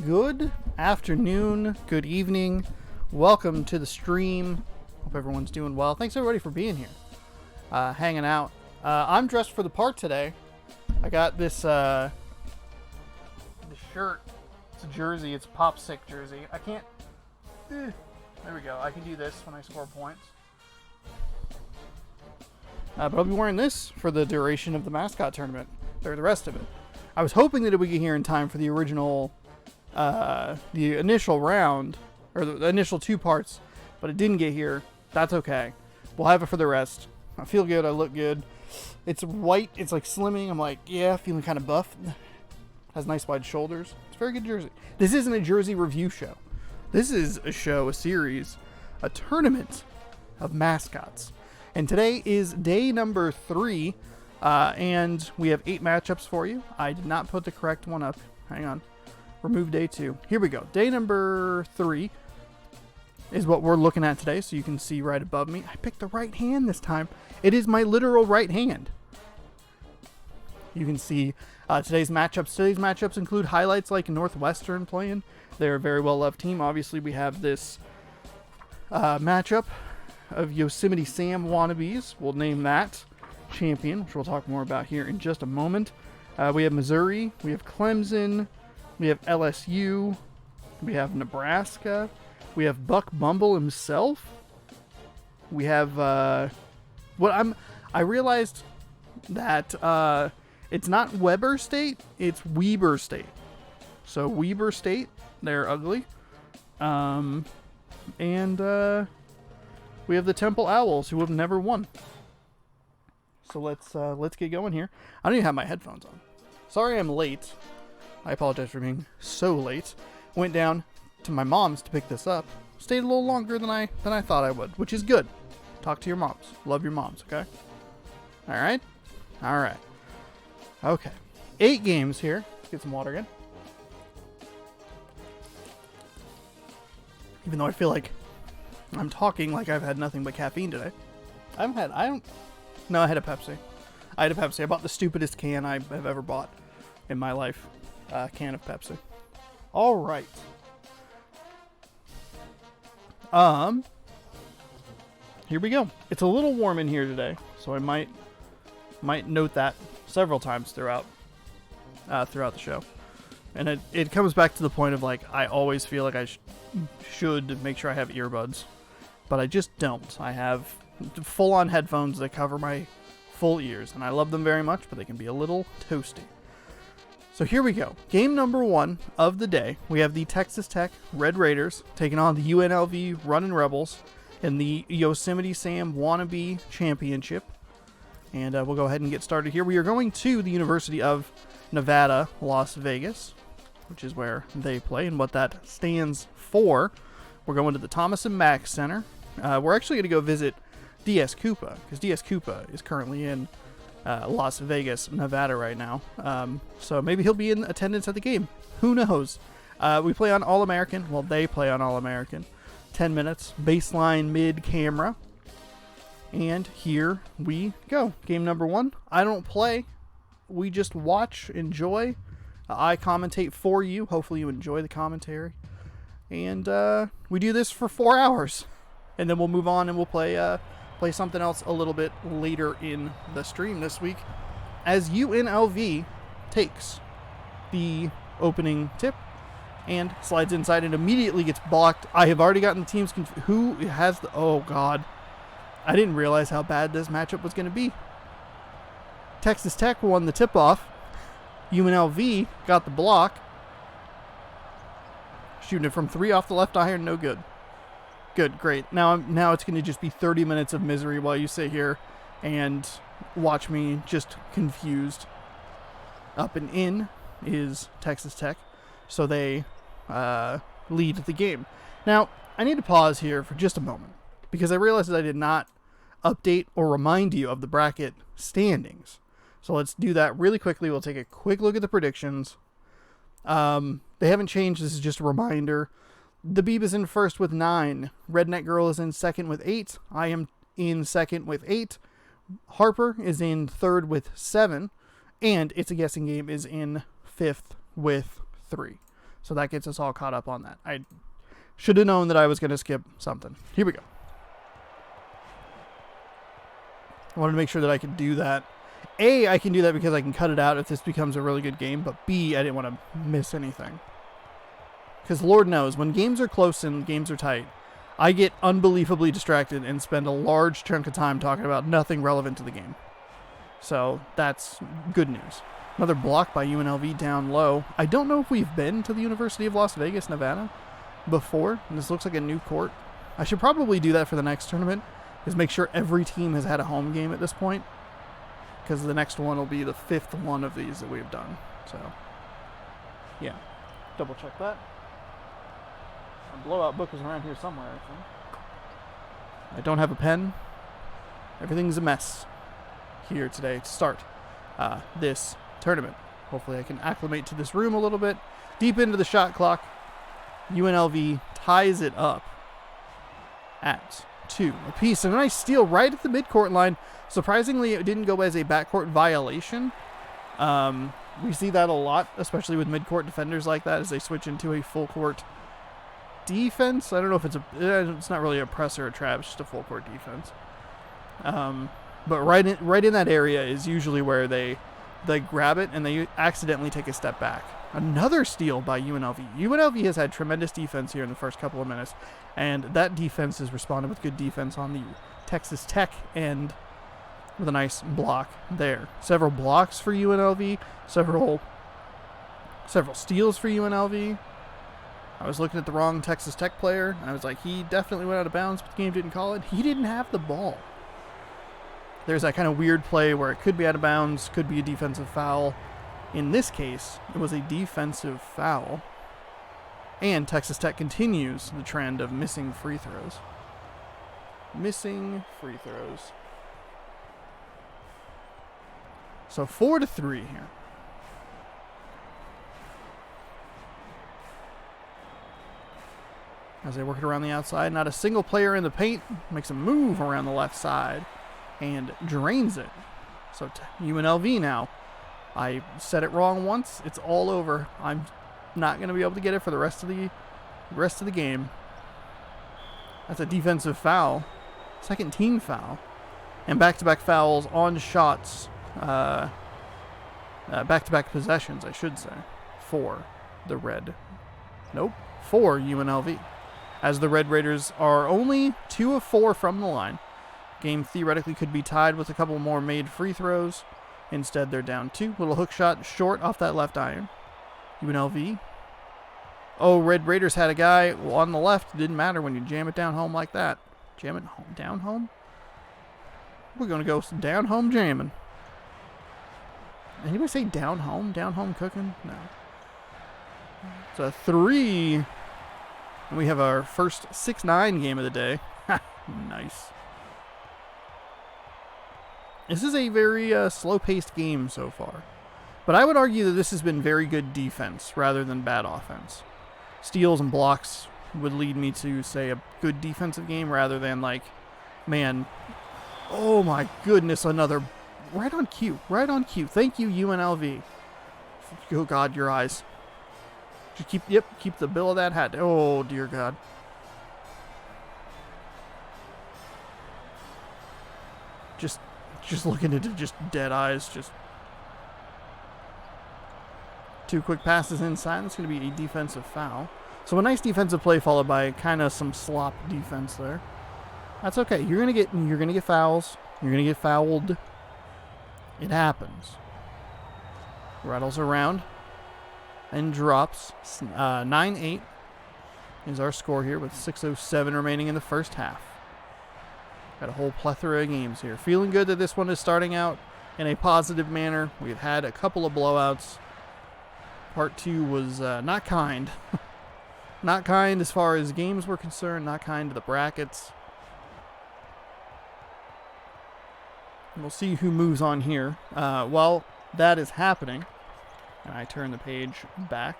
Good afternoon, good evening. Welcome to the stream. Hope everyone's doing well. Thanks everybody for being here, hanging out. I'm dressed for the part today. I got this shirt. It's a jersey. It's a Popsick jersey. I can't. There we go. I can do this when I score points. But I'll be wearing this for the duration of the mascot tournament, or the rest of it. I was hoping that it would get here in time for the original. The initial round, or the initial two parts, but it didn't get here. That's okay. We'll have it for the rest. I feel good. I look good. It's white. It's like slimming. I'm like, yeah, feeling kind of buff. Has nice wide shoulders. It's a very good jersey. This isn't a jersey review show. This is a show, a series, a tournament of mascots. And today is day number 3, and we have 8 matchups for you. I did not put the correct one up. Hang on. Remove day 2. Here we go. Day number 3 is what we're looking at today, so you can see right above me. I picked the right hand this time. It is my literal right hand. You can see today's matchups. Today's matchups include highlights like Northwestern playing. They're a very well-loved team. Obviously, we have this matchup of Yosemite Sam wannabes. We'll name that champion, which we'll talk more about here in just a moment. We have Missouri. We have Clemson. We have LSU, we have Nebraska, we have Buck Bumble himself, we have, I realized that, it's not Weber State, it's Weber State. So Weber State, they're ugly. And, we have the Temple Owls, who have never won. So let's get going here. I don't even have my headphones on. Sorry I'm late. I apologize for being so late. Went down to my mom's to pick this up. Stayed a little longer than I thought I would, which is good. Talk to your moms. Love your moms, okay? All right? All right. Okay. 8 games here. Let's get some water again. Even though I feel like I'm talking like I've had nothing but caffeine today. I had a Pepsi. I had a Pepsi. I bought the stupidest can I have ever bought in my life. Can of Pepsi. All right. Here we go. It's a little warm in here today, so I might note that several times throughout the show. And it comes back to the point of like I always feel like I should make sure I have earbuds, but I just don't. I have full-on headphones that cover my full ears, and I love them very much, but they can be a little toasty. So here we go. Game number 1 of the day. We have the Texas Tech Red Raiders taking on the UNLV Runnin' Rebels in the Yosemite Sam Wannabe Championship. And we'll go ahead and get started here. We are going to the University of Nevada, Las Vegas, which is where they play and what that stands for. We're going to the Thomas & Mack Center. We're actually going to go visit D.S. Koopa, because D.S. Koopa is currently in Las Vegas, Nevada right now. So maybe he'll be in attendance at the game. Who knows? We play on All-American. Well, they play on All-American. 10 minutes, baseline, mid-camera. And here we go. Game number 1. I don't play. We just watch, enjoy. I commentate for you. Hopefully you enjoy the commentary. And we do this for 4 hours. And then we'll move on and we'll play something else a little bit later in the stream this week, as UNLV takes the opening tip and slides inside and immediately gets blocked. I have already gotten the teams who has the... Oh, God. I didn't realize how bad this matchup was going to be. Texas Tech won the tip-off. UNLV got the block. Shooting it from 3 off the left iron, no good. Good, great. Now it's going to just be 30 minutes of misery while you sit here and watch me just confused. Up and in is Texas Tech, so they lead the game. Now, I need to pause here for just a moment, because I realized that I did not update or remind you of the bracket standings. So let's do that really quickly. We'll take a quick look at the predictions. They haven't changed. This is just a reminder. The Beeb is in first with 9. Redneck Girl is in second with 8. I am in second with 8. Harper is in third with 7. And It's a Guessing Game is in fifth with 3. So that gets us all caught up on that. I should have known that I was going to skip something. Here we go. I wanted to make sure that I could do that. A, I can do that because I can cut it out if this becomes a really good game, but B, I didn't want to miss anything. Because Lord knows, when games are close and games are tight, I get unbelievably distracted and spend a large chunk of time talking about nothing relevant to the game. So that's good news. Another block by UNLV down low. I don't know if we've been to the University of Las Vegas, Nevada before, and this looks like a new court. I should probably do that for the next tournament, is make sure every team has had a home game at this point, because the next one will be the 5th one of these that we've done. So, yeah. Double check that. A blowout book is around here somewhere, I think. I don't have a pen. Everything's a mess here today to start this tournament. Hopefully I can acclimate to this room a little bit. Deep into the shot clock. UNLV ties it up at 2 apiece. And a nice steal right at the midcourt line. Surprisingly, it didn't go as a backcourt violation. We see that a lot, especially with midcourt defenders like that, as they switch into a full court defense. I don't know if it's not really a press or a trap, it's just a full court defense. But right in that area is usually where they grab it and they accidentally take a step back. Another steal by UNLV. UNLV has had tremendous defense here in the first couple of minutes, and that defense has responded with good defense on the Texas Tech end with a nice block there. Several blocks for UNLV, several steals for UNLV. I was looking at the wrong Texas Tech player, and I was like, he definitely went out of bounds, but the game didn't call it. He didn't have the ball. There's that kind of weird play where it could be out of bounds, could be a defensive foul. In this case, it was a defensive foul. And Texas Tech continues the trend of missing free throws. Missing free throws. So 4-3 here. As they work it around the outside, not a single player in the paint. Makes a move around the left side and drains it. So UNLV now. I said it wrong once. It's all over. I'm not going to be able to get it for the rest of the game. That's a defensive foul. Second team foul. And back-to-back fouls on shots. Back-to-back possessions, I should say, for the Red. Nope, for UNLV. As the Red Raiders are only 2 of 4 from the line. Game theoretically could be tied with a couple more made free throws. Instead, they're down 2. Little hook shot short off that left iron. UNLV. Oh, Red Raiders had a guy on the left. It didn't matter when you jam it down home like that. Jam it home, down home? We're going to go down home jamming. Anybody say down home? Down home cooking? No. It's a 3. And we have our first 6-9 game of the day. Nice. This is a very slow-paced game so far. But I would argue that this has been very good defense rather than bad offense. Steals and blocks would lead me to say a good defensive game rather than like, man, oh my goodness, another right on cue. Thank you, UNLV. Oh God, your eyes. Just keep the bill of that hat. Oh dear God. Just looking into just dead eyes. Just 2 quick passes inside. That's going to be a defensive foul. So a nice defensive play followed by kind of some slop defense there. That's okay. You're gonna get fouls. You're gonna get fouled. It happens. Rattles around and drops. 9-8 is our score here with 6:07 remaining in the first half. Got a whole plethora of games here. Feeling good that this one is starting out in a positive manner. We've had a couple of blowouts. Part 2 was not kind. Not kind as far as games were concerned. Not kind to the brackets. We'll see who moves on here. While that is happening, and I turn the page back,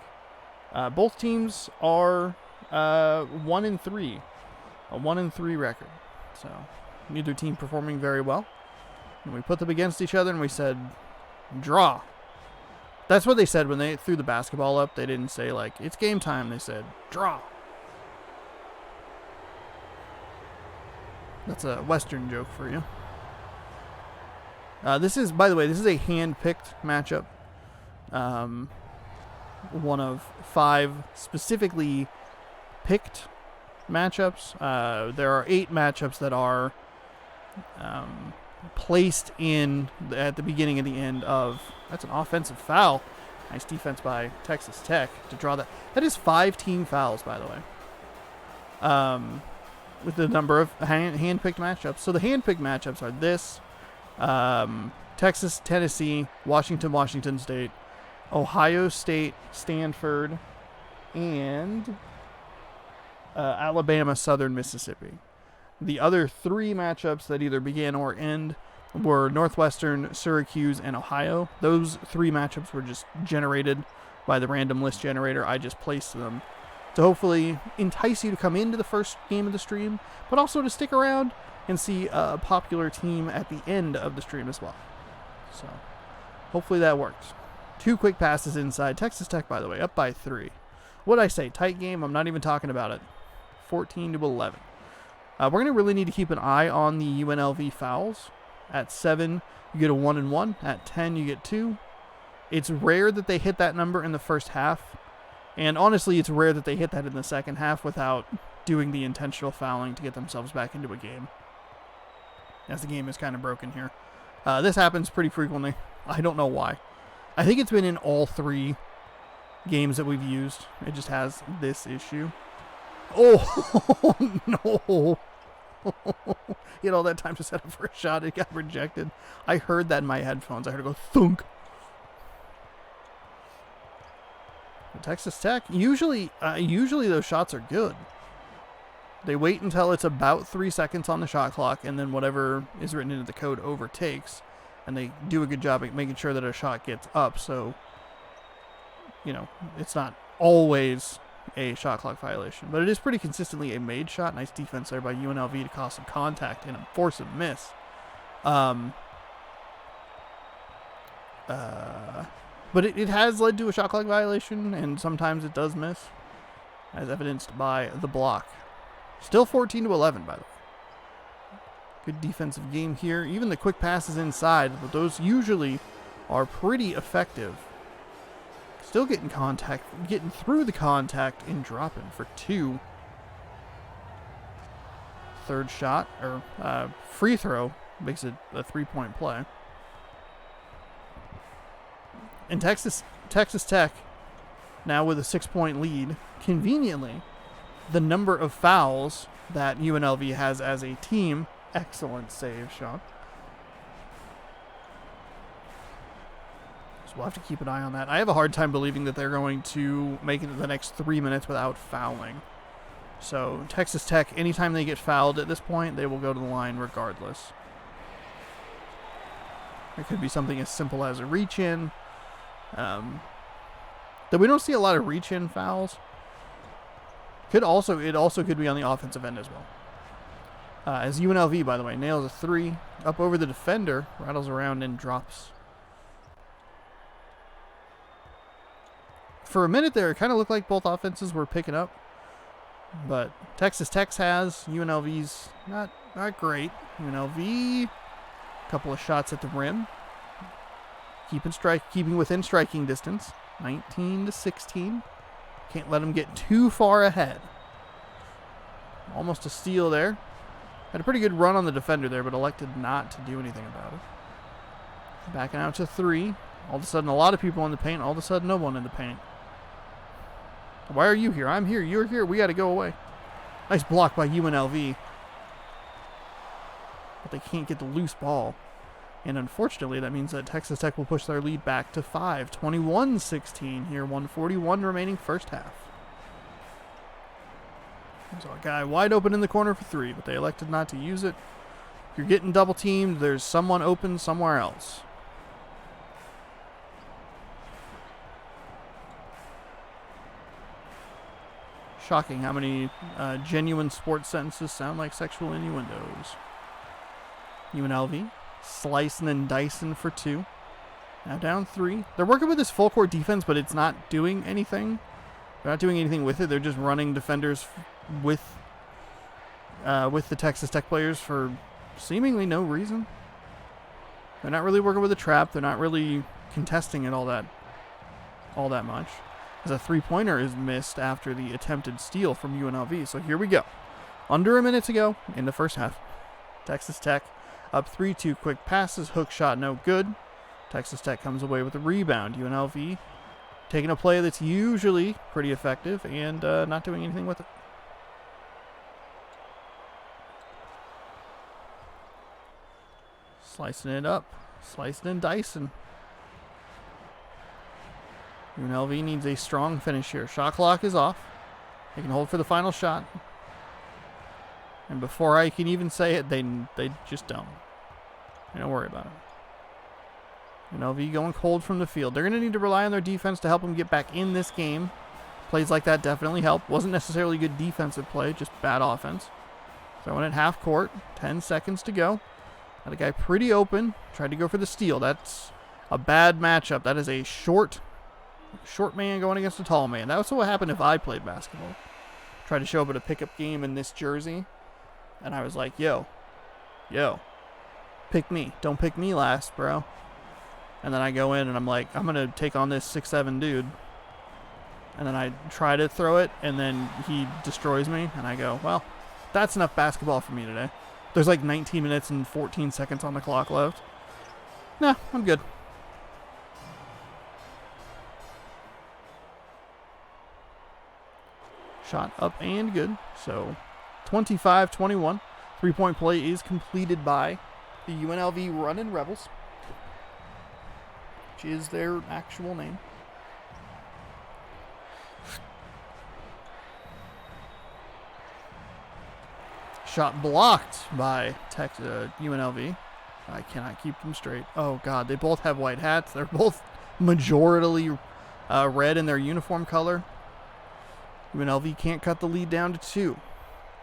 both teams are 1-3. A 1-3 record. So neither team performing very well. And we put them against each other and we said, draw. That's what they said when they threw the basketball up. They didn't say, like, it's game time. They said, draw. That's a Western joke for you. This is, by the way, this is a hand-picked matchup. One of 5 specifically picked matchups. There are 8 matchups that are placed in at the beginning and the end of. That's an offensive foul. Nice defense by Texas Tech to draw that. That is 5 team fouls, by the way. With the number of hand-picked matchups. So the hand-picked matchups are this. Texas, Tennessee, Washington State, Ohio State, Stanford, and Alabama, Southern Mississippi. The other 3 matchups that either began or end were Northwestern, Syracuse, and Ohio. Those 3 matchups were just generated by the random list generator. I just placed them to hopefully entice you to come into the first game of the stream, but also to stick around and see a popular team at the end of the stream as well. So hopefully that works. 2 quick passes inside. Texas Tech, by the way, up by 3. What'd I say? Tight game? I'm not even talking about it. 14-11. We're going to really need to keep an eye on the UNLV fouls. At 7, you get a 1-and-1. At 10, you get 2. It's rare that they hit that number in the first half. And honestly, it's rare that they hit that in the second half without doing the intentional fouling to get themselves back into a game. As the game is kind of broken here. This happens pretty frequently. I don't know why. I think it's been in all 3 games that we've used. It just has this issue. Oh, no. He had all that time to set up for a shot. It got rejected. I heard that in my headphones. I heard it go thunk. Texas Tech, usually those shots are good. They wait until it's about 3 seconds on the shot clock, and then whatever is written into the code overtakes, and they do a good job at making sure that a shot gets up, so, you know, it's not always a shot clock violation. But it is pretty consistently a made shot. Nice defense there by UNLV to cause some contact and force a miss. But it has led to a shot clock violation, and sometimes it does miss, as evidenced by the block. Still 14-11, by the way. Good defensive game here. Even the quick passes inside, but those usually are pretty effective. Still getting contact, getting through the contact and dropping for 2. Third shot, or free throw, makes it a 3-point play. And Texas Tech, now with a 6-point lead, conveniently, the number of fouls that UNLV has as a team. Excellent save, Sean. So we'll have to keep an eye on that. I have a hard time believing that they're going to make it to the next 3 minutes without fouling. So Texas Tech, anytime they get fouled at this point, they will go to the line regardless. It could be something as simple as a reach-in. That we don't see a lot of reach-in fouls. It also could be on the offensive end as well. As UNLV, by the way, nails a 3 up over the defender, rattles around and drops. For a minute there, it kind of looked like both offenses were picking up, but Texas Tech's has. UNLV's not great. UNLV, a couple of shots at the rim, keeping within striking distance. 19-16. Can't let them get too far ahead. Almost a steal there. Had a pretty good run on the defender there, but elected not to do anything about it. Backing out to 3. All of a sudden, a lot of people in the paint. All of a sudden, no one in the paint. Why are you here? I'm here. You're here. We got to go away. Nice block by UNLV. But they can't get the loose ball. And unfortunately, that means that Texas Tech will push their lead back to 5. 21-16 here. 1:41 remaining first half. There's a guy wide open in the corner for 3, but they elected not to use it. If you're getting double teamed, there's someone open somewhere else. Shocking how many genuine sports sentences sound like sexual innuendos. UNLV slicing and dicing for 2. Now down 3. They're working with this full court defense, but it's not doing anything. They're not doing anything with it. They're just running defenders with the Texas Tech players for seemingly no reason. They're not really working with a trap. They're not really contesting it all that much. As a 3-pointer is missed after the attempted steal from UNLV. So here we go. Under a minute to go in the first half. Texas Tech up 3-2. Quick passes. Hook shot no good. Texas Tech comes away with a rebound. UNLV taking a play that's usually pretty effective and not doing anything with it. Slicing it up. Slicing and dicing. UNLV needs a strong finish here. Shot clock is off. They can hold for the final shot. And before I can even say it, they just don't. Don't worry about it. UNLV going cold from the field. They're going to need to rely on their defense to help them get back in this game. Plays like that definitely help. Wasn't necessarily good defensive play, just bad offense. Throwing it half court. 10 seconds to go. Had a guy pretty open. Tried to go for the steal. That's a bad matchup. That is a short man going against a tall man. That was what happened if I played basketball. Tried to show up at a pickup game in this jersey. And I was like, yo, pick me. Don't pick me last, bro. And then I go in and I'm like, I'm going to take on this 6'7" dude. And then I try to throw it, and then he destroys me. And I go, well, that's enough basketball for me today. There's like 19 minutes and 14 seconds on the clock left. Nah, I'm good. Shot up and good. So 25-21. 3-point play is completed by the UNLV Runnin' Rebels, which is their actual name. Shot blocked by UNLV. I cannot keep them straight. Oh, God. They both have white hats. They're both majorly red in their uniform color. UNLV can't cut the lead down to 2.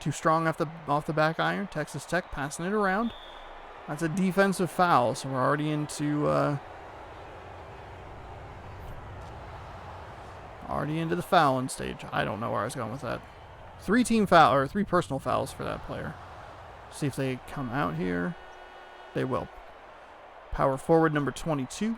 Too strong off the back iron. Texas Tech passing it around. That's a defensive foul, so we're already into the fouling stage. I don't know where I was going with that. 3 personal fouls for that player. See if they come out here. They will. Power forward number 22.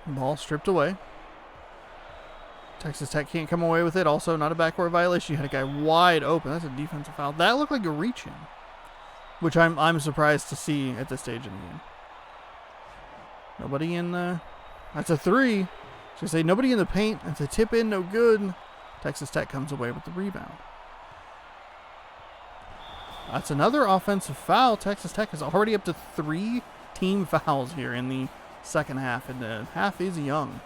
Ball stripped away. Texas Tech can't come away with it. Also, not a backcourt violation. You had a guy wide open. That's a defensive foul. That looked like a reach-in, which I'm surprised to see at this stage in the game. Nobody in the... That's a 3. I was going to say, nobody in the paint. That's a tip in, no good. Texas Tech comes away with the rebound. That's another offensive foul. Texas Tech is already up to 3 team fouls here in the second half, and the half is young.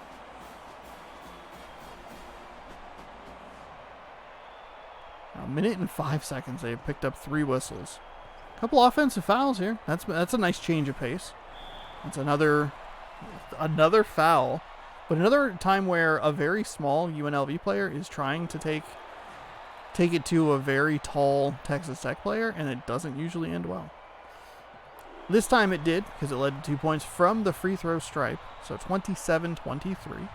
A minute and 5 seconds. They've picked up 3 whistles. A couple offensive fouls here. That's a nice change of pace. That's another foul, but another time where a very small UNLV player is trying to take it to a very tall Texas Tech player, and it doesn't usually end well. This time it did, because it led to 2 points from the free throw stripe. So 27-23.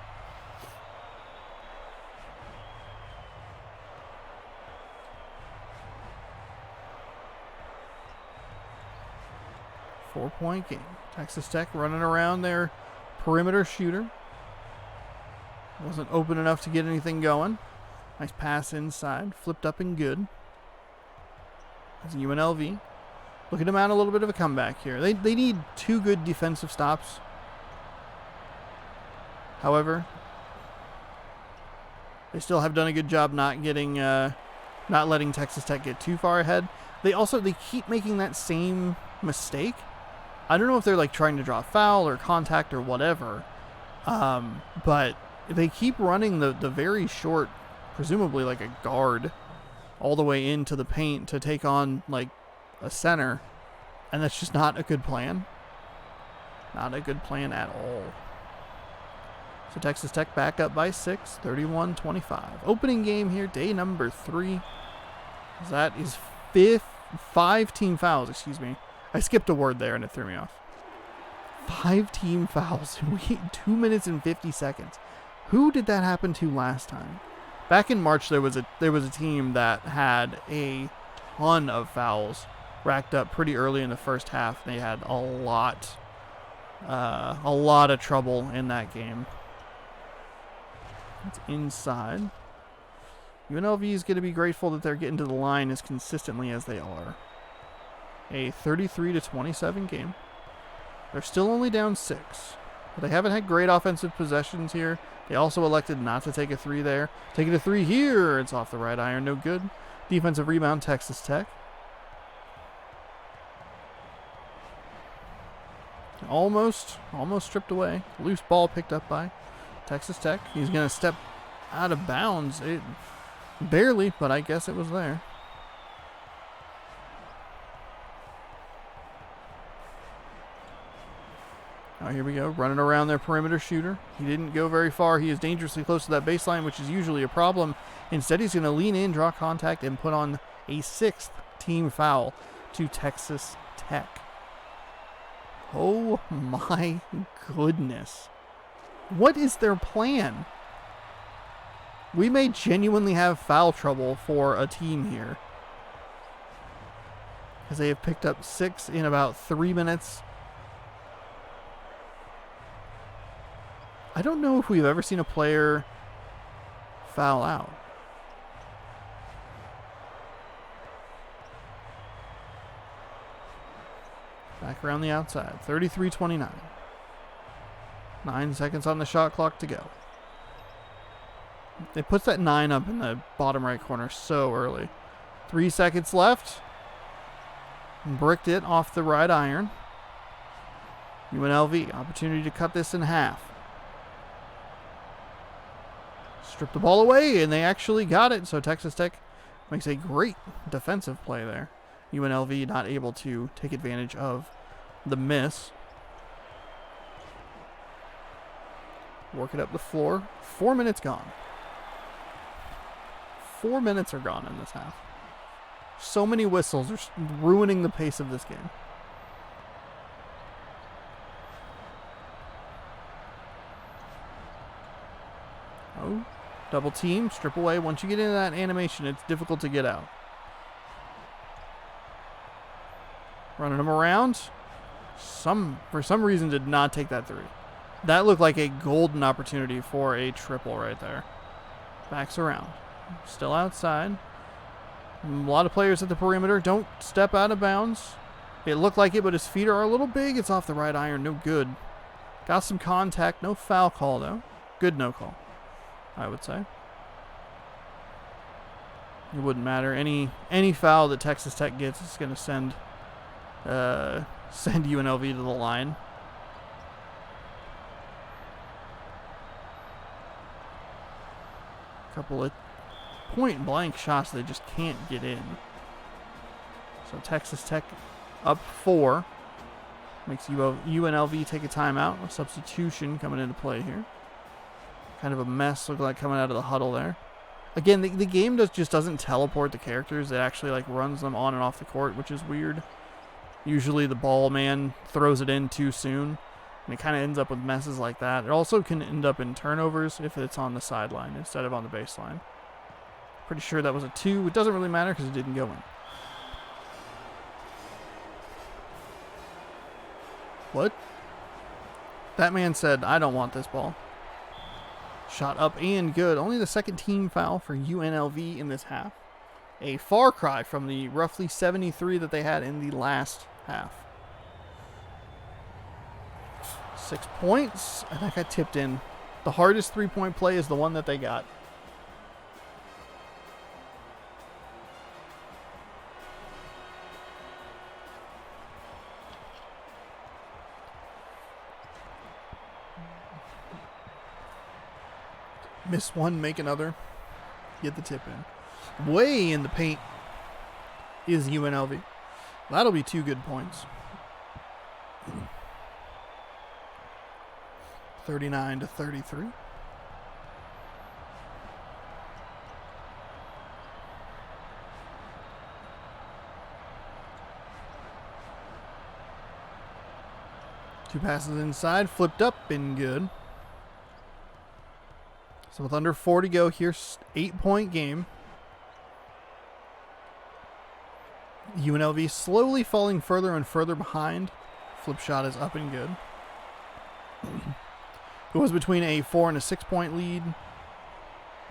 Four-point game. Texas Tech running around their perimeter shooter. Wasn't open enough to get anything going. Nice pass inside. Flipped up and good. That's UNLV. Looking to mount a little bit of a comeback here. They need 2 good defensive stops. However, they still have done a good job not letting Texas Tech get too far ahead. They keep making that same mistake. I don't know if they're like trying to draw a foul or contact or whatever, but they keep running the very short, presumably like a guard, all the way into the paint to take on like a center, and that's just not a good plan. Not a good plan at all. So Texas Tech back up by 6, 31-25. Opening game here, day number 3. That is 5 team fouls, excuse me. I skipped a word there and it threw me off. 5 team fouls in 2 minutes and 50 seconds. Who did that happen to last time? Back in March, there was a team that had a ton of fouls racked up pretty early in the first half. They had a lot of trouble in that game. It's inside. UNLV is going to be grateful that they're getting to the line as consistently as they are. A 33-27 game. They're still only down 6. But they haven't had great offensive possessions here. They also elected not to take a 3 there. Taking a 3 here. It's off the right iron. No good. Defensive rebound, Texas Tech. Almost stripped away. Loose ball picked up by Texas Tech. He's going to step out of bounds. Barely, but I guess it was there. Oh, here we go. Running around their perimeter shooter. He didn't go very far. He is dangerously close to that baseline, which is usually a problem. Instead, he's going to lean in, draw contact, and put on a 6th team foul to Texas Tech. Oh my goodness. What is their plan? We may genuinely have foul trouble for a team here, as they have picked up 6 in about 3 minutes. I don't know if we've ever seen a player foul out. Back around the outside. 33-29. 9 seconds on the shot clock to go. It puts that 9 up in the bottom right corner so early. 3 seconds left. Bricked it off the right iron. UNLV, opportunity to cut this in half. Strip the ball away, and they actually got it. So Texas Tech makes a great defensive play there. UNLV not able to take advantage of the miss. Work it up the floor. 4 minutes gone. 4 minutes are gone in this half. So many whistles are ruining the pace of this game. Oh, double team, strip away. Once you get into that animation, it's difficult to get out. Running them around. For some reason did not take that 3. That looked like a golden opportunity for a triple right there. Backs around. Still outside. A lot of players at the perimeter. Don't step out of bounds. It looked like it, but his feet are a little big. It's off the right iron. No good. Got some contact. No foul call, though. Good no call, I would say. It wouldn't matter. Any foul that Texas Tech gets is going to send UNLV to the line. Couple of point blank shots they just can't get in. So Texas Tech up 4. Makes UNLV take a timeout. A substitution coming into play here. Kind of a mess, look like coming out of the huddle there. Again, the game just doesn't teleport the characters. It actually like runs them on and off the court, which is weird. Usually the ball man throws it in too soon, and it kind of ends up with messes like that. It also can end up in turnovers if it's on the sideline instead of on the baseline. Pretty sure that was a 2. It doesn't really matter because it didn't go in. What? That man said, I don't want this ball. Shot up and good. Only the 2nd team foul for UNLV in this half. A far cry from the roughly 73 that they had in the last half. 6 points. I think I tipped in. The hardest 3-point play is the one that they got. Miss one, make another. Get the tip in. Way in the paint is UNLV. That'll be 2 good points. 39-33. 2 passes inside, flipped up, and good. So with under 4 to go here, 8-point game. UNLV slowly falling further and further behind. Flip shot is up and good. It was between a 4 and a 6-point lead.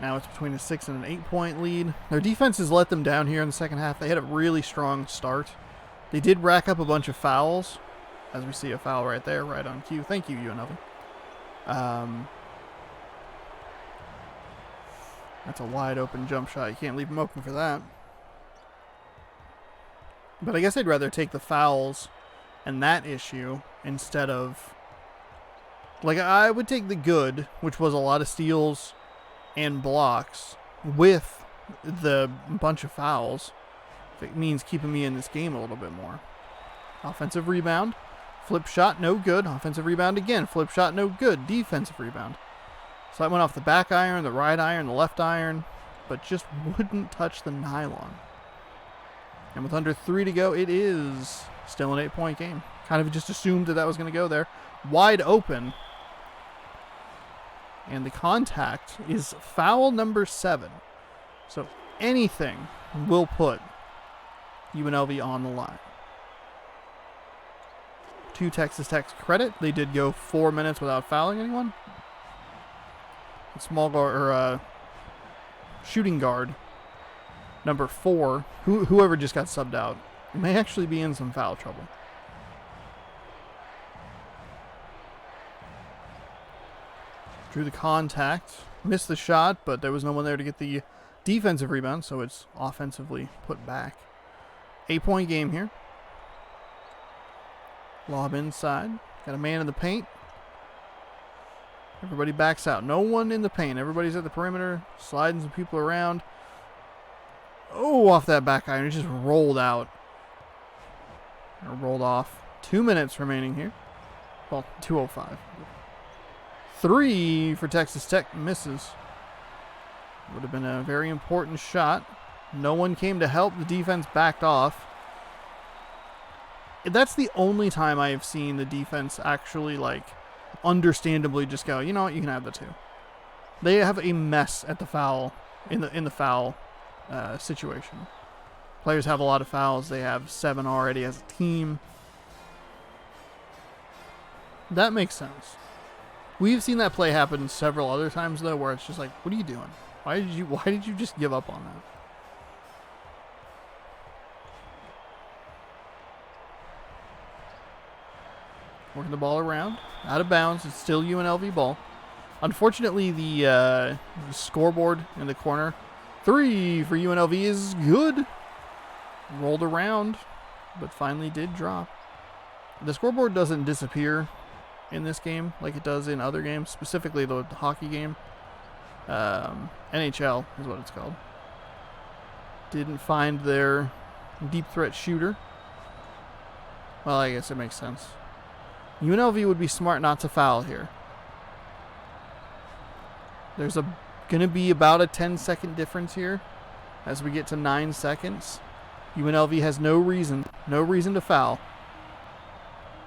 Now it's between a 6 and an 8-point lead. Their defense has let them down here in the second half. They had a really strong start. They did rack up a bunch of fouls, as we see a foul right there, right on cue. Thank you, UNLV. That's a wide open jump shot. You can't leave them open for that. But I guess I'd rather take the fouls and that issue instead of... Like, I would take the good, which was a lot of steals and blocks, with the bunch of fouls, if it means keeping me in this game a little bit more. Offensive rebound. Flip shot, no good. Offensive rebound again. Flip shot, no good. Defensive rebound. So that went off the back iron, the right iron, the left iron, but just wouldn't touch the nylon. And with under 3 to go, it is still an 8-point game. Kind of just assumed that was going to go there. Wide open. And the contact is foul number 7. So anything will put UNLV on the line. To Texas Tech's credit, they did go 4 minutes without fouling anyone. Small guard, or shooting guard, number 4, whoever just got subbed out, may actually be in some foul trouble. Drew the contact, missed the shot, but there was no one there to get the defensive rebound, so it's offensively put back. 8-point game here. Lob inside. Got a man in the paint. Everybody backs out. No one in the paint. Everybody's at the perimeter, sliding some people around. Oh, off that back iron. It just rolled out. Or rolled off. 2 minutes remaining here. Well, 2:05. 3 for Texas Tech. Misses. Would have been a very important shot. No one came to help. The defense backed off. That's the only time I have seen the defense actually, like, understandably just go, you know what, you can have the 2. They have a mess at the foul, in the foul situation. Players have a lot of fouls. They have 7 already as a team. That makes sense. We've seen that play happen several other times, though, where it's just like, what are you doing? Why did you just give up on that? Working the ball around. Out of bounds. It's still UNLV ball. Unfortunately, the scoreboard in the corner. 3 for UNLV is good. Rolled around, but finally did drop. The scoreboard doesn't disappear in this game like it does in other games, specifically the hockey game. NHL is what it's called. Didn't find their deep threat shooter. Well, I guess it makes sense. UNLV would be smart not to foul here. There's going to be about a 10-second difference here as we get to 9 seconds. UNLV has no reason to foul.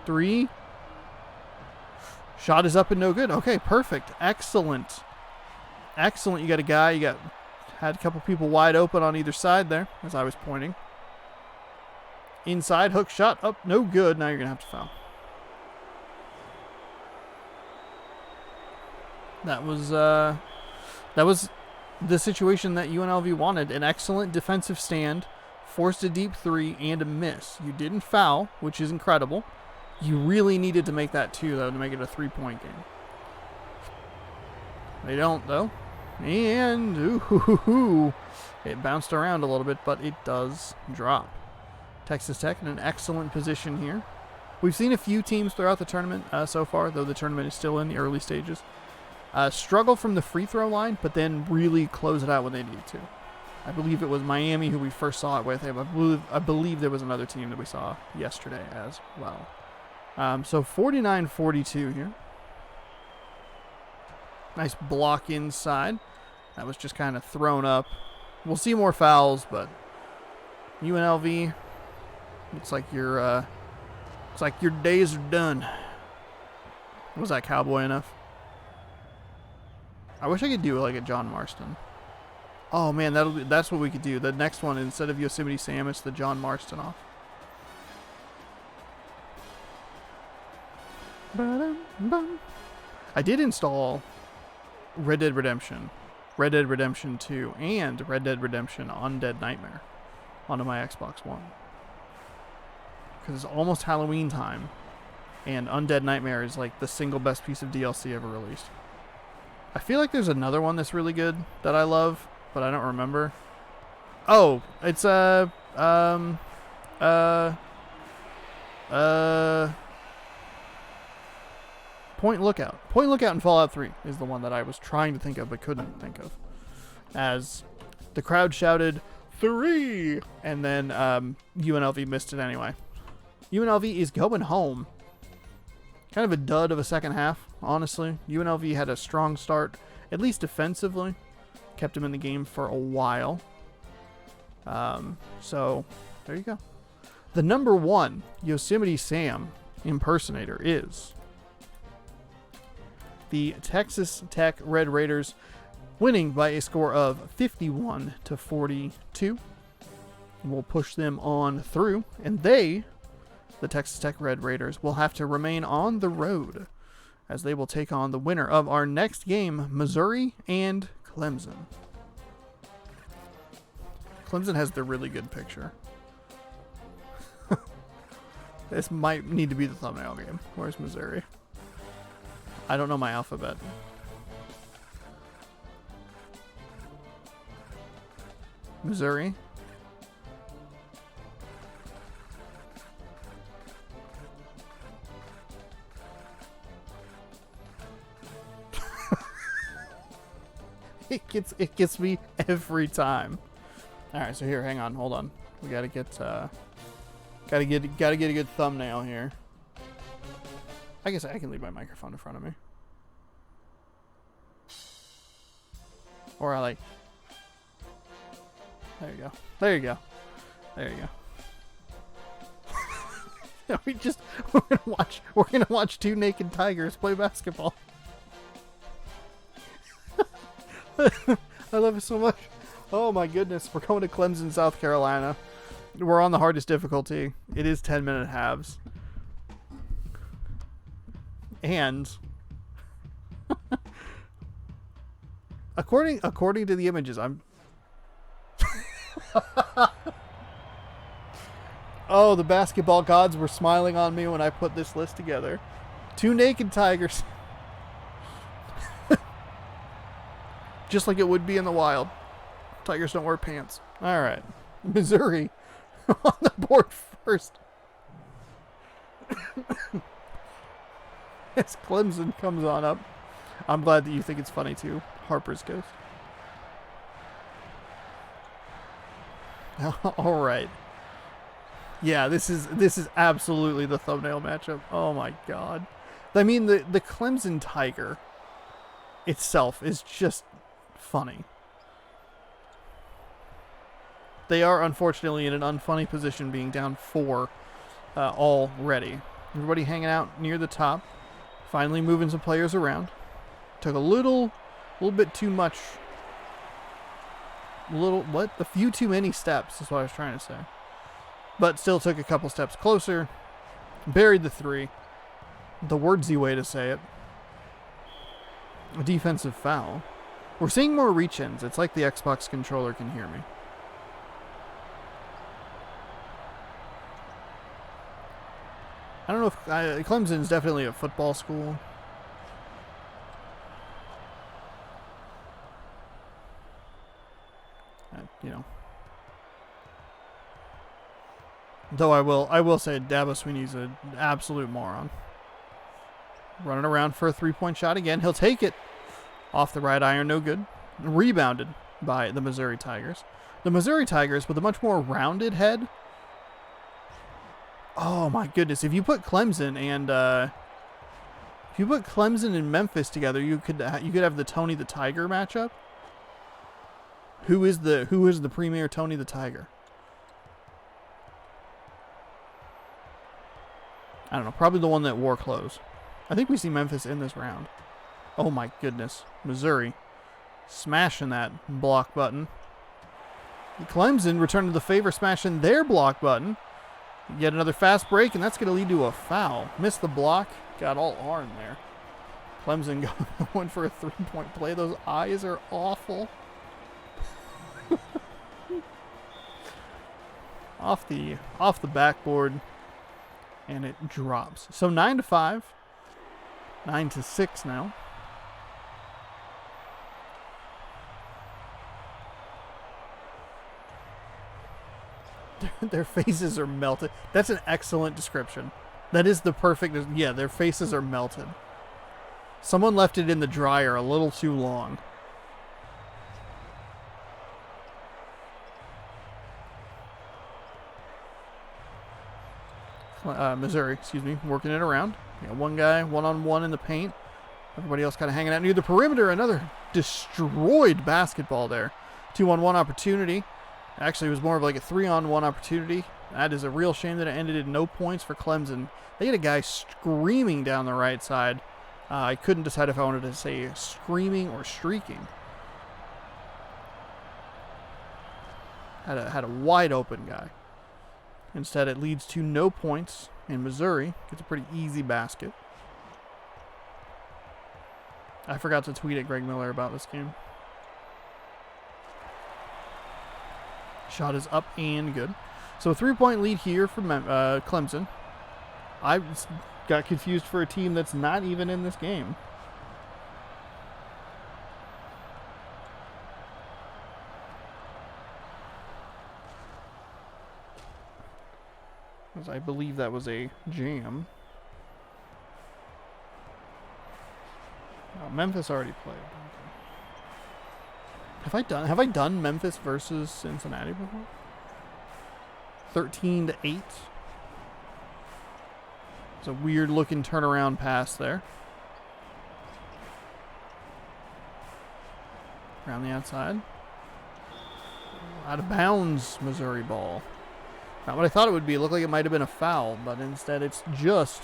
3. Shot is up and no good. Okay, perfect. Excellent. Excellent. You got a guy. Had a couple people wide open on either side there, as I was pointing. Inside, hook shot up, no good. Now you're going to have to foul. That was the situation that UNLV wanted. An excellent defensive stand, forced a deep 3, and a miss. You didn't foul, which is incredible. You really needed to make that 2, though, to make it a 3-point game. They don't, though. And it bounced around a little bit, but it does drop. Texas Tech in an excellent position here. We've seen a few teams throughout the tournament so far, though the tournament is still in the early stages. Struggle from the free throw line, but then really close it out when they needed to. I believe it was Miami who we first saw it with. I believe there was another team that we saw yesterday as well. So 49-42 here. Nice block inside. That was just kind of thrown up. We'll see more fouls, but UNLV, it's like your days are done. Was that cowboy enough? I wish I could do like a John Marston. Oh man, that's what we could do. The next one, instead of Yosemite Sam, it's the John Marston off. I did install Red Dead Redemption 2, and Red Dead Redemption Undead Nightmare onto my Xbox One. Because it's almost Halloween time, and Undead Nightmare is like the single best piece of DLC ever released. I feel like there's another one that's really good that I love, but I don't remember. Oh, it's Point Lookout. Point Lookout in Fallout 3 is the one that I was trying to think of but couldn't think of. As the crowd shouted, 3! And then UNLV missed it anyway. UNLV is going home. Kind of a dud of a second half, honestly. UNLV had a strong start, at least defensively. Kept him in the game for a while. So, there you go. The number 1 Yosemite Sam impersonator is the Texas Tech Red Raiders, winning by a score of 51-42. We'll push them on through, and the Texas Tech Red Raiders, will have to remain on the road as they will take on the winner of our next game, Missouri and Clemson. Clemson has the really good picture. This might need to be the thumbnail game. Where's Missouri? I don't know my alphabet. Missouri. It gets me every time. All right, so here, hang on, hold on. We gotta get a good thumbnail here. I guess I can leave my microphone in front of me. Or I like. There you go. There you go. There you go. We're gonna watch two naked tigers play basketball. I love it so much. Oh my goodness. We're going to Clemson, South Carolina. We're on the hardest difficulty. It is 10-minute halves. And according to the images, I'm oh, the basketball gods were smiling on me when I put this list together. Two naked tigers. Just like it would be in the wild. Tigers don't wear pants. All right. Missouri on the board first. As Clemson comes on up. I'm glad that you think it's funny too. Harper's Ghost. All right. Yeah, this is absolutely the thumbnail matchup. Oh my god. I mean, the Clemson Tiger itself is just funny. They are unfortunately in an unfunny position, being down 4 already. Everybody hanging out near the top. Finally moving some players around. Took a little bit too much. A few too many steps is what I was trying to say. But still took a couple steps closer. Buried the 3. The wordsy way to say it. A defensive foul. We're seeing more reach-ins. It's like the Xbox controller can hear me. I don't know if Clemson's definitely a football school. You know. Though I will say Dabo Swinney's an absolute moron. Running around for a 3-point shot again. He'll take it. Off the right iron, no good. Rebounded by the Missouri Tigers. The Missouri Tigers with a much more rounded head. Oh my goodness! If you put Clemson and Memphis together, you could have the Tony the Tiger matchup. Who is the premier Tony the Tiger? I don't know. Probably the one that wore clothes. I think we see Memphis in this round. Oh my goodness. Missouri smashing that block button. Clemson returning to the favor, smashing their block button. Get another fast break, and that's going to lead to a foul. Missed the block. Got all arm there. Clemson going for a three-point play. Those eyes are awful. off the backboard, and it drops. So 9-5. 9-6 now. Their faces are melted. That's an excellent description. That is the perfect... Yeah, their faces are melted. Someone left it in the dryer a little too long. Missouri, working it around. One guy, one-on-one in the paint. Everybody else kind of hanging out near the perimeter. Another destroyed basketball there. 2-on-1 opportunity. Actually, it was more of like a 3-on-1 opportunity. That is a real shame that it ended in no points for Clemson. They had a guy screaming down the right side. I couldn't decide if I wanted to say screaming or streaking. Had a wide open guy. Instead, it leads to no points, and Missouri gets a pretty easy basket. I forgot to tweet at Greg Miller about this game. Shot is up and good. So a 3-point lead here for Clemson. I got confused for a team that's not even in this game. As I believe that was a jam. Oh, Memphis already played. Have I done Memphis versus Cincinnati before? 13-8. It's a weird looking turnaround pass there. Around the outside. Out of bounds, Missouri ball. Not what I thought it would be. It looked like it might have been a foul, but instead it's just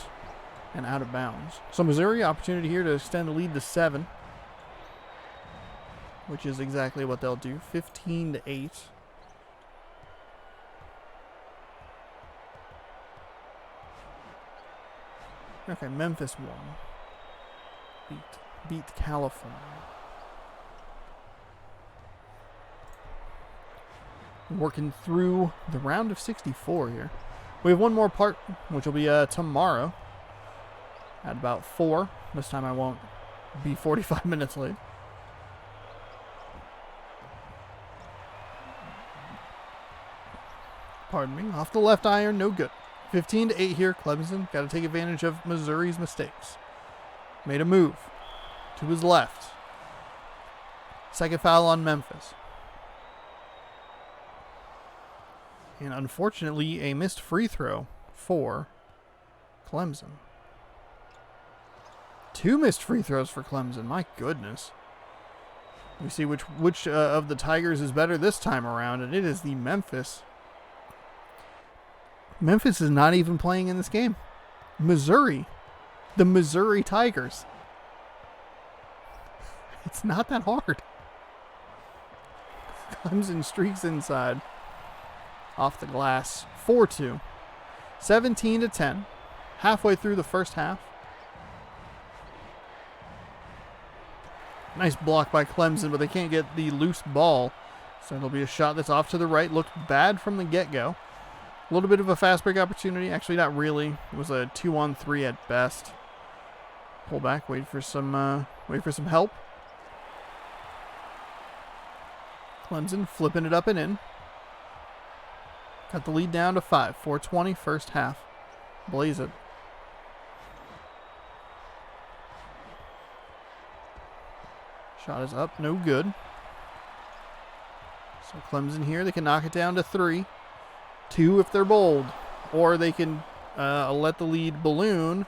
an out of bounds. So Missouri, opportunity here to extend the lead to 7. Which is exactly what they'll do. 15-8. Okay, Memphis won. Beat California. Working through the round of 64 here. We have one more part, which will be tomorrow at about 4. This time I won't be 45 minutes late. Pardon me. Off the left iron, no good. 15-8 here. Clemson got to take advantage of Missouri's mistakes. Made a move to his left. Second foul on Memphis. And unfortunately, a missed free throw for Clemson. 2 missed free throws for Clemson. My goodness. We see which of the Tigers is better this time around, and it is the Memphis. Memphis is not even playing in this game. Missouri. The Missouri Tigers. It's not that hard. Clemson streaks inside. Off the glass. 4-2. 17-10. Halfway through the first half. Nice block by Clemson, but they can't get the loose ball. So it'll be a shot that's off to the right. Looked bad from the get-go. A little bit of a fast break opportunity. Actually, not really. It was a 2-on-3 at best. Pull back. Wait for some help. Clemson flipping it up and in. Got the lead down to 5. 4:20 first half. Blaze it. Shot is up. No good. So Clemson here. They can knock it down to 3. 2 if they're bold. Or they can let the lead balloon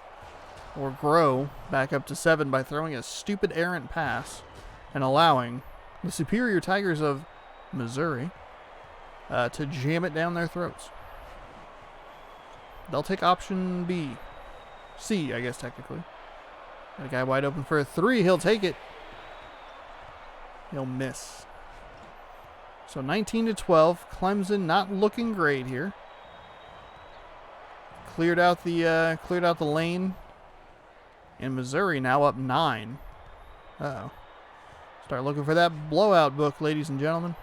or grow back up to 7 by throwing a stupid errant pass and allowing the superior Tigers of Missouri to jam it down their throats. They'll take option B. C, I guess, technically. Got a guy wide open for a three. He'll take it. He'll miss. So 19-12. Clemson not looking great here. Cleared out the lane. And Missouri now up 9. Uh-oh. Start looking for that blowout book, ladies and gentlemen.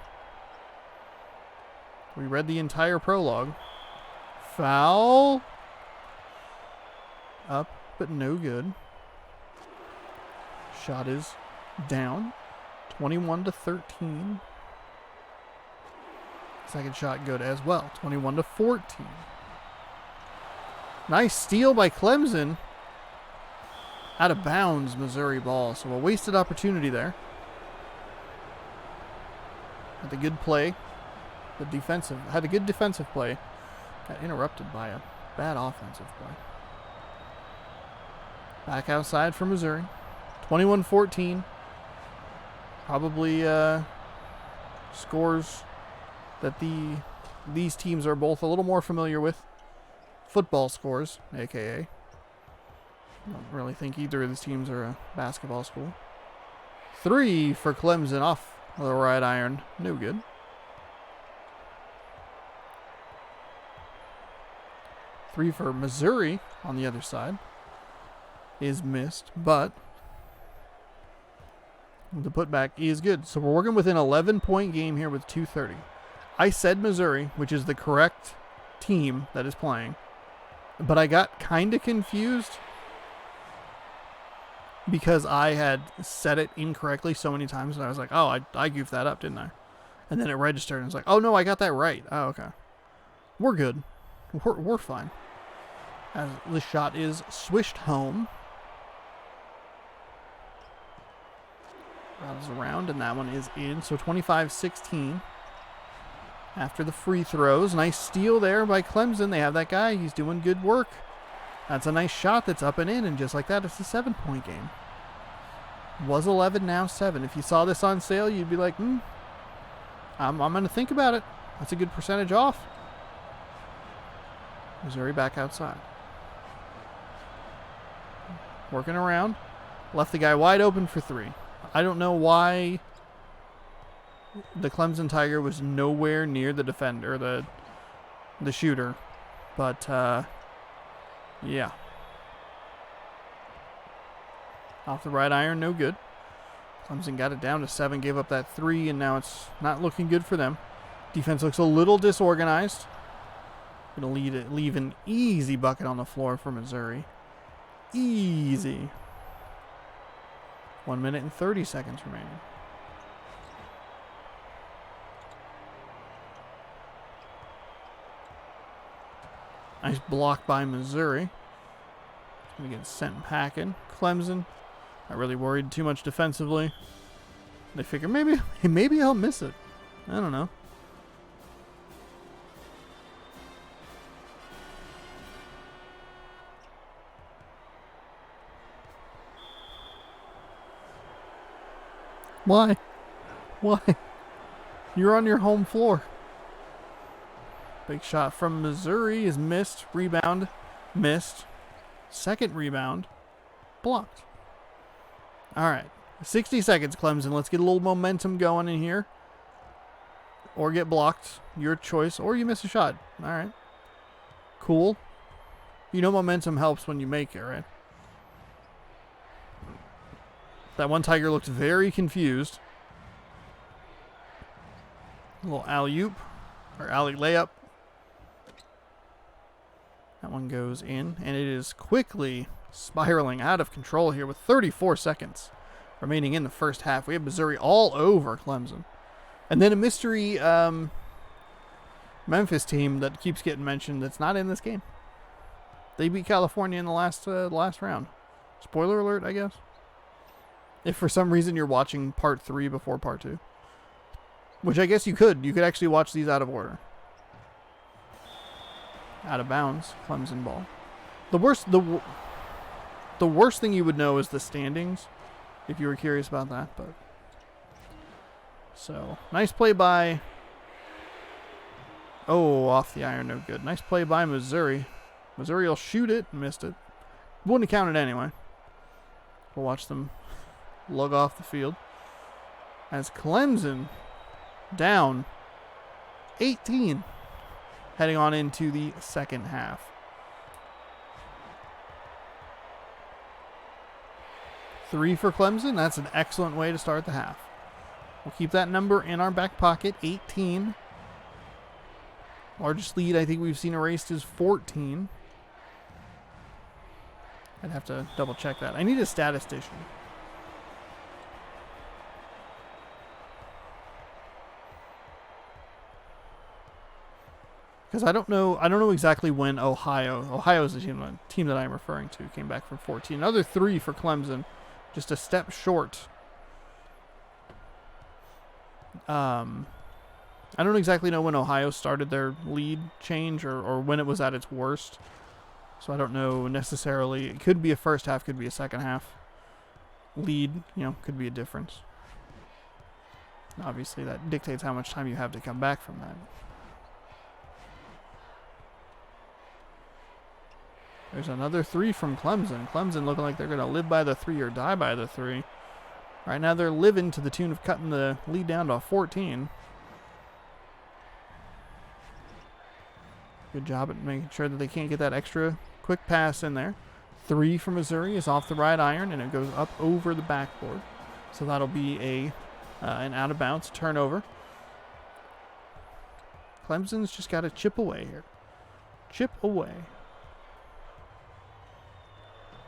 We read the entire prologue. Foul. Up, but no good. Shot is down. 21-13. Second shot good as well. 21-14. Nice steal by Clemson. Out of bounds, Missouri ball. So a wasted opportunity there. Had a good play. Had a good defensive play. Got interrupted by a bad offensive play. Back outside for Missouri. 21-14. Probably scores that these teams are both a little more familiar with. Football scores, a.k.a. I don't really think either of these teams are a basketball school. 3 for Clemson off the right iron. No good. Three for Missouri on the other side is missed, but the putback is good. So we're working with an 11-point game here with 2:30. I said Missouri, which is the correct team that is playing, but I got kind of confused because I had said it incorrectly so many times, and I was like, oh, I goofed that up, didn't I? And then it registered, and it's like, oh, no, I got that right. Oh, okay. We're good. We're fine. As the shot is swished home. Rattles around, and that one is in. So 25-16. After the free throws. Nice steal there by Clemson. They have that guy. He's doing good work. That's a nice shot that's up and in, and just like that, it's a 7-point game. Was 11, now 7. If you saw this on sale, you'd be like, I'm going to think about it. That's a good percentage off. Missouri back outside. Working around. Left the guy wide open for 3. I don't know why the Clemson Tiger was nowhere near the defender, the shooter. But, yeah. Off the right iron, no good. Clemson got it down to 7, gave up that 3, and now it's not looking good for them. Defense looks a little disorganized. Going to leave an easy bucket on the floor for Missouri. Easy. 1 minute and 30 seconds remaining. Nice block by Missouri. Going to get sent packing. Clemson, not really worried too much defensively. They figure maybe I'll miss it. I don't know. Why? You're on your home floor. Big shot from Missouri is missed. Rebound, missed. Second rebound, blocked. All right. 60 seconds, Clemson. Let's get a little momentum going in here. Or get blocked. Your choice. Or you miss a shot. All right. Cool. You know momentum helps when you make it, right? That one Tiger looked very confused. A little alley-oop. Or alley layup. That one goes in. And it is quickly spiraling out of control here with 34 seconds remaining in the first half. We have Missouri all over Clemson. And then a mystery Memphis team that keeps getting mentioned that's not in this game. They beat California in the last round. Spoiler alert, I guess. If for some reason you're watching part 3 before part 2. Which I guess you could. You could actually watch these out of order. Out of bounds. Clemson ball. The worst thing you would know is the standings. If you were curious about that. But so, nice play by... Oh, off the iron. No good. Nice play by Missouri. Missouri will shoot it. Missed it. Wouldn't have counted anyway. We'll watch them lug off the field. As Clemson down 18, heading on into the second half. Three for Clemson. That's an excellent way to start the half. We'll keep that number in our back pocket, 18. Largest lead I think we've seen erased is 14. I'd have to double check that. I need a statistician. Because I don't know exactly when Ohio's the team that I'm referring to, came back from 14. Another 3 for Clemson, just a step short. I don't exactly know when Ohio started their lead change or when it was at its worst. So I don't know necessarily. It could be a first half, could be a second half lead, could be a difference. Obviously that dictates how much time you have to come back from that. There's another 3 from Clemson. Clemson looking like they're going to live by the 3 or die by the 3. Right now they're living to the tune of cutting the lead down to 14. Good job at making sure that they can't get that extra quick pass in there. 3 from Missouri is off the right iron, and it goes up over the backboard. So that'll be an out-of-bounds turnover. Clemson's just got to chip away here. Chip away.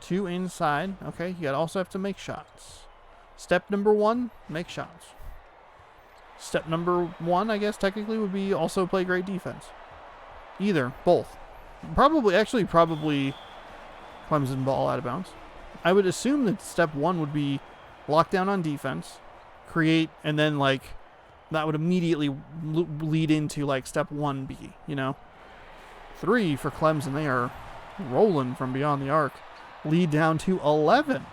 2 inside. Okay, you also have to make shots. Step number 1, make shots. Step number 1, I guess, technically would be also play great defense. Either, both. Probably Clemson ball out of bounds. I would assume that step 1 would be lockdown on defense, create, and then that would immediately lead into step 1B, 3 for Clemson. They are rolling from beyond the arc. Lead down to 11.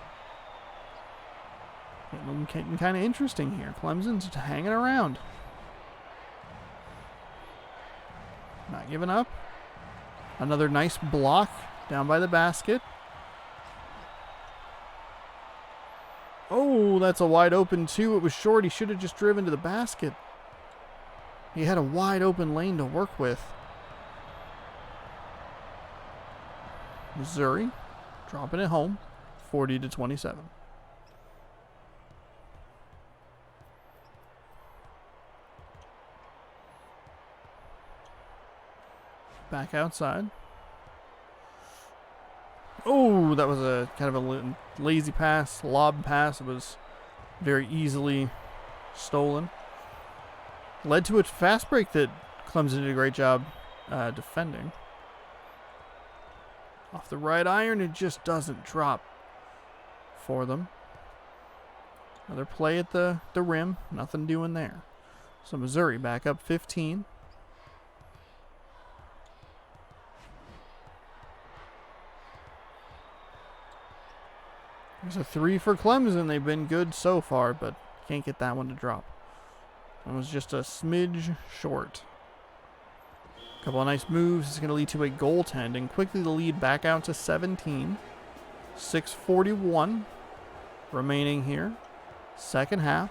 Getting kind of interesting here. Clemson's hanging around. Not giving up. Another nice block down by the basket. Oh, that's a wide open 2. It was short. He should have just driven to the basket. He had a wide open lane to work with. Missouri dropping it home, 40-27. Back outside. Oh, that was a kind of a lazy pass, lob pass. It was very easily stolen. Led to a fast break that Clemson did a great job defending. Off the right iron, it just doesn't drop for them. Another play at the rim. Nothing doing there. So Missouri back up 15. There's a 3 for Clemson. They've been good so far, but can't get that one to drop. It was just a smidge short. A couple of nice moves. It's going to lead to a goaltending. Quickly the lead back out to 17. 6:41 remaining here. Second half.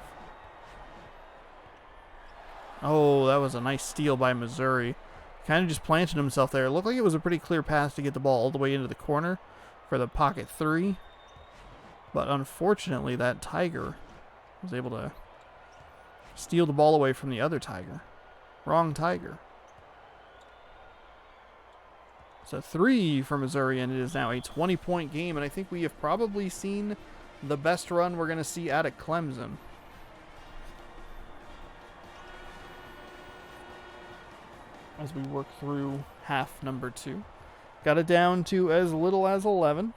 Oh, that was a nice steal by Missouri. Kind of just planted himself there. It looked like it was a pretty clear pass to get the ball all the way into the corner for the pocket 3. But unfortunately, that Tiger was able to steal the ball away from the other Tiger. Wrong Tiger. It's a 3 for Missouri, and it is now a 20-point game. And I think we have probably seen the best run we're going to see out of Clemson. As we work through half number 2. Got it down to as little as 11.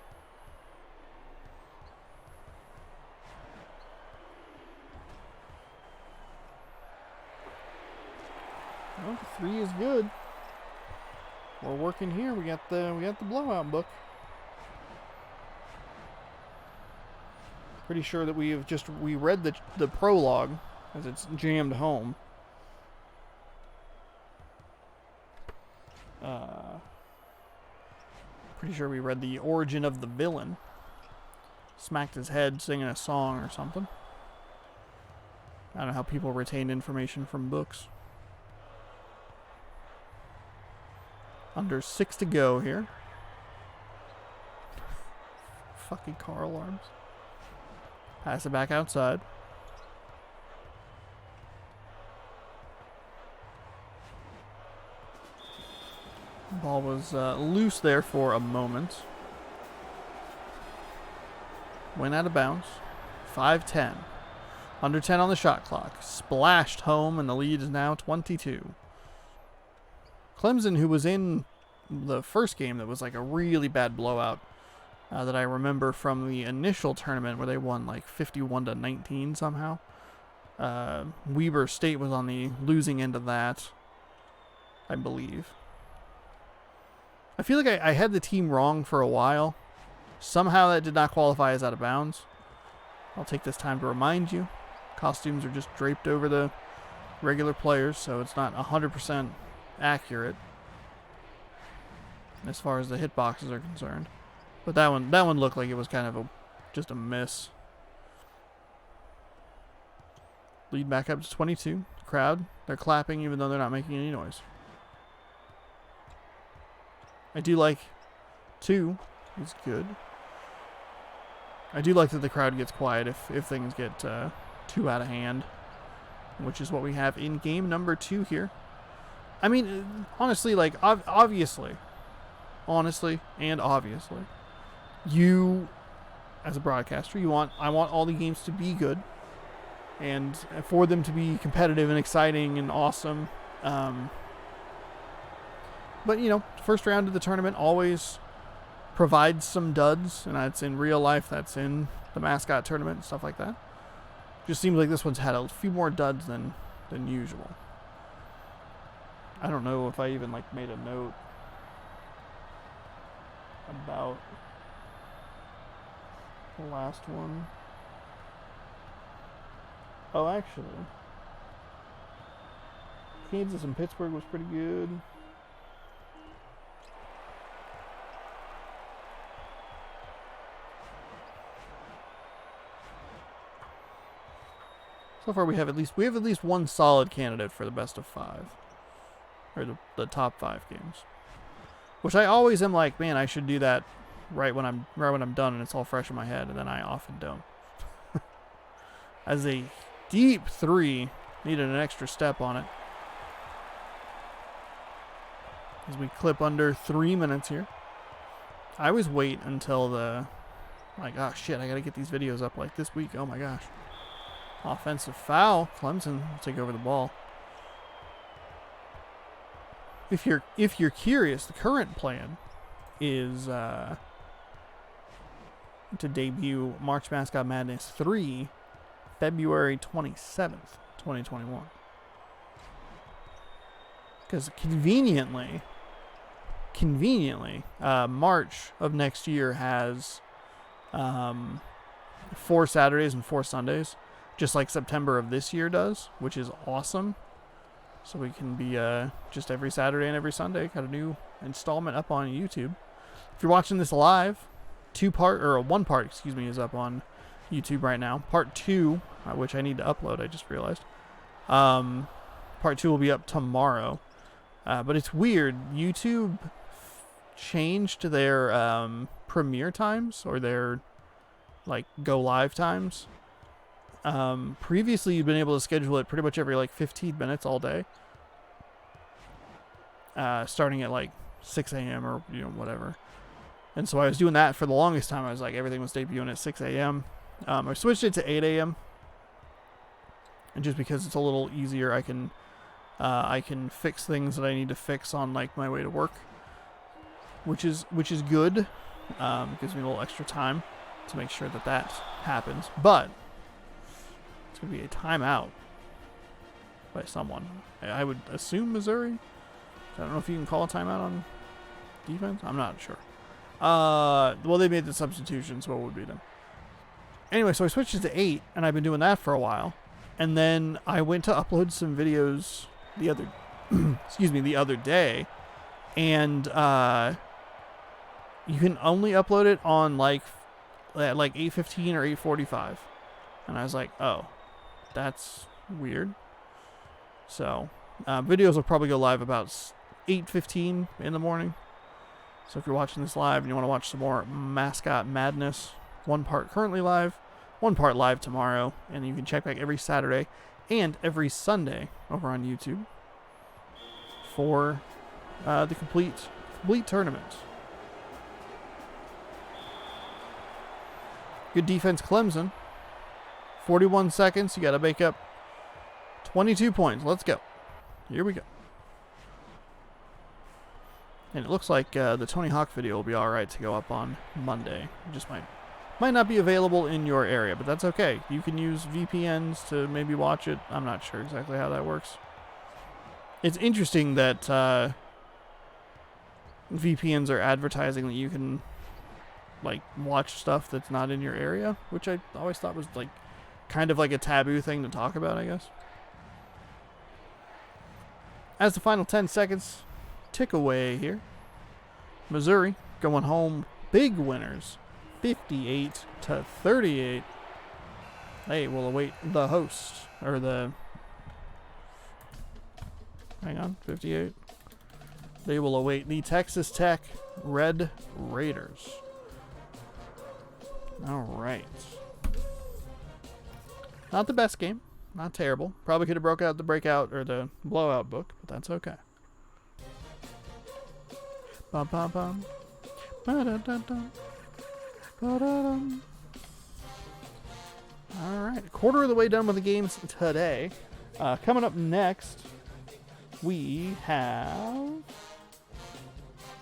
Well, 3 is good. We're working here. We got the blowout book. Pretty sure that we read the prologue as it's jammed home. Pretty sure we read the origin of the villain. smacked his head singing a song or something. I don't know how people retain information from books. Under 6 to go here. Fucking car alarms. Pass it back outside. Ball was loose there for a moment. Went out of bounds. 5-10. Under 10 on the shot clock. Splashed home, and the lead is now 22. Clemson, who was in the first game that was like a really bad blowout that I remember from the initial tournament where they won like 51-19 somehow. Weber State was on the losing end of that, I believe. I feel like I had the team wrong for a while. Somehow that did not qualify as out of bounds. I'll take this time to remind you. Costumes are just draped over the regular players, so it's not 100% accurate as far as the hitboxes are concerned. But that one looked like it was kind of just a miss. Lead back up to 22. Crowd, they're clapping even though they're not making any noise. I do like 2 is good. I do like that the crowd gets quiet if things get too out of hand, which is what we have in game number 2 here. I mean, honestly, like, obviously, you, as a broadcaster, I want all the games to be good, and for them to be competitive and exciting and awesome. But, you know, first round of the tournament always provides some duds, and that's in real life, that's in the mascot tournament and stuff like that. Just seems like this one's had a few more duds than usual. I don't know if I even like made a note about the last one. Oh, actually, Kansas and Pittsburgh was pretty good. So far, we have at least one solid candidate for the best of 5, or the top 5 games. Which I always am like, man, I should do that right when I'm done and it's all fresh in my head, and then I often don't. As a deep 3, needed an extra step on it. As we clip under 3 minutes here. I always wait until like, oh shit, I gotta get these videos up like this week. Oh my gosh. Offensive foul. Clemson will take over the ball. If you're curious, the current plan is to debut March Mascot Madness 3 February 27th, 2021. Because conveniently, March of next year has 4 Saturdays and 4 Sundays. Just like September of this year does, which is awesome. So we can be just every Saturday and every Sunday, got a new installment up on YouTube. If you're watching this live, one part, is up on YouTube right now. Part 2, which I need to upload, I just realized. Part 2 will be up tomorrow. But it's weird. YouTube changed their premiere times, or their like go live times. Previously, you've been able to schedule it pretty much every like 15 minutes all day, starting at like 6 a.m. or whatever. And so I was doing that for the longest time. I was like, everything was debuting at 6 a.m. I switched it to 8 a.m. and just because it's a little easier, I can fix things that I need to fix on like my way to work, which is good. Gives me a little extra time to make sure that happens, but. It's going to be a timeout by someone. I would assume Missouri. I don't know if you can call a timeout on defense. I'm not sure. Well, they made the substitution, so it would be them. Anyway, so I switched it to 8, and I've been doing that for a while. And then I went to upload some videos the other day, and you can only upload it on like at like 8:15 or 8:45, and I was like, oh, that's weird. So videos will probably go live about 8:15 in the morning. So if you're watching this live and you want to watch some more Mascot Madness, one part currently live, one part live tomorrow, and you can check back every Saturday and every Sunday over on YouTube for the complete tournament. Good defense, Clemson. 41 seconds. You got to make up 22 points. Let's go. Here we go. And it looks like the Tony Hawk video will be all right to go up on Monday. It just might not be available in your area, but that's okay. You can use VPNs to maybe watch it. I'm not sure exactly how that works. It's interesting that VPNs are advertising that you can like watch stuff that's not in your area, which I always thought was like kind of like a taboo thing to talk about, I guess. As the final 10 seconds tick away here, Missouri going home, big winners, 58-38. They will await the host, or the, hang on, 58. They will await the Texas Tech Red Raiders. All right. Not the best game. Not terrible. Probably could have broke out the breakout or the blowout book, but that's okay. Bum, bum, bum. Ba-da-da-dum. Ba-da-dum. All right. A quarter of the way done with the games today. Coming up next, we have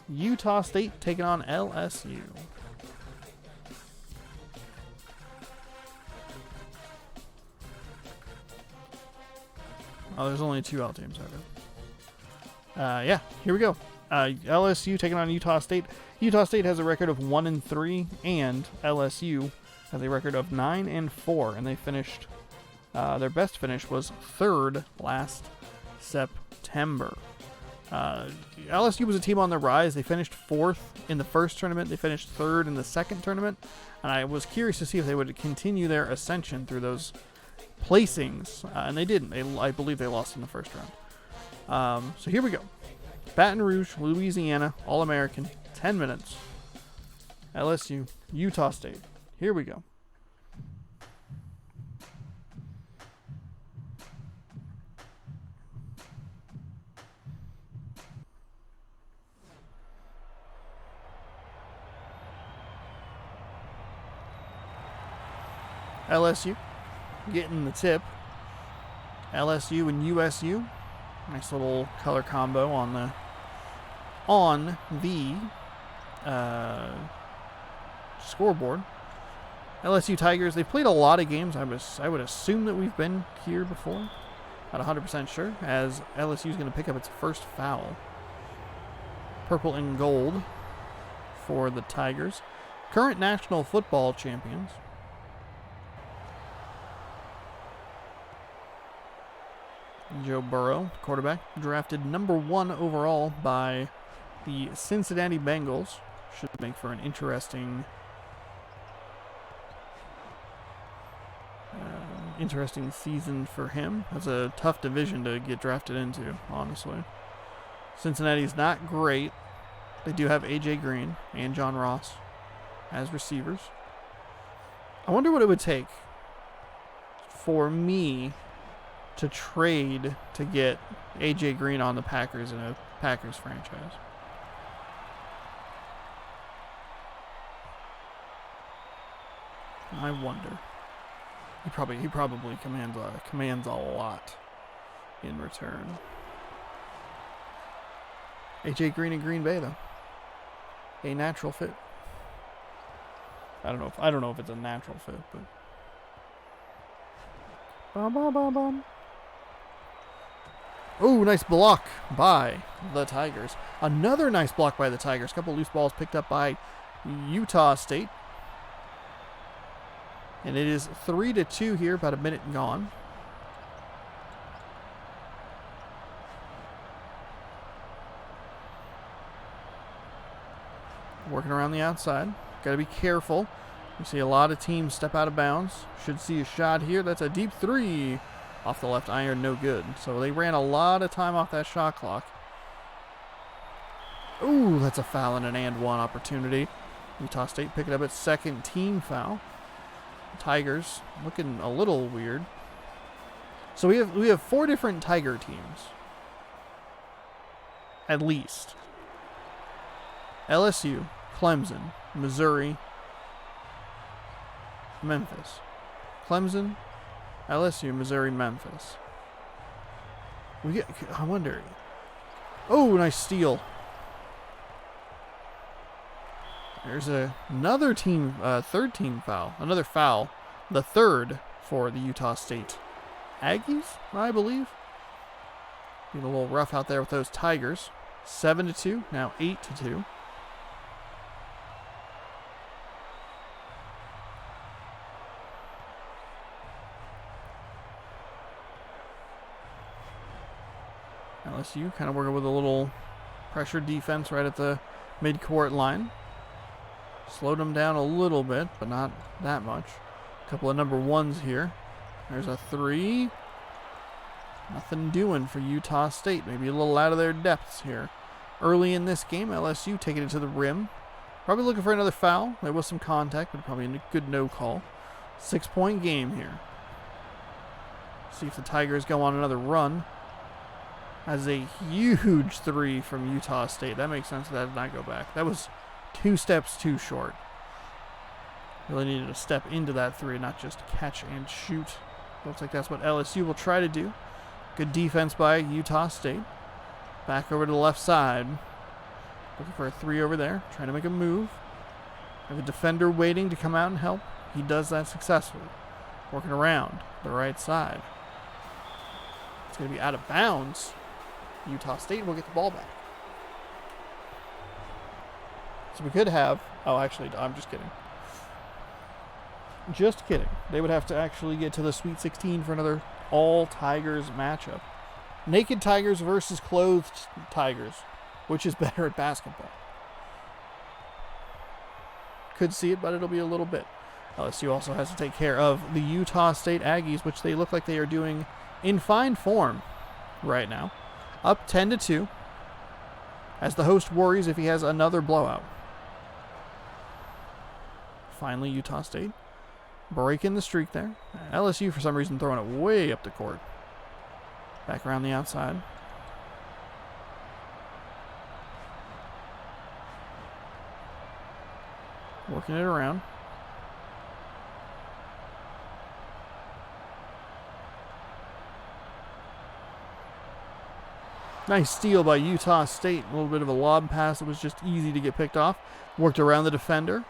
Utah State taking on LSU. Oh, there's only 2 L teams. Yeah, here we go. LSU taking on Utah State. Utah State has a record of 1-3, and LSU has a record of 9-4, and they finished. Their best finish was 3rd last September. LSU was a team on the rise. They finished 4th in the first tournament. They finished 3rd in the second tournament, and I was curious to see if they would continue their ascension through those placings, and they didn't. I believe they lost in the first round. So here we go. Baton Rouge, Louisiana, All-American, 10 minutes. LSU, Utah State. Here we go. LSU getting the tip. LSU and USU. Nice little color combo on the scoreboard. LSU Tigers, they played a lot of games. I would assume that we've been here before. Not 100% sure, as LSU is going to pick up its first foul. Purple and gold for the Tigers. Current national football champions. Joe Burrow, quarterback, drafted number 1 overall by the Cincinnati Bengals. Should make for an interesting season for him. That's a tough division to get drafted into, honestly. Cincinnati's not great. They do have A.J. Green and John Ross as receivers. I wonder what it would take for me to trade to get A.J. Green on the Packers in a Packers franchise. I wonder. He probably commands a lot in return. A.J. Green in Green Bay, though, a natural fit. I don't know if it's a natural fit, but. Bum, bum, bum, bum. Oh, nice block by the Tigers. Another nice block by the Tigers. A couple loose balls picked up by Utah State. And it is 3-2 here, about a minute gone. Working around the outside. Got to be careful. We see a lot of teams step out of bounds. Should see a shot here. That's a deep three off the left iron, no good. So they ran a lot of time off that shot clock. Ooh, that's a foul and an and one opportunity. Utah State pick it up at second team foul. Tigers looking a little weird. So we have 4 different Tiger teams. At least. LSU, Clemson, Missouri, Memphis. Clemson, LSU, Missouri, Memphis. I wonder. Oh, nice steal. There's another team, third team foul. Another foul. The third for the Utah State Aggies, I believe. Being a little rough out there with those Tigers. 7-2, now 8-2. LSU kind of working with a little pressure defense right at the mid-court line. Slowed them down a little bit, but not that much. A couple of number ones here. There's a three. Nothing doing for Utah State. Maybe a little out of their depths here. Early in this game, LSU taking it to the rim. Probably looking for another foul. There was some contact, but probably a good no call. 6-point game here. See if the Tigers go on another run. Has a huge three from Utah State. That makes sense. That did not go back. That was 2 steps too short. Really needed to step into that three, not just catch and shoot. Looks like that's what LSU will try to do. Good defense by Utah State. Back over to the left side. Looking for a three over there. Trying to make a move. Have a defender waiting to come out and help. He does that successfully. Working around the right side. It's going to be out of bounds. Utah State will get the ball back. So we could have... Oh, actually, I'm just kidding. Just kidding. They would have to actually get to the Sweet 16 for another all-Tigers matchup. Naked Tigers versus clothed Tigers. Which is better at basketball? Could see it, but it'll be a little bit. LSU also has to take care of the Utah State Aggies, which they look like they are doing in fine form right now. Up 10-2. As the host worries if he has another blowout. Finally, Utah State breaking the streak there. LSU, for some reason, throwing it way up the court. Back around the outside. Working it around. Nice steal by Utah State. A little bit of a lob pass that was just easy to get picked off. Worked around the defender.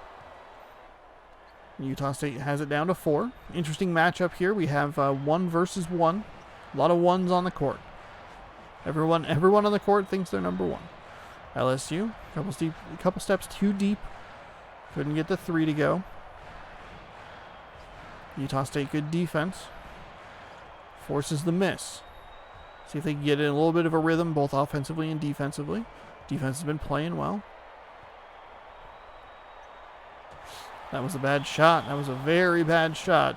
Utah State has it down to 4. Interesting matchup here. We have 1 versus 1. A lot of ones on the court. Everyone on the court thinks they're number 1. LSU, a couple steps too deep. Couldn't get the 3 to go. Utah State, good defense. Forces the miss. See if they can get in a little bit of a rhythm, both offensively and defensively. Defense has been playing well. That was a bad shot. That was a very bad shot.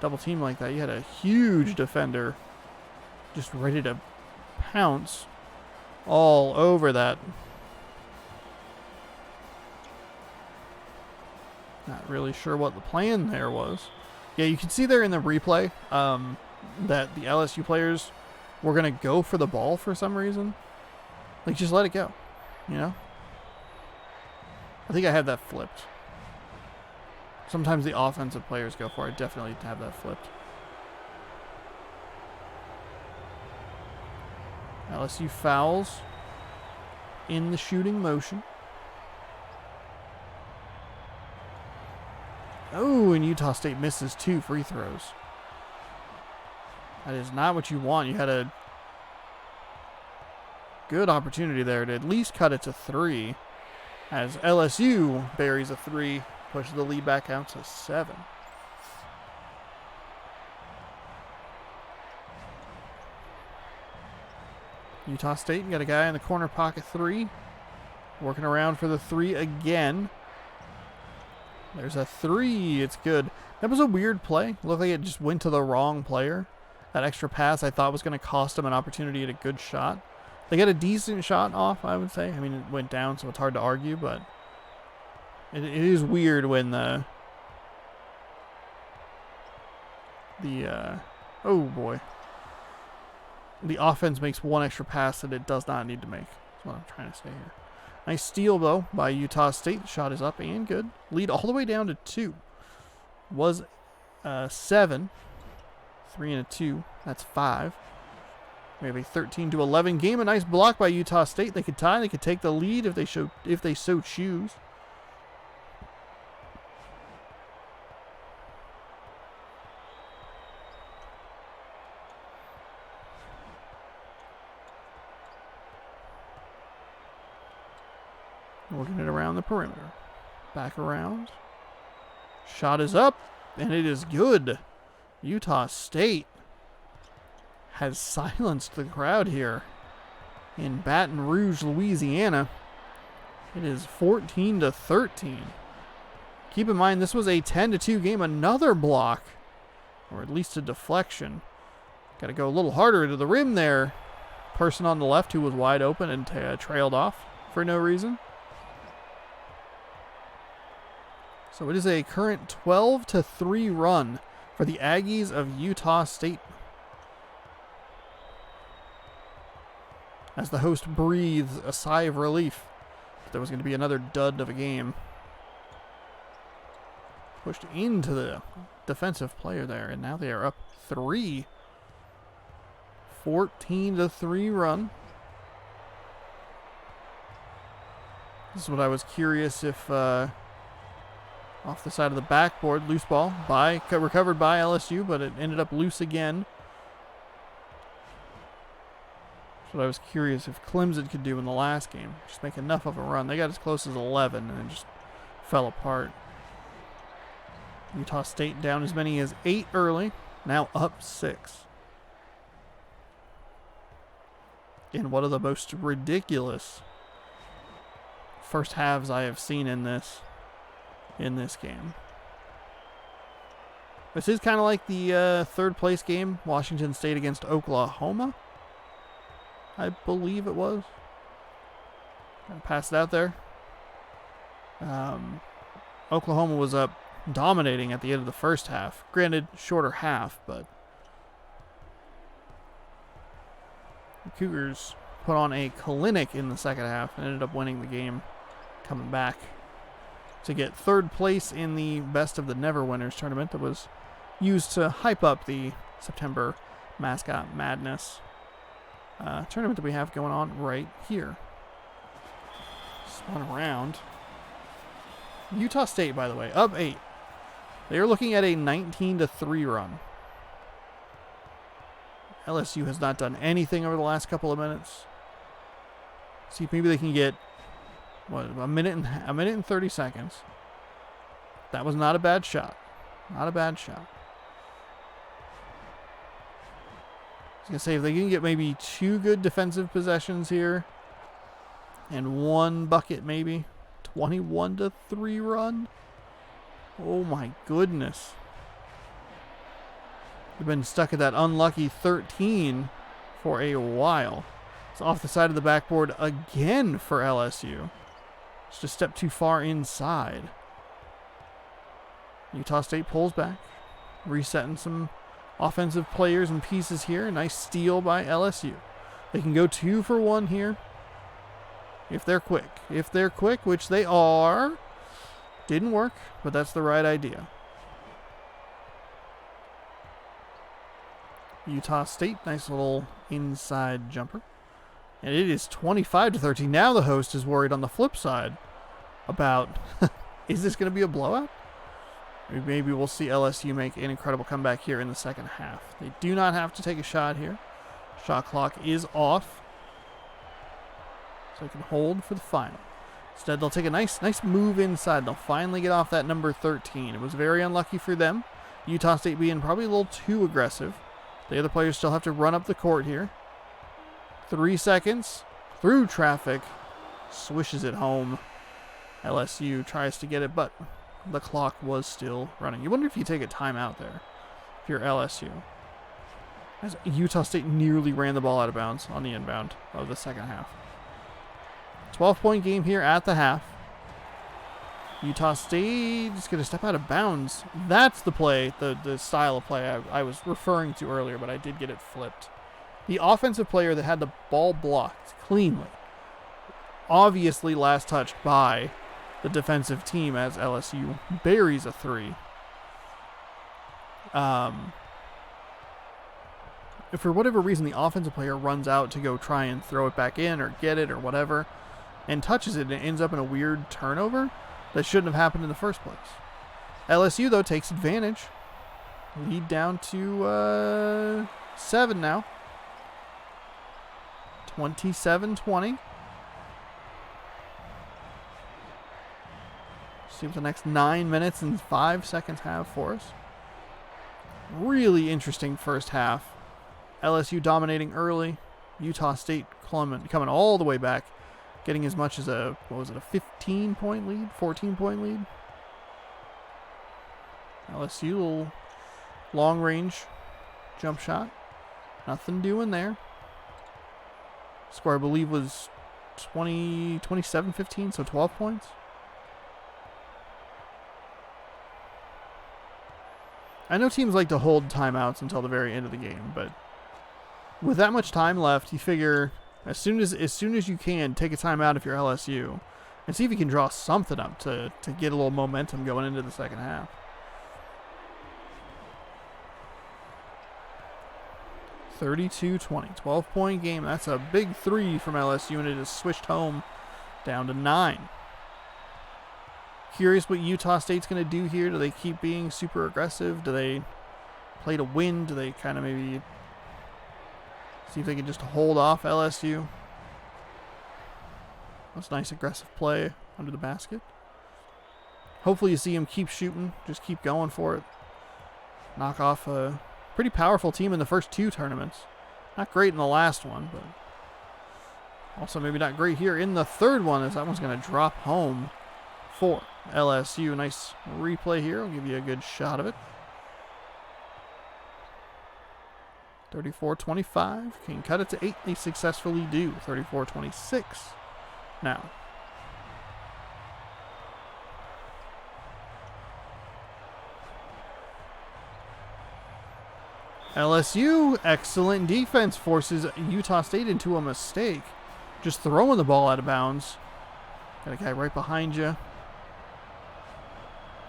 Double team like that. You had a huge defender just ready to pounce all over that. Not really sure what the plan there was. Yeah, you can see there in the replay that the LSU players were going to go for the ball for some reason. Like, just let it go, you know? I think I had that flipped. Sometimes the offensive players go for it. Definitely have that flipped. LSU fouls in the shooting motion. Oh, and Utah State misses 2 free throws. That is not what you want. You had a good opportunity there to at least cut it to 3. As LSU buries a 3. Pushes the lead back out to 7. Utah State got a guy in the corner pocket 3. Working around for the 3 again. There's a 3. It's good. That was a weird play. Looked like it just went to the wrong player. That extra pass I thought was going to cost him an opportunity at a good shot. They got a decent shot off, I would say. I mean, it went down, so it's hard to argue, but it is weird when oh boy. The offense makes one extra pass that it does not need to make. That's what I'm trying to say here. Nice steal, though, by Utah State. The shot is up and good. Lead all the way down to 2. Was 7. 3 and a 2. That's 5. We have a 13-11 game. A nice block by Utah State. They could tie. They could take the lead if they so choose. Working it around the perimeter. Back around. Shot is up, and it is good. Utah State has silenced the crowd here in Baton Rouge, Louisiana. It is 14-13. Keep in mind, this was a 10-2 game. Another block, or at least a deflection. Got to go a little harder to the rim there. Person on the left who was wide open and trailed off for no reason. So it is a current 12-3 run for the Aggies of Utah State. As the host breathes a sigh of relief, there was going to be another dud of a game. Pushed into the defensive player there, and now they are up 3. 14-3 run. This is what I was curious if... off the side of the backboard, loose ball recovered by LSU, but it ended up loose again. That's what I was curious if Clemson could do in the last game. Just make enough of a run. They got as close as 11 and it just fell apart. Utah State down as many as 8 early, now up 6. In one of the most ridiculous first halves I have seen in this game. This is kind of like the third place game, Washington State against Oklahoma. I believe it was. Gonna pass it out there. Oklahoma was up dominating at the end of the first half. Granted, shorter half, but the Cougars put on a clinic in the second half and ended up winning the game, coming back to get third place in the Best of the Never Winners tournament that was used to hype up the September Mascot Madness tournament that we have going on right here. Spun around. Utah State, by the way, up 8. They are looking at a 19-3 run. LSU has not done anything over the last couple of minutes. See if maybe they can get a minute and 30 seconds. That was not a bad shot. Not a bad shot. I was going to say, if they can get maybe 2 good defensive possessions here and 1 bucket maybe, 21-3 run. Oh my goodness. They've been stuck at that unlucky 13 for a while. It's off the side of the backboard again for LSU. Just a step too far inside. Utah State pulls back, resetting some offensive players and pieces here. Nice steal by LSU. They can go 2 for 1 here if they're quick. If they're quick, which they are. Didn't work, but that's the right idea. Utah State, nice little inside jumper. And it is 25-13. Now the host is worried on the flip side about, is this going to be a blowout? Maybe we'll see LSU make an incredible comeback here in the second half. They do not have to take a shot here. Shot clock is off, so they can hold for the final. Instead, they'll take a nice move inside. They'll finally get off that number 13. It was very unlucky for them. Utah State being probably a little too aggressive. The other players still have to run up the court here. 3 seconds. Through traffic. Swishes it home. LSU tries to get it, but the clock was still running. You wonder if you take a timeout there, if you're LSU. As Utah State nearly ran the ball out of bounds on the inbound of the second half. 12-point game here at the half. Utah State is going to step out of bounds. That's the play, the style of play I was referring to earlier, but I did get it flipped. The offensive player that had the ball blocked cleanly, obviously last touched by the defensive team as LSU buries a three. If for whatever reason the offensive player runs out to go try and throw it back in or get it or whatever and touches it and it ends up in a weird turnover that shouldn't have happened in the first place. LSU, though, takes advantage. Lead down to 7 now. 27-20. See what the next 9 minutes and 5 seconds have for us. Really interesting first half. LSU dominating early. Utah State coming all the way back. Getting as much as a 15-point lead? 14-point lead? LSU, little long-range jump shot. Nothing doing there. Score, I believe, was 27-15, so 12 points. I know teams like to hold timeouts until the very end of the game, but with that much time left, you figure as soon as you can, take a timeout if you're LSU and see if you can draw something up to get a little momentum going into the second half. (32-20), 12-point game. That's a big three from LSU, and it is switched home down to 9. Curious what Utah State's going to do here. Do they keep being super aggressive? Do they play to win? Do they kind of maybe see if they can just hold off LSU? That's a nice aggressive play under the basket. Hopefully you see him keep shooting. Just keep going for it. Knock off a pretty powerful team in the first 2 tournaments. Not great in the last one, but also maybe not great here in the third one, as that one's going to drop home for LSU. Nice replay here. I'll give you a good shot of it. 34-25. Can cut it to 8. They successfully do. 34-26 now. LSU, excellent defense, forces Utah State into a mistake. Just throwing the ball out of bounds. Got a guy right behind you.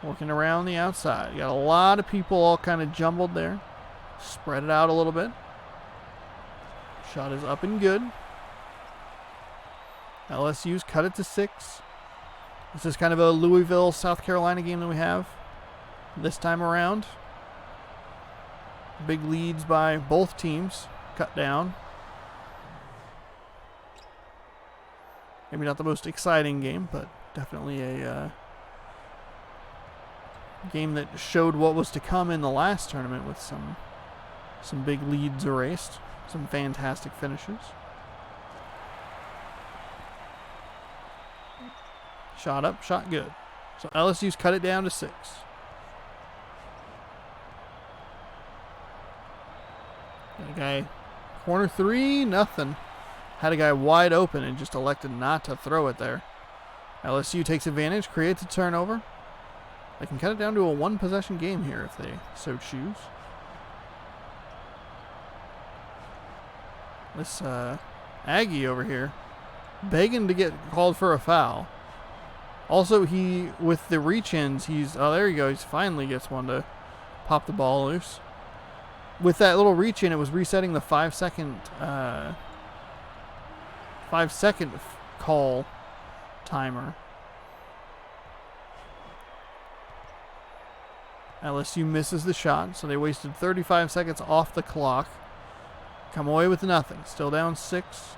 Working around the outside. You got a lot of people all kind of jumbled there. Spread it out a little bit. Shot is up and good. LSU's cut it to 6. This is kind of a Louisville, South Carolina game that we have this time around. Big leads by both teams. Cut down. Maybe not the most exciting game, but definitely a game that showed what was to come in the last tournament with some big leads erased. Some fantastic finishes. Shot up, shot good. So LSU's cut it down to 6. Got a guy, corner 3, nothing. Had a guy wide open and just elected not to throw it there. LSU takes advantage, creates a turnover. They can cut it down to a 1-possession game here if they so choose. This Aggie over here begging to get called for a foul. Also, with the reach-ins, oh, there you go. He finally gets one to pop the ball loose. With that little reach-in, it was resetting the 5-second call timer. LSU misses the shot, so they wasted 35 seconds off the clock. Come away with nothing. Still down 6.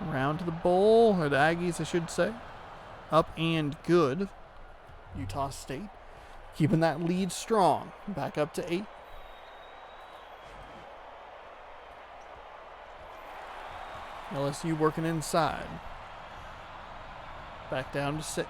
Around to the bowl, or the Aggies, I should say. Up and good. Utah State keeping that lead strong. Back up to 8. LSU working inside. Back down to 6.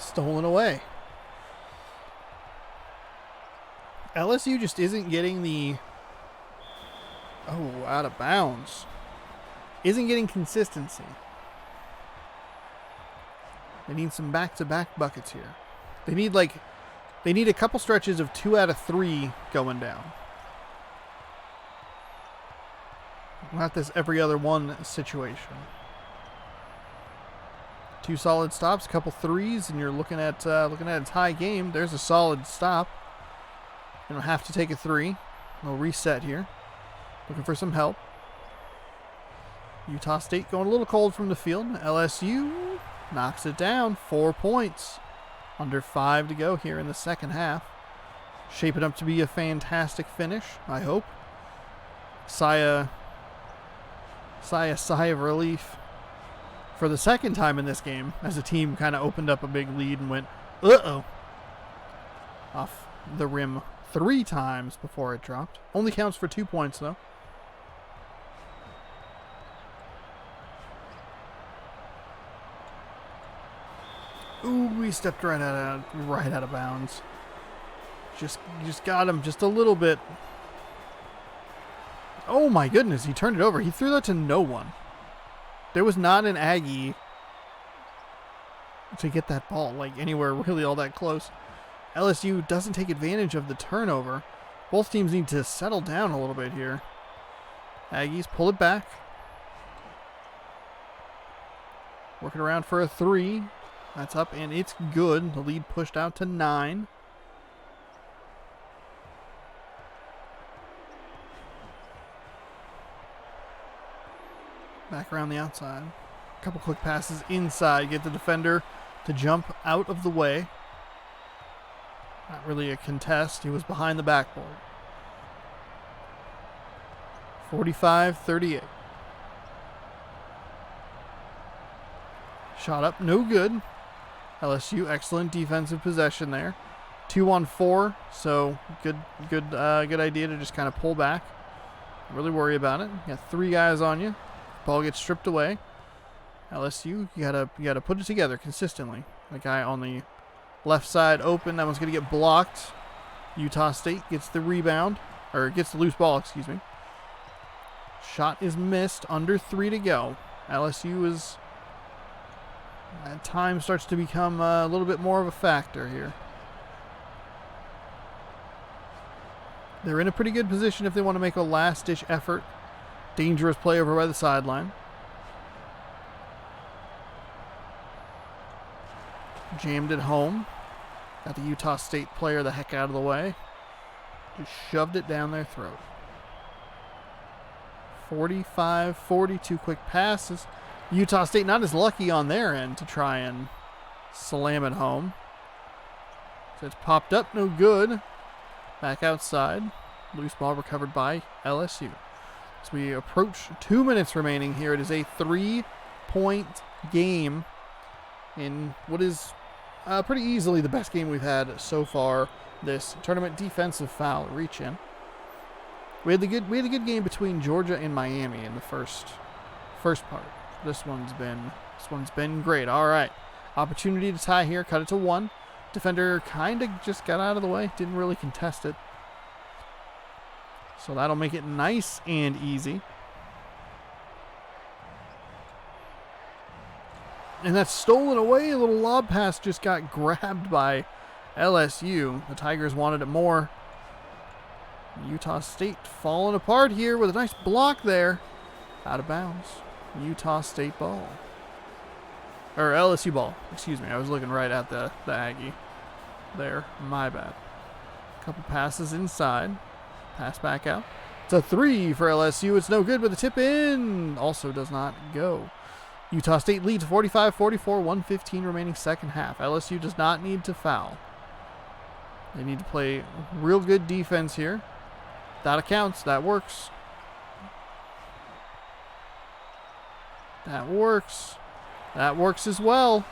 Stolen away. LSU just isn't getting the... Oh, out of bounds. Isn't getting consistency. They need some back-to-back buckets here. They need a couple stretches of 2 out of 3 going down. Not this every other one situation. 2 solid stops, couple threes, and you're looking at a tie game. There's a solid stop. You don't have to take a 3. We'll reset here. Looking for some help. Utah State going a little cold from the field. LSU knocks it down. 4 points. Under 5 to go here in the second half. Shaping up to be a fantastic finish, I hope. Sigh of relief for the second time in this game as the team kind of opened up a big lead and went, uh-oh, off the rim 3 times before it dropped. Only counts for 2 points, though. Ooh, we stepped right out of bounds. Just got him just a little bit. Oh my goodness, he turned it over. He threw that to no one. There was not an Aggie to get that ball, like anywhere really all that close. LSU doesn't take advantage of the turnover. Both teams need to settle down a little bit here. Aggies pull it back. Working around for a 3. That's up and it's good. The lead pushed out to 9. Back around the outside. A couple quick passes inside. Get the defender to jump out of the way. Not really a contest. He was behind the backboard. 45-38. Shot up, no good. LSU, excellent defensive possession there. 2-on-4, so good idea to just kind of pull back. Don't really worry about it. You got 3 guys on you. Ball gets stripped away. LSU, you gotta put it together consistently. The guy on the left side open. That one's gonna get blocked. Utah State gets the rebound, or gets the loose ball. Excuse me. Shot is missed. Under 3 to go. LSU is. Time starts to become a little bit more of a factor here. They're in a pretty good position if they want to make a last-ditch effort. Dangerous play over by the sideline. Jammed it home. Got the Utah State player the heck out of the way. Just shoved it down their throat. 45-42 quick passes. Utah State not as lucky on their end to try and slam it home. So it's popped up, no good. Back outside. Loose ball recovered by LSU. As we approach 2 minutes remaining here, it is a 3-point game in what is pretty easily the best game we've had so far this tournament. Defensive foul, reach in. We had the good game between Georgia and Miami in the first part. This one's been great. All right. Opportunity to tie here. Cut it to 1. Defender kind of just got out of the way. Didn't really contest it. So that'll make it nice and easy. And that's stolen away. A little lob pass just got grabbed by LSU. The Tigers wanted it more. Utah State falling apart here with a nice block there. Out of bounds. Utah State ball. Or LSU ball. Excuse me. I was looking right at the Aggie. There. My bad. Couple passes inside. Pass back out. It's a 3 for LSU. It's no good, but the tip in also does not go. Utah State leads 45-44. 1:15 remaining second half. LSU does not need to foul. They need to play real good defense here. That accounts. That works. That works. That works as well.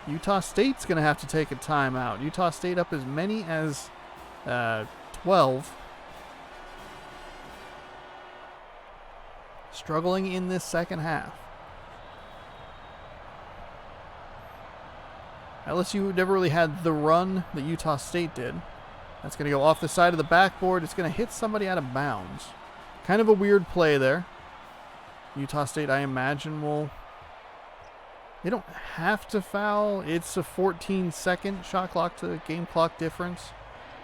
Utah State's going to have to take a timeout. Utah State up as many as 12. Struggling in this second half. LSU never really had the run that Utah State did. That's going to go off the side of the backboard. It's going to hit somebody out of bounds. Kind of a weird play there. Utah State, I imagine, will... They don't have to foul. It's a 14-second shot clock to game clock difference.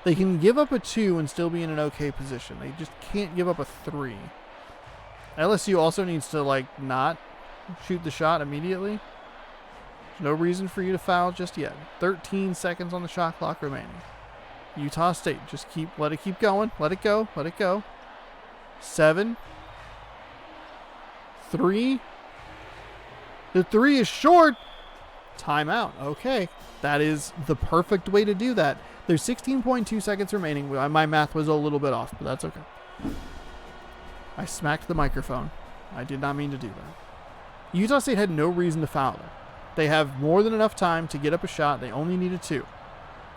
They can give up a 2 and still be in an okay position. They just can't give up a 3. LSU also needs to, like, not shoot the shot immediately. There's no reason for you to foul just yet. 13 seconds on the shot clock remaining. Utah State, just let it keep going. Let it go. Let it go. 7. 3. The 3 is short. Timeout. Okay. That is the perfect way to do that. There's 16.2 seconds remaining. My math was a little bit off, but that's okay. I smacked the microphone. I did not mean to do that. Utah State had no reason to foul there. They have more than enough time to get up a shot. They only need a 2.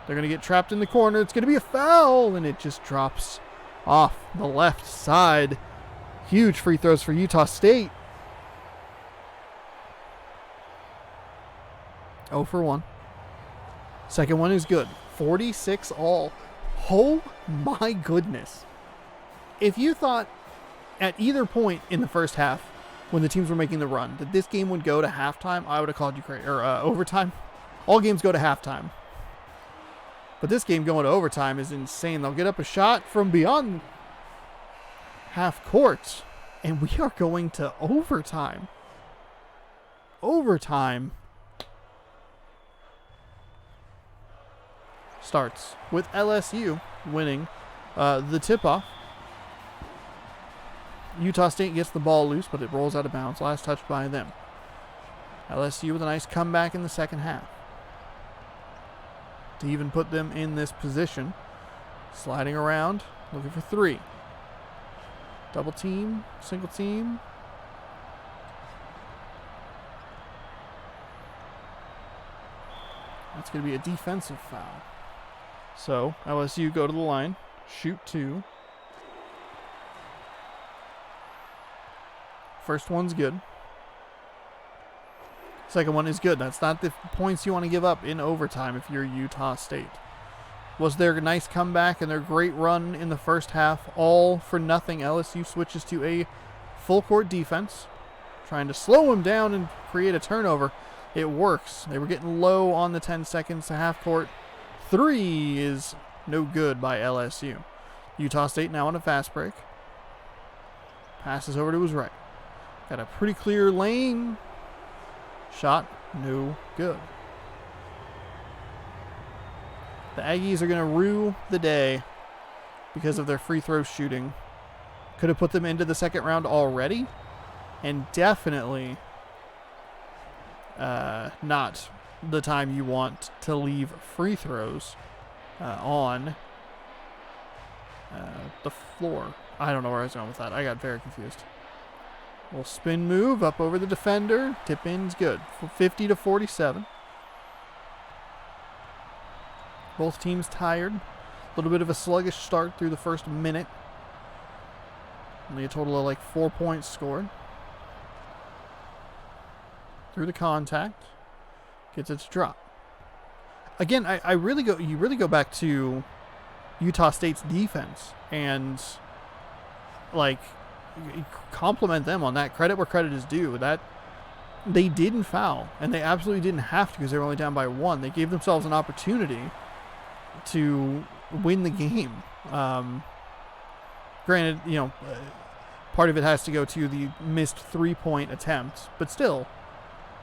They're going to get trapped in the corner. It's going to be a foul, and it just drops off the left side. Huge free throws for Utah State. 0 for 1. Second one is good. 46 all. Oh my goodness. If you thought at either point in the first half when the teams were making the run that this game would go to halftime, I would have called you crazy. Or overtime. All games go to halftime. But this game going to overtime is insane. They'll get up a shot from beyond half court. And we are going to overtime. Overtime starts with LSU winning the tip-off. Utah State gets the ball loose, but it rolls out of bounds. Last touch by them. LSU with a nice comeback in the second half to even put them in this position. Sliding around, looking for 3. Double team, single team. That's going to be a defensive foul. So, LSU go to the line, shoot 2. First one's good. Second one is good. That's not the points you want to give up in overtime if you're Utah State. Was their nice comeback and their great run in the first half all for nothing? LSU switches to a full court defense, trying to slow them down and create a turnover. It works. They were getting low on the 10 seconds to half court. 3 is no good by LSU. Utah State now on a fast break. Passes over to his right. Got a pretty clear lane. Shot, no good. The Aggies are going to rue the day because of their free throw shooting. Could have put them into the second round already. And definitely not the time you want to leave free throws on the floor. I don't know where I was going with that. I got very confused. Little spin move up over the defender. Tip in's good. 50 to 47. Both teams tired. A little bit of a sluggish start through the first minute. Only a total of like 4 points scored. Through the contact. Gets it to drop. Again, you really go back to Utah State's defense and like compliment them on that. Credit where credit is due. That they didn't foul, and they absolutely didn't have to because they were only down by 1. They gave themselves an opportunity to win the game. Granted, part of it has to go to the missed 3-point attempt, but still,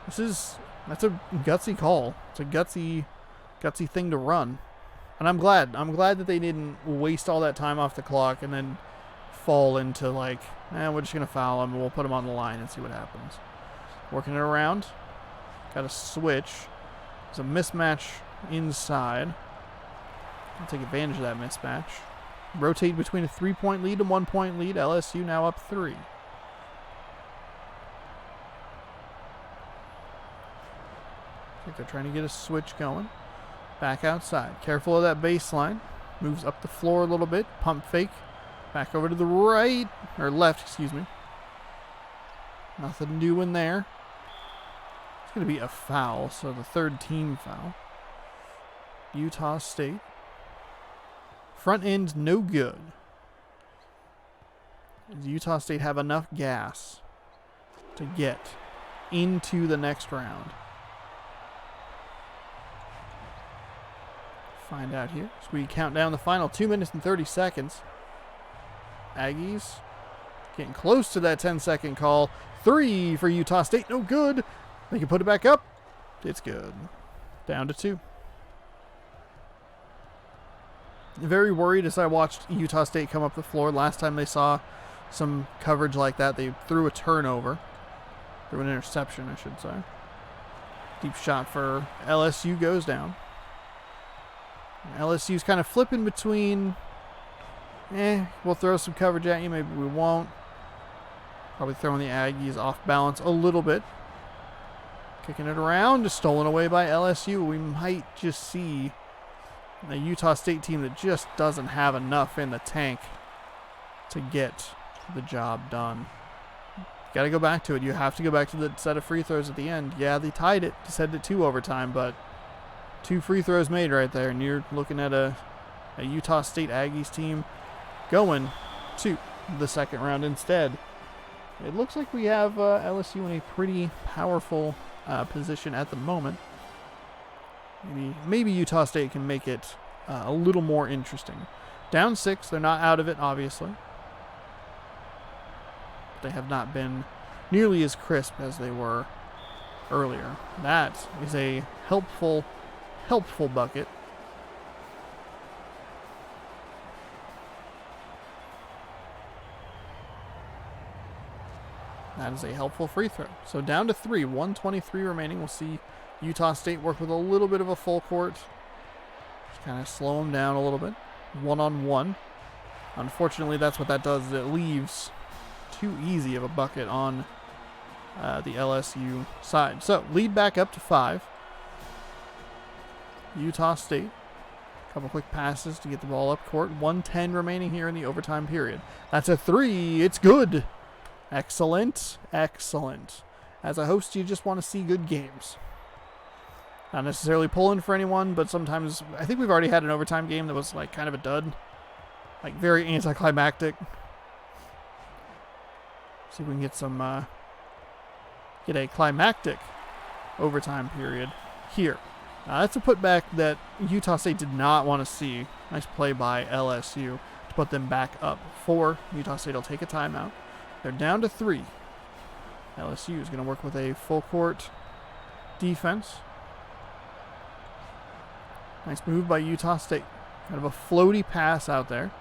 that's a gutsy call. It's a gutsy thing to run, and I'm glad that they didn't waste all that time off the clock and then fall into like, we're just gonna foul him and we'll put him on the line and see what happens. Working it around, got a switch. There's a mismatch inside. I'll take advantage of that mismatch. Rotate between a 3-point lead and 1-point lead. LSU now up 3. I think they're trying to get a switch going. Back outside. Careful of that baseline. Moves up the floor a little bit. Pump fake. Back over to the right. Or left, excuse me. Nothing new in there. It's going to be a foul, so the third team foul. Utah State. Front end, no good. Does Utah State have enough gas to get into the next round? Find out here. So we count down the final 2 minutes and 30 seconds. Aggies getting close to that 10-second call. 3 for Utah State. No good. They can put it back up. It's good. Down to 2. Very worried as I watched Utah State come up the floor. Last time they saw some coverage like that, they threw a turnover. Threw an interception, I should say. Deep shot for LSU goes down. LSU's kind of flipping between, we'll throw some coverage at you, maybe we won't. Probably throwing the Aggies off balance a little bit. Kicking it around, just stolen away by LSU. We might just see a Utah State team that just doesn't have enough in the tank to get the job done. Got to go back to it. You have to go back to the set of free throws at the end. Yeah, they tied it to send it to overtime, but 2 free throws made right there, and you're looking at a Utah State Aggies team going to the second round instead. It looks like we have LSU in a pretty powerful position at the moment. Maybe Utah State can make it a little more interesting. Down 6, they're not out of it, obviously. They have not been nearly as crisp as they were earlier. That is a helpful bucket. That is a helpful free throw. So down to 3, 1:23 remaining. We'll see Utah State work with a little bit of a full court. Just kind of slow them down a little bit. 1-on-1. Unfortunately, that's what that does. It leaves too easy of a bucket on the LSU side. So lead back up to 5. Utah State. A couple quick passes to get the ball up court. 1:10 remaining here in the overtime period. That's a 3. It's good. Excellent. Excellent. As a host, you just want to see good games. Not necessarily pulling for anyone, but sometimes I think we've already had an overtime game that was like kind of a dud. Like very anticlimactic. See if we can get some get a climactic overtime period here. That's a putback that Utah State did not want to see. Nice play by LSU to put them back up 4. Utah State will take a timeout. They're down to 3. LSU is going to work with a full court defense. Nice move by Utah State. Kind of a floaty pass out there.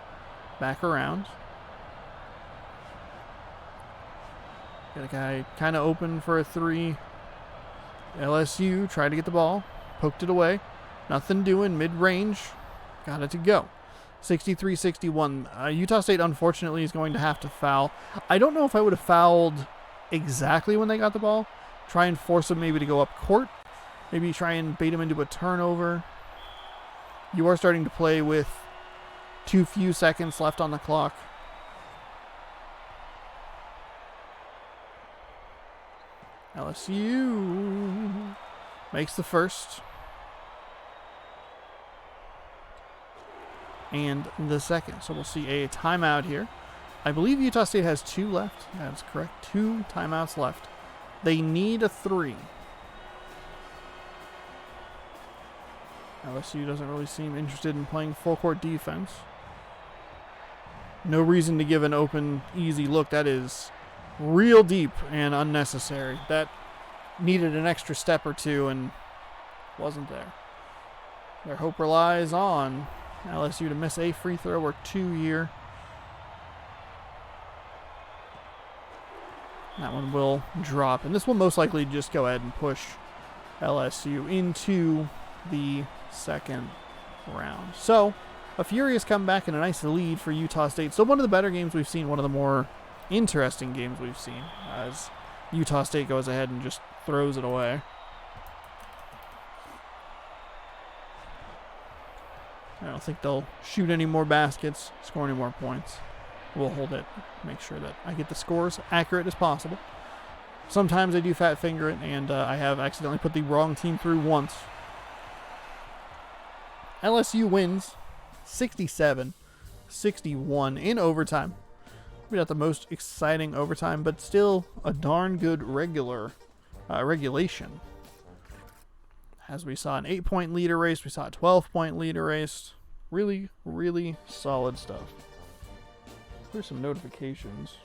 Back around. Got a guy kind of open for a 3. LSU tried to get the ball. Poked it away. Nothing doing. Mid-range. Got it to go. 63-61. Utah State, unfortunately, is going to have to foul. I don't know if I would have fouled exactly when they got the ball. Try and force them maybe to go up court. Maybe try and bait them into a turnover. You are starting to play with too few seconds left on the clock. LSU makes the first. And the second. So we'll see a timeout here. I believe Utah State has 2 left. That's correct. 2 timeouts left. They need a 3. LSU doesn't really seem interested in playing full court defense. No reason to give an open, easy look. That is real deep and unnecessary. That needed an extra step or 2 and wasn't there. Their hope relies on LSU to miss a free throw or 2 here. That one will drop. And this will most likely just go ahead and push LSU into the second round. So, a furious comeback and a nice lead for Utah State. So one of the better games we've seen, one of the more interesting games we've seen, as Utah State goes ahead and just throws it away. I don't think they'll shoot any more baskets, score any more points. We'll hold it, make sure that I get the scores accurate as possible. Sometimes I do fat finger it, and I have accidentally put the wrong team through once. LSU wins 67-61 in overtime. Maybe not the most exciting overtime, but still a darn good regulation. As we saw an 8-point lead erased, we saw a 12-point lead erased. Really, really solid stuff. Here's some notifications.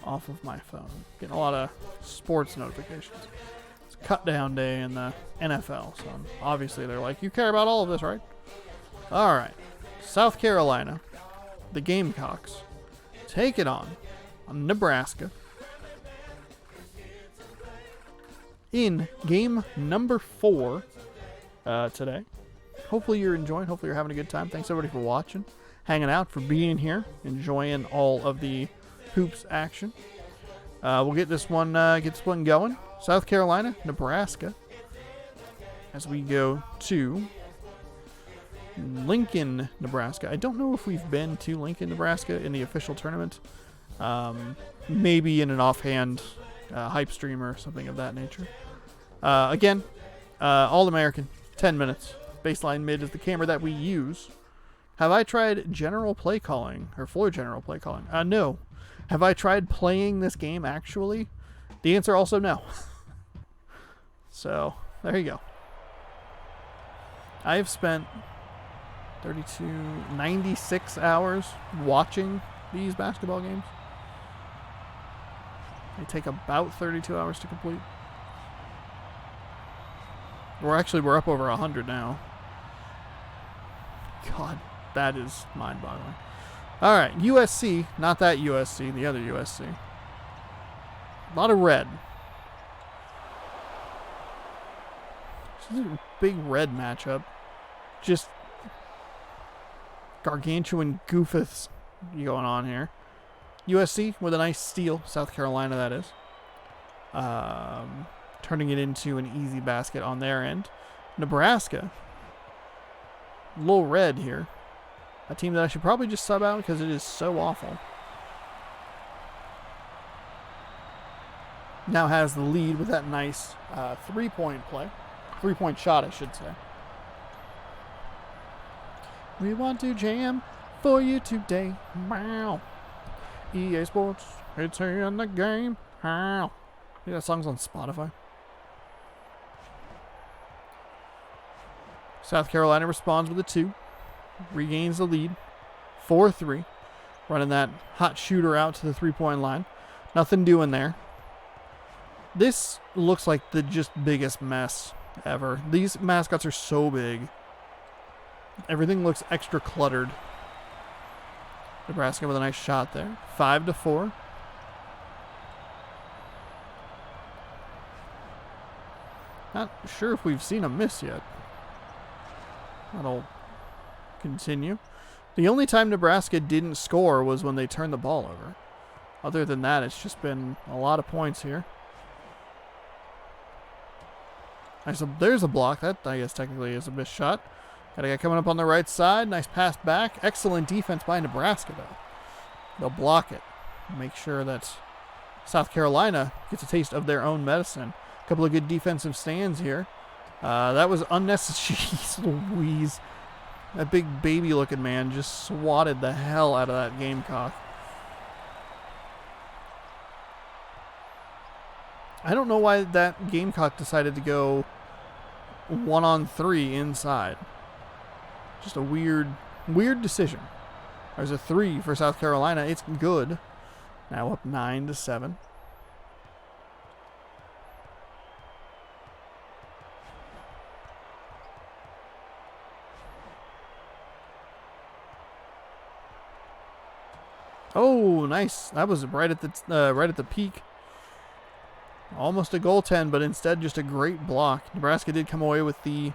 Off of my phone. Getting a lot of sports notifications. It's cut down day in the NFL, so obviously they're like, you care about all of this, right? Alright. South Carolina, the Gamecocks, take it on Nebraska in game number 4 today. Hopefully you're enjoying. Hopefully you're having a good time. Thanks everybody for watching, hanging out, for being here, enjoying all of the hoops action. We'll get this one going. South Carolina, Nebraska. As we go to Lincoln, Nebraska. I don't know if we've been to Lincoln, Nebraska in the official tournament. Maybe in an offhand hype stream or something of that nature. Again, All-American, 10 minutes. Baseline mid is the camera that we use. Have I tried general play calling, or floor general play calling? No. Have I tried playing this game actually? The answer also no. So, there you go. I have spent 96 hours watching these basketball games. They take about 32 hours to complete. We're up over 100 now. God, that is mind-boggling. All right, USC, not that USC, the other USC. A lot of red. This is a big red matchup. Just gargantuan goofus going on here. USC with a nice steal. South Carolina, that is. Turning it into an easy basket on their end. Nebraska. A little red here. A team that I should probably just sub out because it is so awful. Now has the lead with that nice 3-point play. 3-point shot, I should say. We want to jam for you today. Wow. EA Sports, it's in the game. Wow. Yeah, that song's on Spotify. South Carolina responds with a 2. Regains the lead. 4-3. Running that hot shooter out to the 3-point line. Nothing doing there. This looks like the just biggest mess ever. These mascots are so big. Everything looks extra cluttered. Nebraska with a nice shot there. 5-4. Not sure if we've seen a miss yet. That'll continue. The only time Nebraska didn't score was when they turned the ball over. Other than that, it's just been a lot of points here. There's a block. That, I guess, technically is a missed shot. Got a guy coming up on the right side. Nice pass back. Excellent defense by Nebraska, though. They'll block it. Make sure that South Carolina gets a taste of their own medicine. A couple of good defensive stands here. That was unnecessary. Jeez Louise. That big baby-looking man just swatted the hell out of that Gamecock. I don't know why that Gamecock decided to go 1-on-3 inside. Just a weird decision. There's a 3 for South Carolina. It's good. Now up 9-7. Oh, nice. That was right at the peak. Almost a goaltend, but instead just a great block. Nebraska did come away with the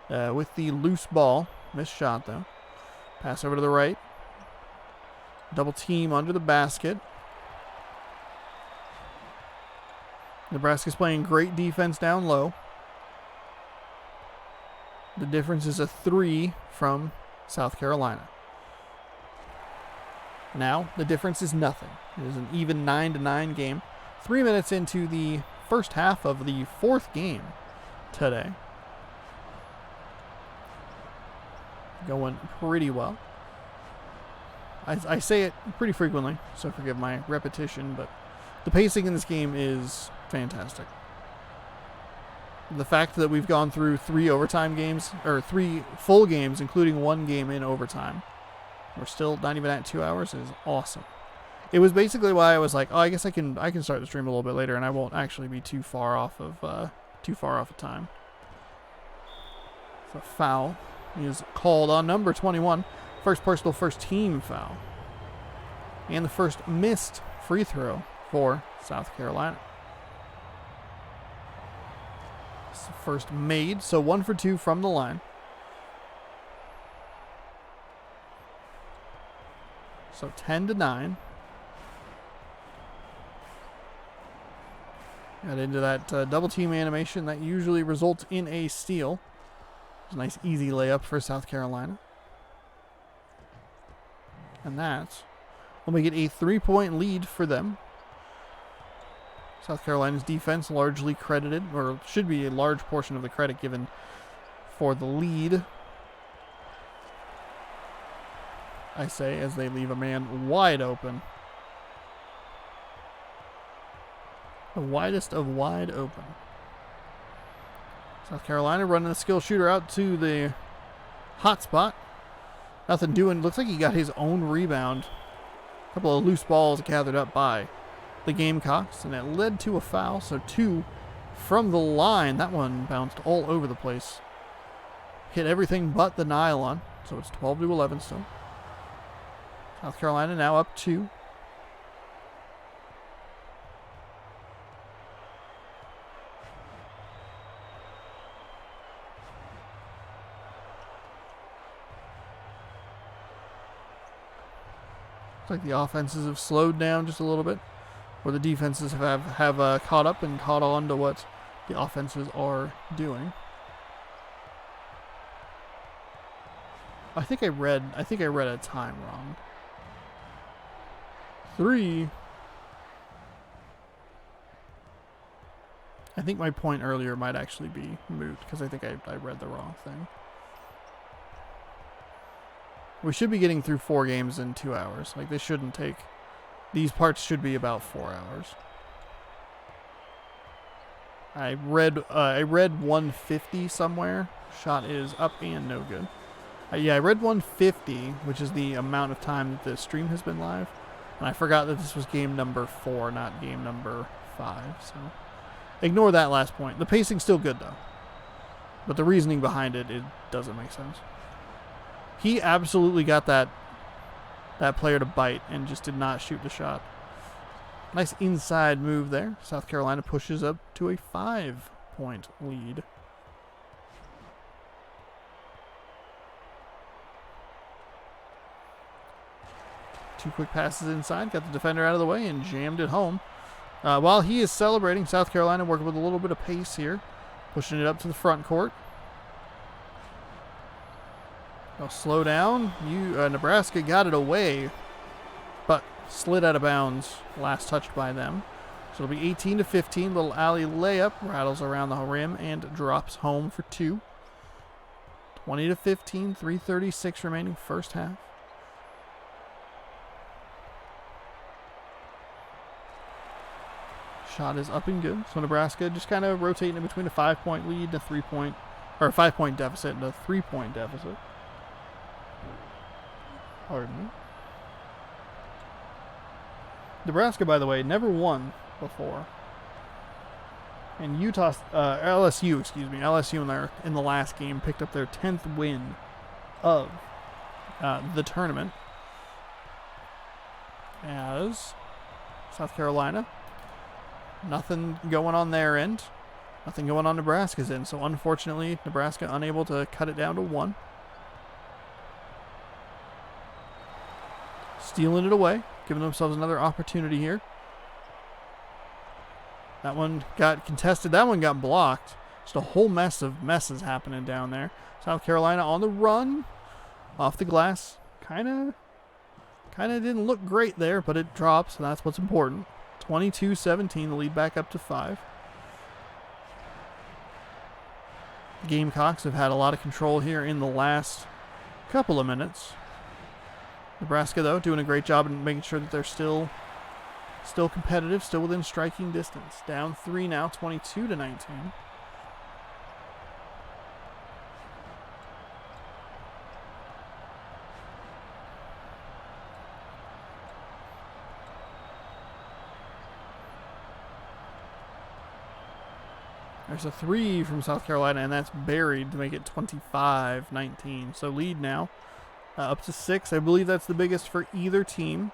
loose ball. Missed shot, though. Pass over to the right. Double team under the basket. Nebraska's playing great defense down low. The difference is a 3 from South Carolina. Now, the difference is nothing. It is an even 9-9 game. 3 minutes into the first half of the fourth game today. Going pretty well. I say it pretty frequently, so forgive my repetition, but the pacing in this game is fantastic. The fact that we've gone through 3 overtime games, or 3 full games, including 1 game in overtime, we're still not even at 2 hours, is awesome. It was basically why I was like, oh, I guess I can start the stream a little bit later, and I won't actually be too far off of time. So foul is called on number 21. First personal, first team foul. And the first missed free throw for South Carolina. It's the first made, so 1 for 2 from the line. So 10-9. Got into that double team animation that usually results in a steal. It's a nice easy layup for South Carolina. And that will make it a 3-point lead for them. South Carolina's defense largely credited, or should be a large portion of the credit given for the lead. I say as they leave a man wide open. The widest of wide open. South Carolina running the skill shooter out to the hot spot. Nothing doing. Looks like he got his own rebound. A couple of loose balls gathered up by the Gamecocks, and it led to a foul. So 2 from the line. That one bounced all over the place. Hit everything but the nylon. So it's 12-11 still. South Carolina now up 2. Looks like the offenses have slowed down just a little bit, or the defenses have caught up and caught on to what the offenses are doing. I think I read a time wrong. 3. I think my point earlier might actually be moot because I think I read the wrong thing. We should be getting through 4 games in 2 hours. Like, this shouldn't take... These parts should be about 4 hours. I read 150 somewhere. Shot is up and no good. Yeah, I read 150, which is the amount of time that the stream has been live. And I forgot that this was game number 4, not game number 5. So ignore that last point. The pacing's still good, though. But the reasoning behind it doesn't make sense. He absolutely got that player to bite and just did not shoot the shot. Nice inside move there. South Carolina pushes up to a 5-point lead. Two quick passes inside, got the defender out of the way and jammed it home. While he is celebrating, South Carolina working with a little bit of pace here, pushing it up to the front court. They'll slow down. Nebraska got it away, but slid out of bounds. Last touched by them. So it'll be 18-15. Little alley layup. Rattles around the rim and drops home for 2. 20-15. 3:36 remaining first half. Shot is up and good. So Nebraska just kind of rotating in between a 5-point lead and a 3-point, or a 5-point deficit and a 3-point deficit. Pardon me. Nebraska, by the way, never won before. And LSU in the last game picked up their 10th win of the tournament. As South Carolina, nothing going on their end. Nothing going on Nebraska's end. So unfortunately, Nebraska unable to cut it down to 1. Stealing it away, giving themselves another opportunity here. That one got contested. That one got blocked. Just a whole mess of messes happening down there. South Carolina on the run. Off the glass. Kind Kind of didn't look great there, but it drops, and that's what's important. 22-17, the lead back up to 5. The Gamecocks have had a lot of control here in the last couple of minutes. Nebraska, though, doing a great job in making sure that they're still competitive, still within striking distance. Down 3 now, 22-19. There's a 3 from South Carolina, and that's buried to make it 25-19. So lead now up to 6. I believe that's the biggest for either team.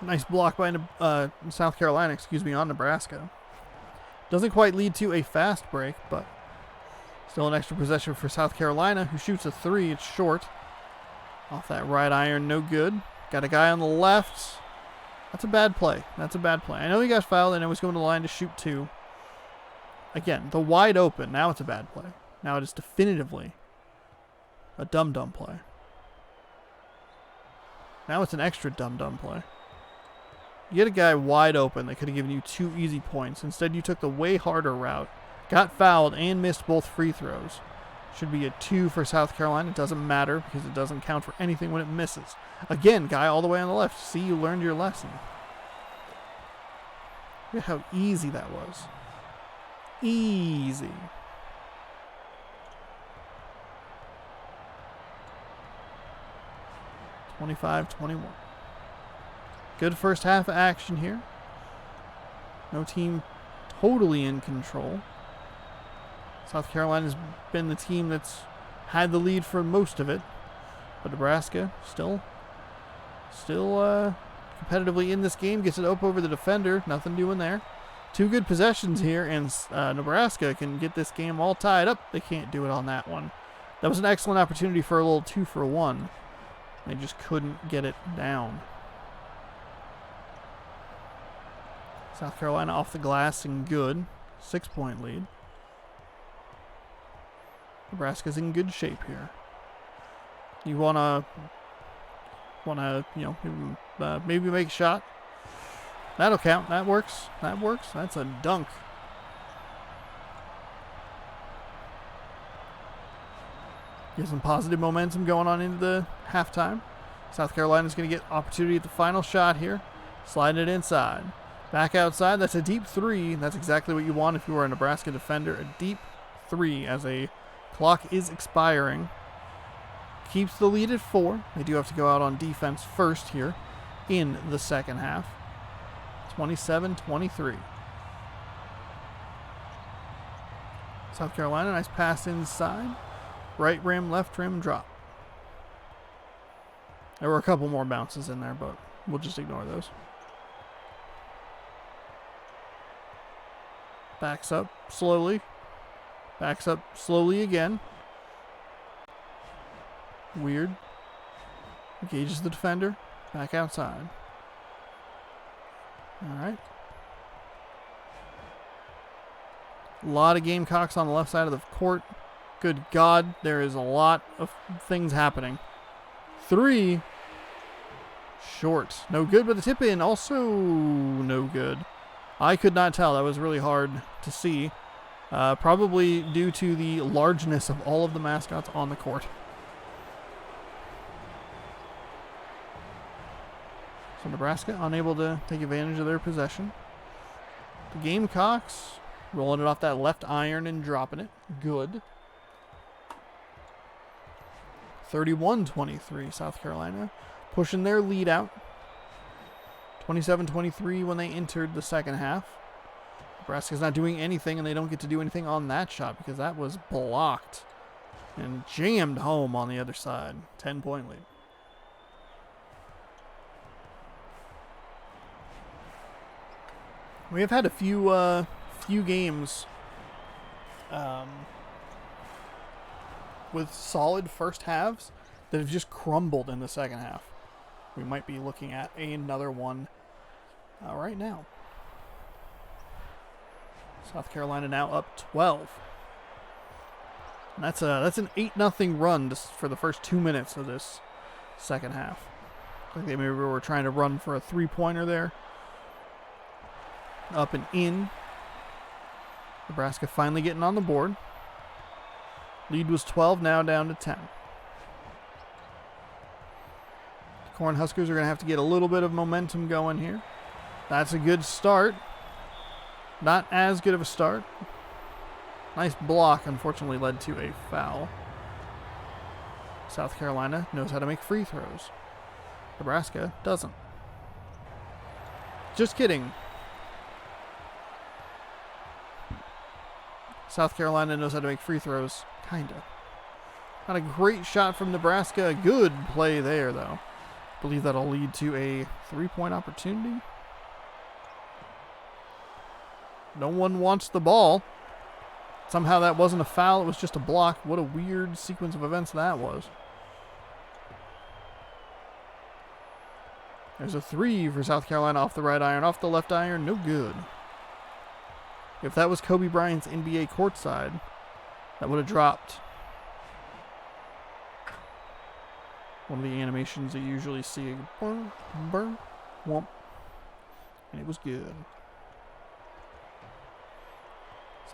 Nice block by South Carolina, on Nebraska. Doesn't quite lead to a fast break, but still an extra possession for South Carolina, who shoots a 3. It's short. Off that right iron, no good. Got a guy on the left. That's a bad play. I know he got fouled and I was going to the line to shoot 2. Again, the wide open. Now it's a bad play. Now it is definitively a dumb play. Now it's an extra dumb play. You get a guy wide open that could have given you 2 easy points. Instead, you took the way harder route, got fouled, and missed both free throws. Should be a 2 for South Carolina. It doesn't matter because it doesn't count for anything when it misses. Again, guy all the way on the left. See, you learned your lesson. Look at how easy that was. Easy. (25-21). Good first half action here. No team totally in control. South Carolina's been the team that's had the lead for most of it, but Nebraska still competitively in this game. Gets it up over the defender. Nothing doing there. 2 good possessions here, and Nebraska can get this game all tied up. They can't do it on that one. That was an excellent opportunity for a little 2-for-1. They just couldn't get it down. South Carolina off the glass and good. 6-point lead. Nebraska's in good shape here. You wanna maybe make a shot. That'll count. That works. That's a dunk. Get some positive momentum going on into the halftime. South Carolina's going to get opportunity at the final shot here. Sliding it inside. Back outside. That's a deep 3. That's exactly what you want if you were a Nebraska defender. A deep 3 as a clock is expiring. Keeps the lead at 4. They do have to go out on defense first here in the second half. 27-23. South Carolina, nice pass inside. Right rim, left rim, drop. There were a couple more bounces in there, but we'll just ignore those. Backs up slowly. Backs up slowly again. Weird. Engages the defender. Back outside. Alright. A lot of Gamecocks on the left side of the court. Good God, there is a lot of things happening. 3. Short. No good, but the tip in also no good. I could not tell. That was really hard to see. Probably due to the largeness of all of the mascots on the court. So Nebraska unable to take advantage of their possession. The Gamecocks rolling it off that left iron and dropping it. Good. 31-23, South Carolina pushing their lead out. 27-23 when they entered the second half. Nebraska's not doing anything, and they don't get to do anything on that shot because that was blocked and jammed home on the other side. 10-point lead. We have had a few games with solid first halves that have just crumbled in the second half. We might be looking at another one right now. South Carolina now up 12. And that's an 8-0 run for the first 2 minutes of this second half. Like they maybe were trying to run for a 3-pointer there. Up and in. Nebraska finally getting on the board. Lead was 12, now down to 10. The Cornhuskers are going to have to get a little bit of momentum going here. That's a good start. Not as good of a start. Nice block, unfortunately, led to a foul. South Carolina knows how to make free throws. Nebraska doesn't. Just kidding. South Carolina knows how to make free throws. Kinda. Not a great shot from Nebraska. Good play there, though. I believe that'll lead to a 3-point opportunity. No one wants the ball. Somehow that wasn't a foul. It was just a block. What a weird sequence of events that was. There's a 3 for South Carolina off the right iron. Off the left iron, no good. If that was Kobe Bryant's NBA courtside, that would have dropped. One of the animations that you usually see. Burr, burr, whomp. And it was good.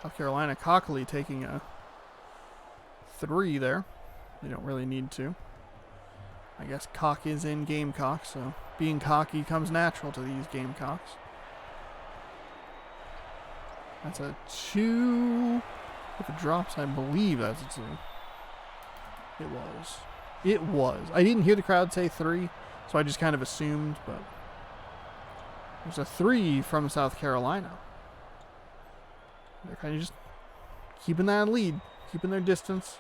South Carolina cockily taking a 3 there. They don't really need to. I guess cock is in Gamecock, so being cocky comes natural to these Gamecocks. That's a 2. If it drops, I believe that's a 2. It was. It was. I didn't hear the crowd say 3, so I just kind of assumed, but there's a 3 from South Carolina. They're kind of just keeping that lead, keeping their distance,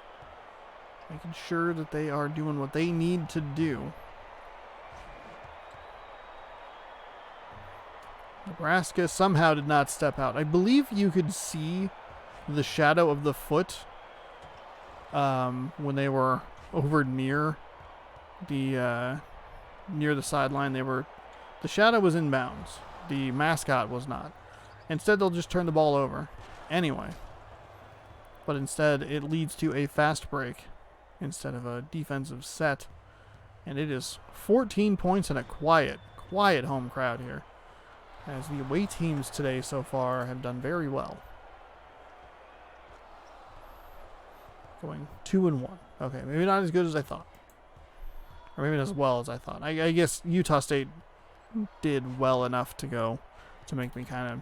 making sure that they are doing what they need to do. Nebraska somehow did not step out. I believe you could see the shadow of the foot when they were over near the sideline. The shadow was in bounds. The mascot was not. Instead, they'll just turn the ball over anyway. But instead, it leads to a fast break instead of a defensive set. And it is 14 points and a quiet home crowd here, as the away teams today so far have done very well. Going 2-1. Okay, maybe not as good as I thought. Or maybe not as well as I thought. I guess Utah State did well enough to make me kind of,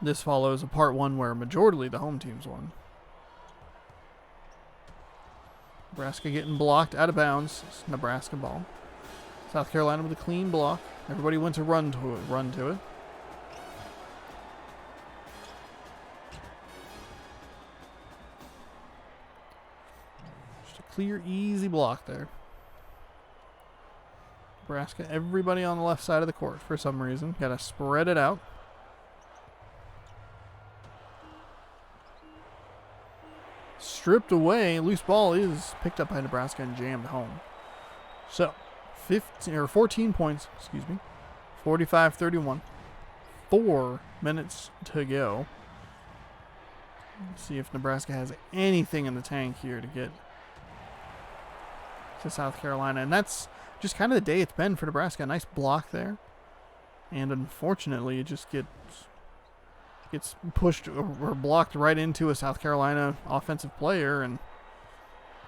This follows a part 1 where majorly the home teams won. Nebraska getting blocked out of bounds. It's Nebraska ball. South Carolina with a clean block. Everybody went to run to it. Just a clear, easy block there. Nebraska, everybody on the left side of the court for some reason. Got to spread it out. Stripped away. Loose ball is picked up by Nebraska and jammed home. So, 14 points, 45-31. 4 minutes to go. Let's see if Nebraska has anything in the tank here to get to South Carolina. And that's just kind of the day it's been for Nebraska. A nice block there. And unfortunately, it just gets pushed or blocked right into a South Carolina offensive player, and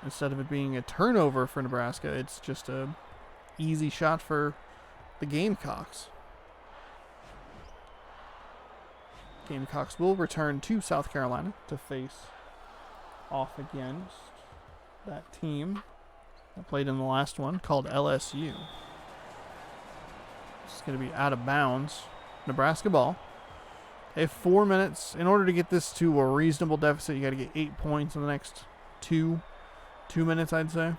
instead of it being a turnover for Nebraska, it's just a easy shot for the Gamecocks. Gamecocks will return to South Carolina to face off against that team that played in the last one, called LSU. It's going to be out of bounds. Nebraska ball. They have 4 minutes. In order to get this to a reasonable deficit, you got to get 8 points in the next 2 minutes, I'd say.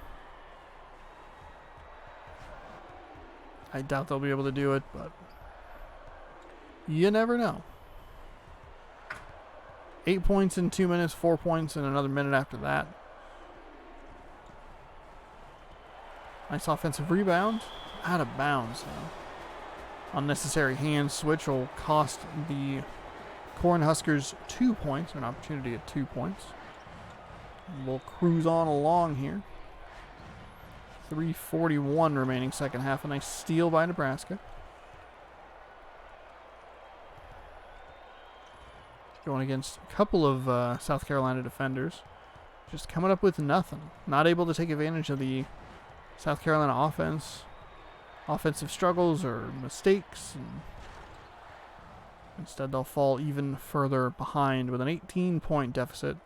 I doubt they'll be able to do it, but you never know. 8 points in 2 minutes, 4 points in another minute after that. Nice offensive rebound. Out of bounds, though. Unnecessary hand switch will cost the Cornhuskers 2 points, an opportunity at 2 points. And we'll cruise on along here. 3:41 remaining second half. A nice steal by Nebraska. Going against a couple of South Carolina defenders. Just coming up with nothing. Not able to take advantage of the South Carolina offensive struggles or mistakes. And instead, they'll fall even further behind with an 18-point deficit.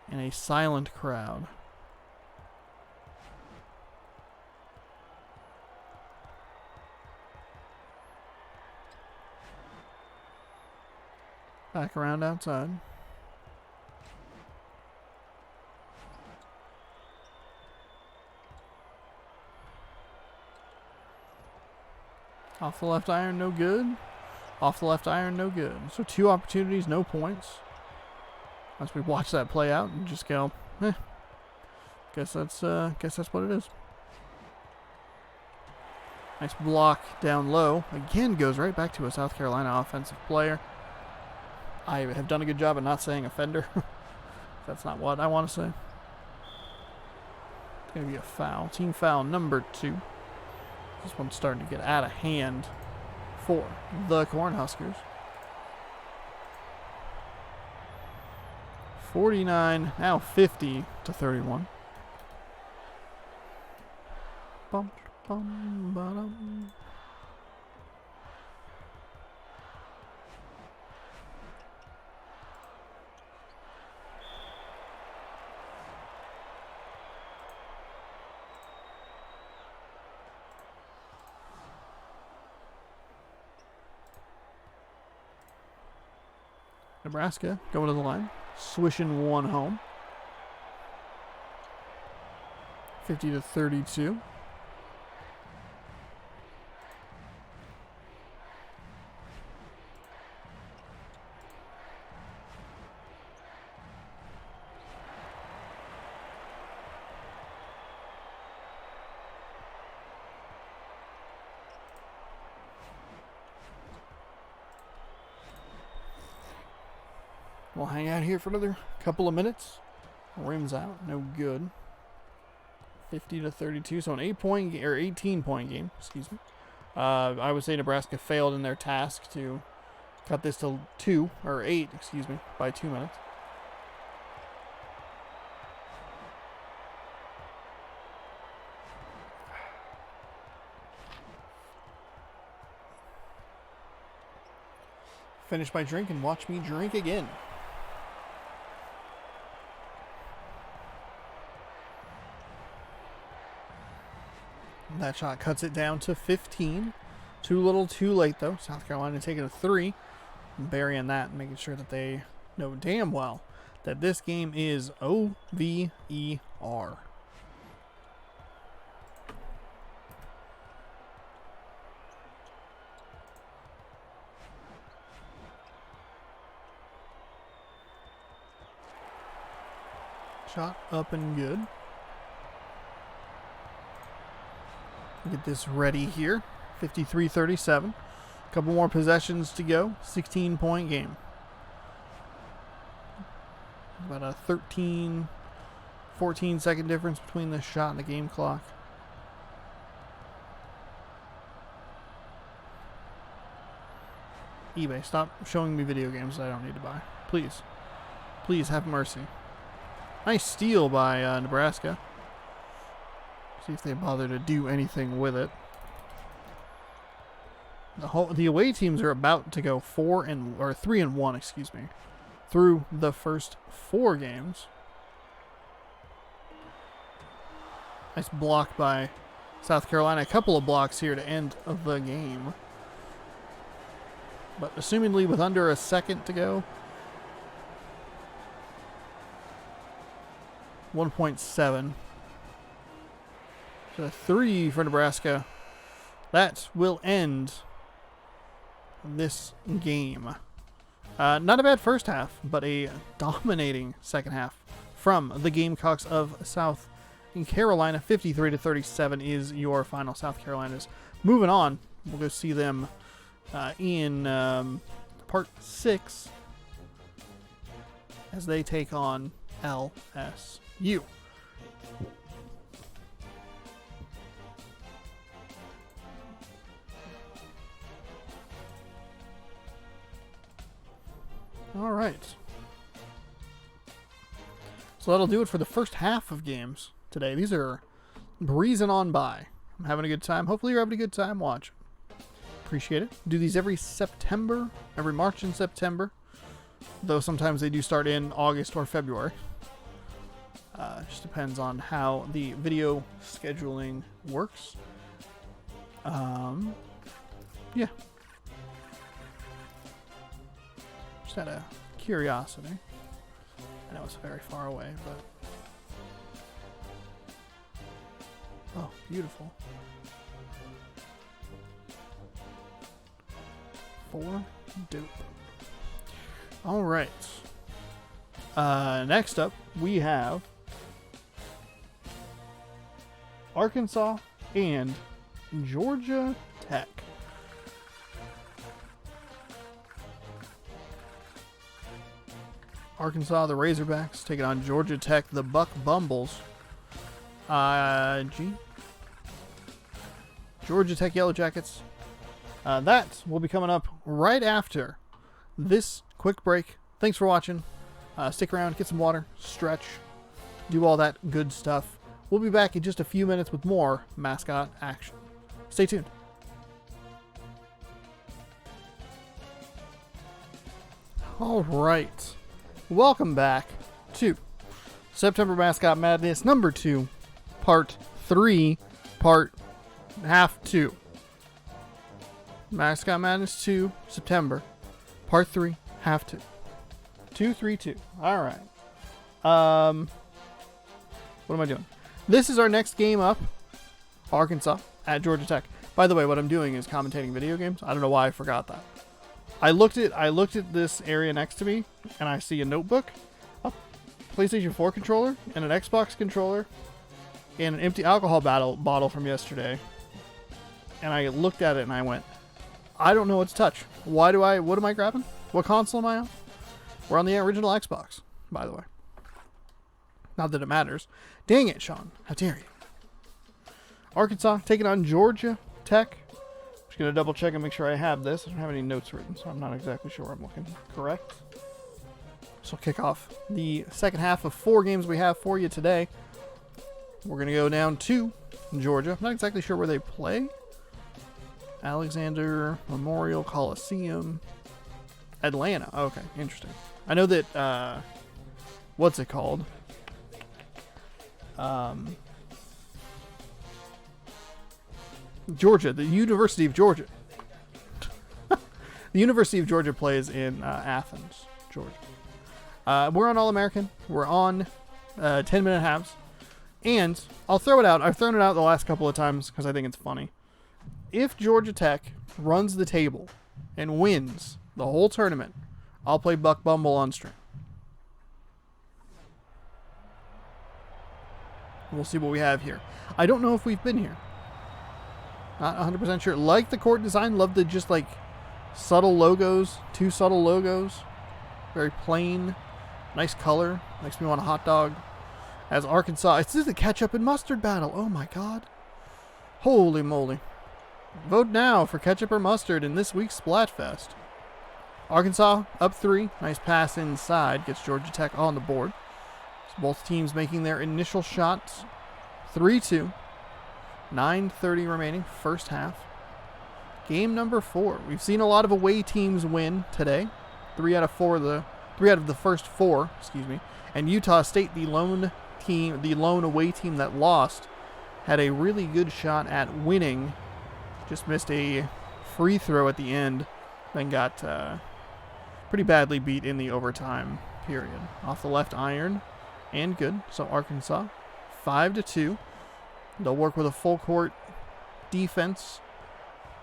And a silent crowd. Back around outside. Off the left iron, no good. Off the left iron, no good. So 2 opportunities, no points. As we watch that play out and just go, guess that's what it is. Nice block down low. Again, goes right back to a South Carolina offensive player. I have done a good job of not saying offender. That's not what I want to say. It's going to be a foul. Team foul number 2. This one's starting to get out of hand for the Cornhuskers. 49, now 50-31. Bum, bum, ba-dum. Nebraska going to the line, swishing one home. 50-32. We'll hang out here for another couple of minutes. Rims out, no good. 50-32, so an 18-point game. Excuse me. I would say Nebraska failed in their task to cut this to 8. Excuse me, by 2 minutes. Finish my drink and watch me drink again. That shot cuts it down to 15. Too little, too late, though. South Carolina taking a 3. And burying that and making sure that they know damn well that this game is OVER. Shot up and good. Get this ready here. 53-37. A couple more possessions to go. 16-point game. About a 13, 14-second difference between the shot and the game clock. eBay, stop showing me video games that I don't need to buy. Please. Please have mercy. Nice steal by Nebraska. See if they bother to do anything with it. The away teams are about to go 3-1, excuse me, through the first 4 games. Nice block by South Carolina. A couple of blocks here to end of the game. But assumingly with under a second to go. 1.7. So 3 for Nebraska. That will end this game. Not a bad first half, but a dominating second half from the Gamecocks of South Carolina. 53-37 is your final. South Carolina's moving on. We'll go see them in part 6 as they take on LSU. All right. So that'll do it for the first half of games today. These are breezing on by. I'm having a good time. Hopefully you're having a good time watching. Appreciate it. Do these every September, every March and September. Though sometimes they do start in August or February. Just depends on how the video scheduling works. Yeah. Just out of curiosity. I know it's very far away, but... Oh, beautiful. 4 dope. Alright. Next up, we have Arkansas and Georgia Tech. Arkansas, the Razorbacks, taking on Georgia Tech, the Buck Bumbles. Georgia Tech Yellow Jackets. That will be coming up right after this quick break. Thanks for watching. Stick around, get some water, stretch, do all that good stuff. We'll be back in just a few minutes with more mascot action. Stay tuned. All right. Welcome back to September Mascot Madness number 2, part 3, part half 2. Mascot Madness 2, September, part 3, half 2. 2-3-2. All right. What am I doing? This is our next game up. Arkansas at Georgia Tech. By the way, what I'm doing is commentating video games. I don't know why I forgot that. I looked at this area next to me, and I see a notebook, a PlayStation 4 controller, and an Xbox controller, and an empty alcohol bottle from yesterday. And I looked at it and I went, I don't know what to touch. What am I grabbing? What console am I on? We're on the original Xbox, by the way. Not that it matters. Dang it, Sean. How dare you? Arkansas taking on Georgia Tech. Just going to double check and make sure I have this. I don't have any notes written, so I'm not exactly sure I'm looking correct. So I'll kick off the second half of 4 games we have for you today. We're going to go down to Georgia. I'm not exactly sure where they play. Alexander Memorial Coliseum. Atlanta. Okay, interesting. I know that, what's it called? Georgia, the University of Georgia. The University of Georgia plays in Athens, Georgia. We're on All-American. We're on 10-minute halves. And I'll throw it out. I've thrown it out the last couple of times because I think it's funny. If Georgia Tech runs the table and wins the whole tournament, I'll play Buck Bumble on stream. We'll see what we have here. I don't know if we've been here. Not 100% sure. Like the court design. Love the just like subtle logos. 2 subtle logos. Very plain. Nice color. Makes me want a hot dog. As Arkansas. This is the ketchup and mustard battle. Oh my god. Holy moly. Vote now for ketchup or mustard in this week's Splatfest. Arkansas up 3. Nice pass inside. Gets Georgia Tech on the board. So both teams making their initial shots. 3-2. 9:30 remaining. First half. Game number 4. We've seen a lot of away teams win today. 3 out of the first 4. Excuse me. And Utah State, the lone away team that lost, had a really good shot at winning. Just missed a free throw at the end. Then got pretty badly beat in the overtime period. Off the left iron. And good. So Arkansas, 5-2. They'll work with a full court defense.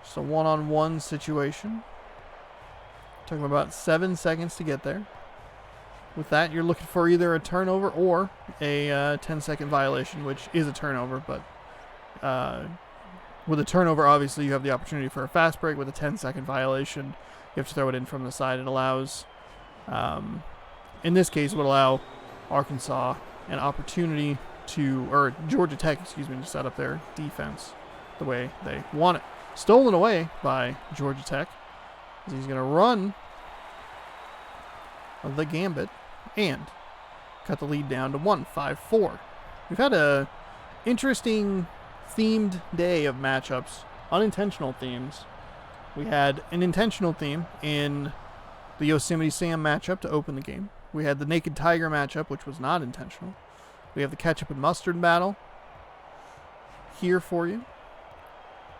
So one-on-one situation. Talking about 7 seconds to get there. with that, you're looking for either a turnover or a 10-second violation, which is a turnover, but with a turnover, obviously, you have the opportunity for a fast break. With a 10-second violation, you have to throw it in from the side. It allows, in this case, it would allow Arkansas an opportunity to, or Georgia Tech, excuse me, to set up their defense the way they want it. Stolen away by Georgia Tech. He's going to run the gambit and cut the lead down to 5-4. We've had a interesting themed day of matchups, unintentional themes. We had an intentional theme in the Yosemite Sam matchup to open the game. We had the Naked Tiger matchup, which was not intentional. We have the ketchup and mustard battle here for you,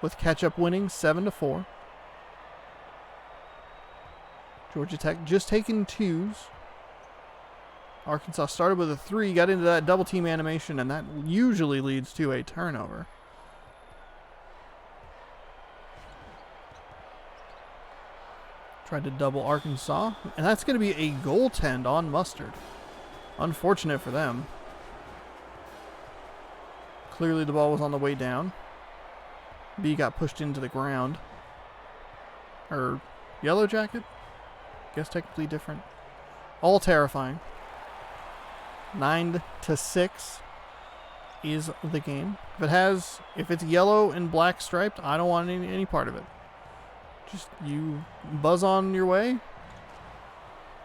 with ketchup winning 7-4. Georgia Tech just taking 2s. Arkansas started with a 3, got into that double team animation, and that usually leads to a turnover. Tried to double Arkansas, and that's going to be a goaltend on Mustard. Unfortunate for them. Clearly the ball was on the way down. B got pushed into the ground. Or Yellow Jacket? Guess technically different. All terrifying. 9-6 is the game. If it's yellow and black striped, I don't want any part of it. Just you buzz on your way,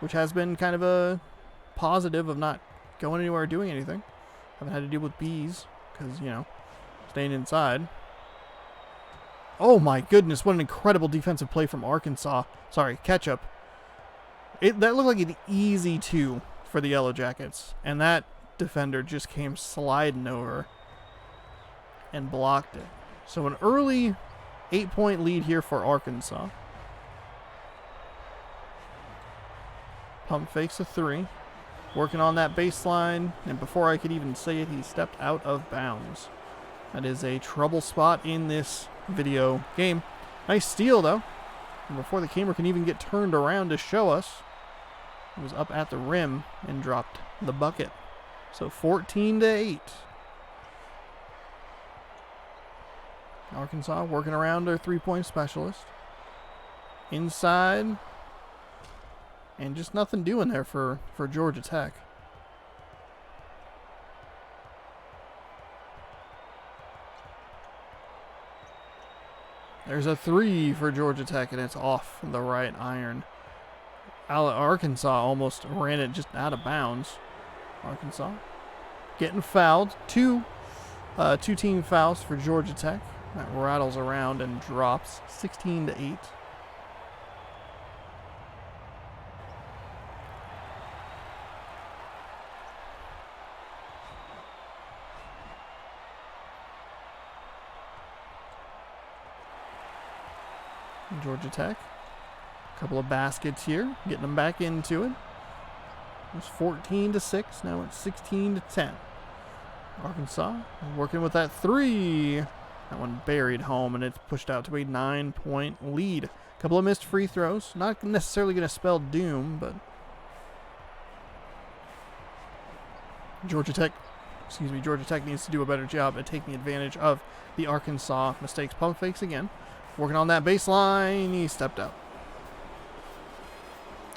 which has been kind of a positive of not going anywhere or doing anything. Haven't had to deal with bees because, staying inside. Oh my goodness, what an incredible defensive play from Arkansas. Sorry, Ketchup. That looked like an easy 2 for the Yellow Jackets, and that defender just came sliding over and blocked it. So an early 8-point lead here for Arkansas. Pump fakes a 3. Working on that baseline, and before I could even say it, he stepped out of bounds. That is a trouble spot in this video game. Nice steal, though. And before the camera can even get turned around to show us, it was up at the rim and dropped the bucket. So 14-8. Arkansas working around their 3-point specialist. Inside. And just nothing doing there for Georgia Tech. There's a 3 for Georgia Tech, and it's off the right iron. Arkansas almost ran it just out of bounds. Arkansas getting fouled. Two team fouls for Georgia Tech. That rattles around and drops 16-8. Georgia Tech. A couple of baskets here, getting them back into it. It was 14-6. Now it's 16-10. Arkansas working with that 3. That one buried home, and it's pushed out to a 9-point lead. A couple of missed free throws. Not necessarily going to spell doom, but Georgia Tech needs to do a better job at taking advantage of the Arkansas mistakes. Pump fakes again. Working on that baseline. He stepped out.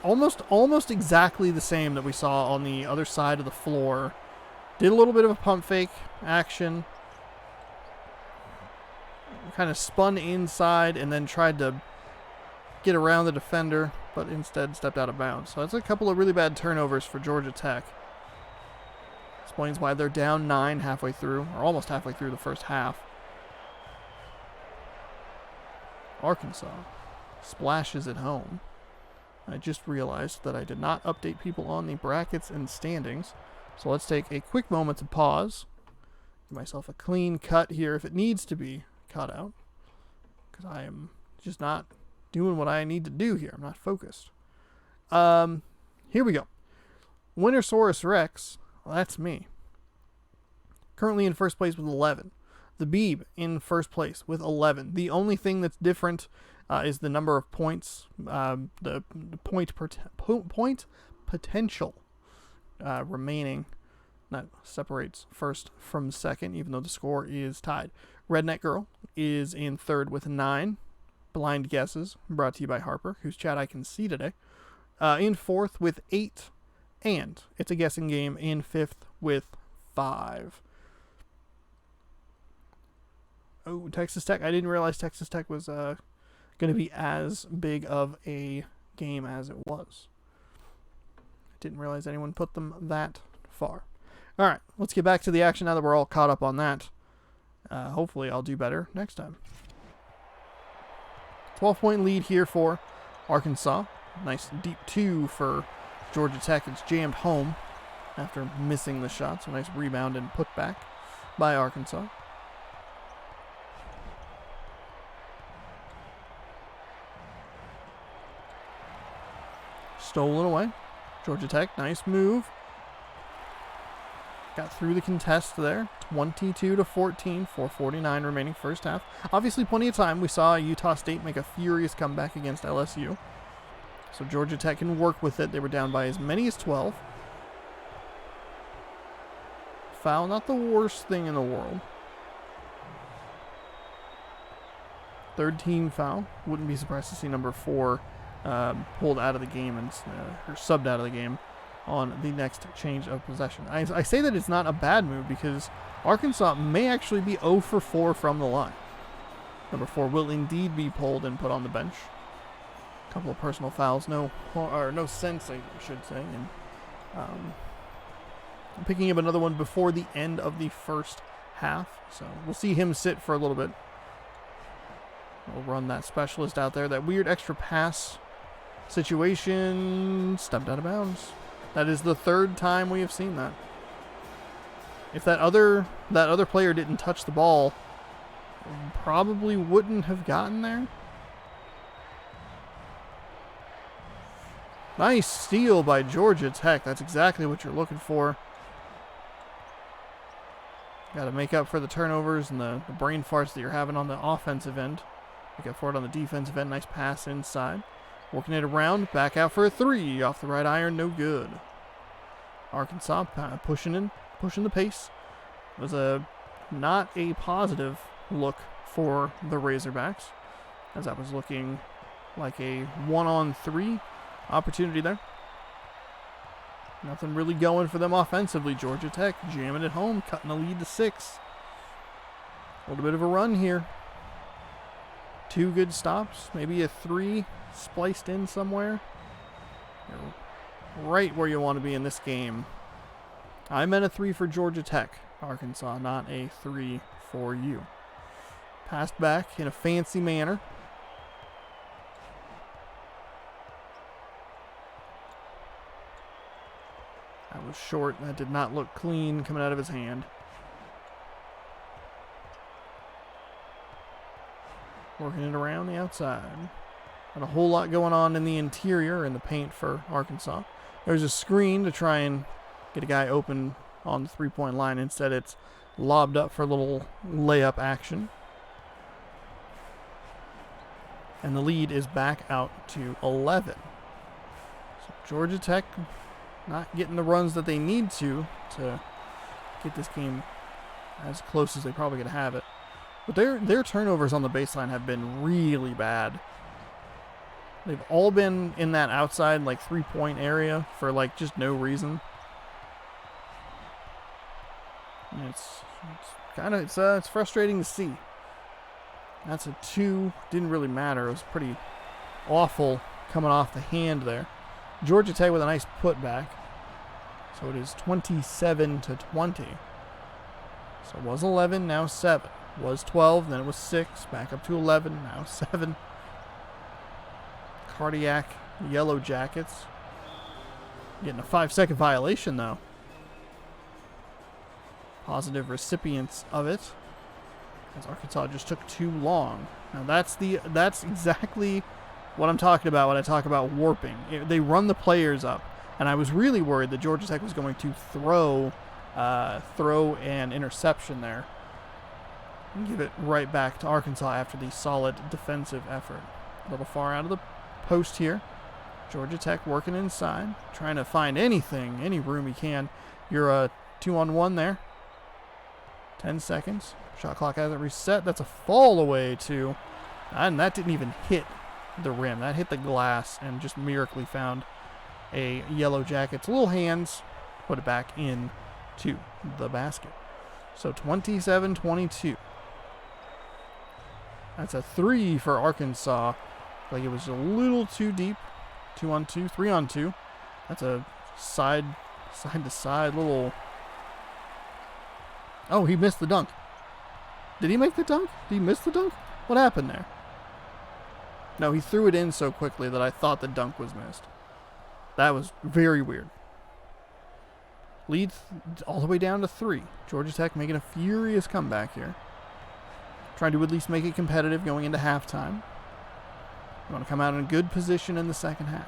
Almost exactly the same that we saw on the other side of the floor. Did a little bit of a pump fake action. Kind of spun inside and then tried to get around the defender, but instead stepped out of bounds. So that's a couple of really bad turnovers for Georgia Tech. Explains why they're down 9 halfway through, or almost halfway through the first half. Arkansas splashes at home. I just realized that I did not update people on the brackets and standings. So let's take a quick moment to pause. Give myself a clean cut here if it needs to be cut out, because I am just not doing what I need to do here. I'm not focused. Here we go. Wintersaurus Rex, well, that's me. Currently in first place with 11. The Beeb in first place with 11. The only thing that's different is the number of points, the point potential remaining. That separates first from second, even though the score is tied. Redneck Girl is in third with 9. Blind Guesses, brought to you by Harper, whose chat I can see today. In fourth with 8. And It's a Guessing Game in fifth with 5. Oh, Texas Tech. I didn't realize Texas Tech was going to be as big of a game as it was. Didn't realize anyone put them that far. All right, let's get back to the action now that we're all caught up on that. Hopefully I'll do better next time. 12-point lead here for Arkansas. Nice deep 2 for Georgia Tech. It's jammed home after missing the shot. So nice rebound and put back by Arkansas. Stolen away. Georgia Tech, nice move. Got through the contest there. 22-14, 4:49 remaining first half. Obviously plenty of time. We saw Utah State make a furious comeback against LSU. So Georgia Tech can work with it. They were down by as many as 12. Foul, not the worst thing in the world. Third team foul. Wouldn't be surprised to see number 4 pulled out of the game and or subbed out of the game on the next change of possession. I say that it's not a bad move because Arkansas may actually be 0 for 4 from the line. Number 4 will indeed be pulled and put on the bench. A couple of personal fouls, no sense, I should say. And picking up another one before the end of the first half. So we'll see him sit for a little bit. We'll run that specialist out there. That weird extra pass situation, stepped out of bounds. That is the third time we have seen that. If that other player didn't touch the ball, probably wouldn't have gotten there. Nice steal by Georgia Tech. That's exactly what you're looking for. Got to make up for the turnovers and the brain farts that you're having on the offensive end. Make up for it on the defensive end. Nice pass inside. Working it around. Back out for a 3. Off the right iron. No good. Arkansas pushing the pace. It was not a positive look for the Razorbacks, as that was looking like a 1-on-3 opportunity there. Nothing really going for them offensively. Georgia Tech jamming it home, cutting the lead to 6. A little bit of a run here. 2 good stops, maybe a 3 spliced in somewhere. You're right where you want to be in this game. I meant a 3 for Georgia Tech, Arkansas, not a 3 for you. Passed back in a fancy manner. That was short. That did not look clean coming out of his hand. Working it around the outside. Not a whole lot going on in the interior in the paint for Arkansas. There's a screen to try and get a guy open on the 3-point line. Instead, it's lobbed up for a little layup action. And the lead is back out to 11. So Georgia Tech not getting the runs that they need to get this game as close as they probably going to have it. But their turnovers on the baseline have been really bad. They've all been in that outside 3-point area for just no reason. And it's frustrating to see. That's a 2. Didn't really matter. It was pretty awful coming off the hand there. Georgia Tech with a nice putback. So it is 27-20. So it was 11, now 7. It was 12, then it was 6. Back up to 11, now 7. Cardiac Yellow Jackets getting a 5-second violation, though. Positive recipients of it, as Arkansas just took too long. Now that's exactly what I'm talking about when I talk about warping. They run the players up, and I was really worried that Georgia Tech was going to throw an interception there and give it right back to Arkansas after the solid defensive effort. A little far out of the post here. Georgia Tech working inside, trying to find anything, any room he can. You're 2-on-1 there. 10 seconds. Shot clock hasn't reset. That's a fall away too. And that didn't even hit the rim. That hit the glass and just miraculously found a Yellow Jackets little hands. Put it back in to the basket. So 27-22. That's a 3 for Arkansas. Like it was a little too deep. 2-on-2, 3-on-2. That's a side to side little. Oh, he missed the dunk. Did he make the dunk? Did he miss the dunk? What happened there? No, he threw it in so quickly that I thought the dunk was missed. That was very weird. Lead all the way down to 3. Georgia Tech making a furious comeback here. Trying to at least make it competitive going into halftime. You want to come out in a good position in the second half.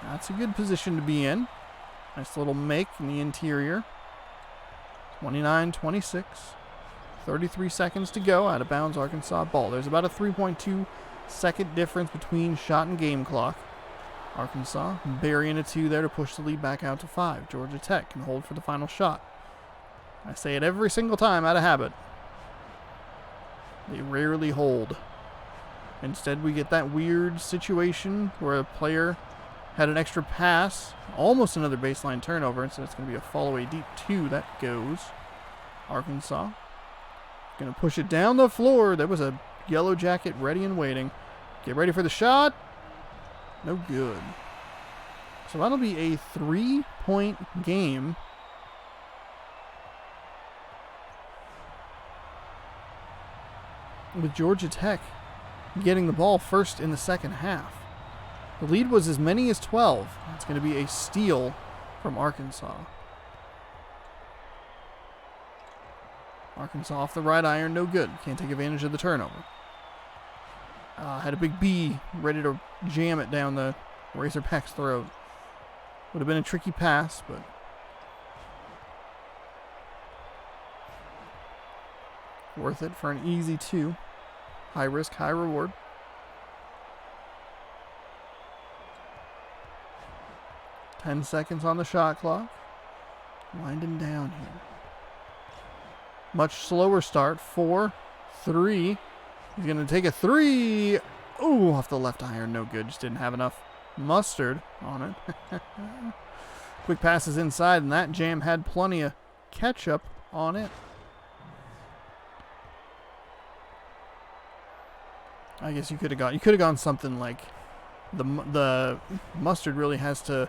That's a good position to be in. Nice little make in the interior. 29-26. 33 seconds to go. Out of bounds, Arkansas ball. There's about a 3.2 second difference between shot and game clock. Arkansas burying a 2 there to push the lead back out to 5. Georgia Tech can hold for the final shot. I say it every single time out of habit. They rarely hold. Instead, we get that weird situation where a player had an extra pass, almost another baseline turnover, and so it's going to be a fall away deep 2 that goes. Arkansas going to push it down the floor. There was a Yellow Jacket ready and waiting. Get ready for the shot. No good. So that'll be a 3-point game. With Georgia Tech getting the ball first in the second half. The lead was as many as 12. It's going to be a steal from Arkansas. Arkansas off the right iron, no good. Can't take advantage of the turnover. Had a big B ready to jam it down the Razorback's throat. Would have been a tricky pass, but worth it for an easy 2. High risk, high reward. Ten seconds on the shot clock. Winding down here. Much slower start. 4, 3. He's going to take a 3. Ooh, off the left iron. No good. Just didn't have enough mustard on it. Quick passes inside, and that jam had plenty of ketchup on it. I guess you could have gone something like the mustard really has to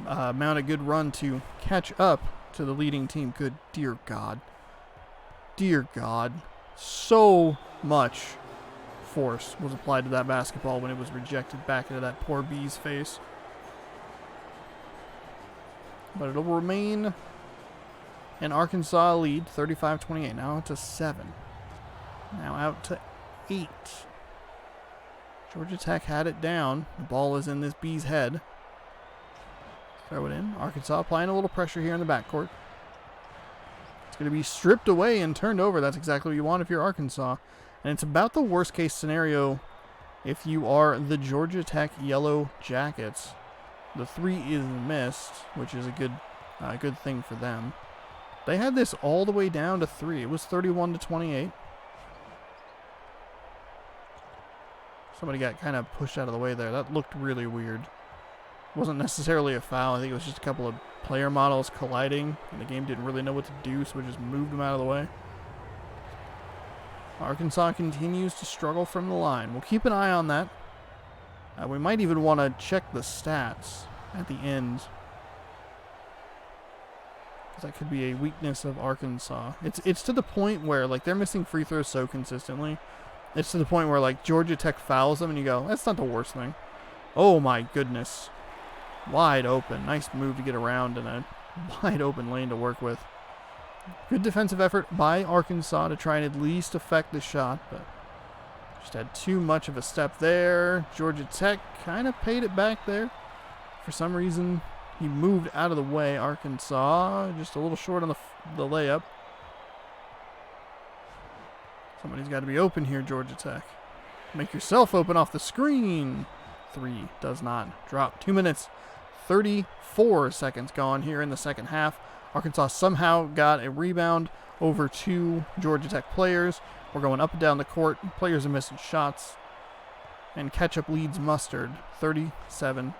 mount a good run to catch up to the leading team. Good, dear God. Dear God. So much force was applied to that basketball when it was rejected back into that poor B's face. But it'll remain an Arkansas lead, 35-28. Now out to 7. Now out to 8. Georgia Tech had it down. The ball is in this B's head. Throw it in. Arkansas applying a little pressure here in the backcourt. It's going to be stripped away and turned over. That's exactly what you want if you're Arkansas. And it's about the worst case scenario if you are the Georgia Tech Yellow Jackets. The 3 is missed, which is a good thing for them. They had this all the way down to 3. It was 31-28. Somebody got kind of pushed out of the way there. That looked really weird. Wasn't necessarily a foul. I think it was just a couple of player models colliding, and the game didn't really know what to do, so we just moved them out of the way. Arkansas continues to struggle from the line. We'll keep an eye on that. We might even want to check the stats at the end, because that could be a weakness of Arkansas. It's to the point where like they're missing free throws so consistently. It's to the point where like Georgia Tech fouls them, and you go, that's not the worst thing. Oh my goodness. Wide open. Nice move to get around and a wide open lane to work with. Good defensive effort by Arkansas to try and at least affect the shot, but just had too much of a step there. Georgia Tech kind of paid it back there. For some reason, he moved out of the way. Arkansas just a little short on the layup. Somebody's got to be open here, Georgia Tech. Make yourself open off the screen. 3 does not drop. 2 minutes, 34 seconds gone here in the second half. Arkansas somehow got a rebound over 2 Georgia Tech players. We're going up and down the court. Players are missing shots. And ketchup leads mustard, 37-30.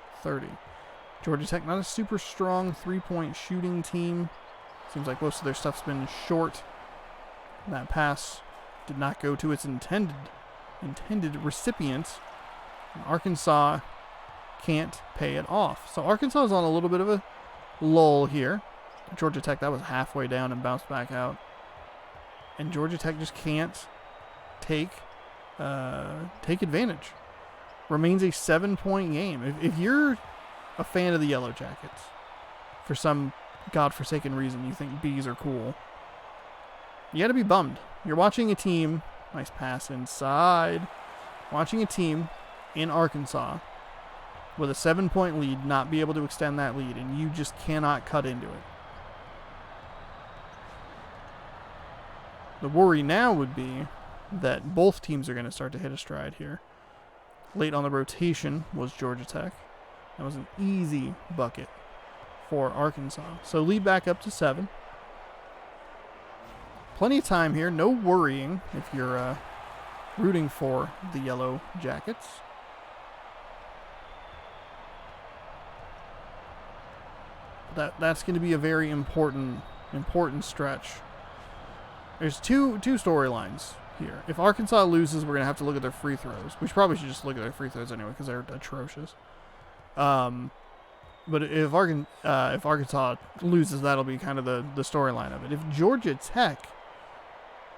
Georgia Tech, not a super strong three-point shooting team. Seems like most of their stuff's been short. That pass did not go to its intended recipient. And Arkansas can't pay it off. So Arkansas is on a little bit of a lull here. Georgia Tech, that was halfway down and bounced back out. And Georgia Tech just can't take advantage. Remains a 7-point game. If you're a fan of the Yellow Jackets, for some godforsaken reason you think bees are cool, you gotta be bummed. You're watching a team, nice pass inside, watching a team in Arkansas with a 7-point lead not be able to extend that lead, and you just cannot cut into it. The worry now would be that both teams are going to start to hit a stride here. Late on the rotation was Georgia Tech. That was an easy bucket for Arkansas. So lead back up to 7. Plenty of time here. No worrying if you're rooting for the Yellow Jackets. That's going to be a very important stretch. There's two storylines here. If Arkansas loses, we're going to have to look at their free throws. We probably should just look at their free throws anyway because they're atrocious. But if Arkansas loses, that'll be kind of the storyline of it. If Georgia Tech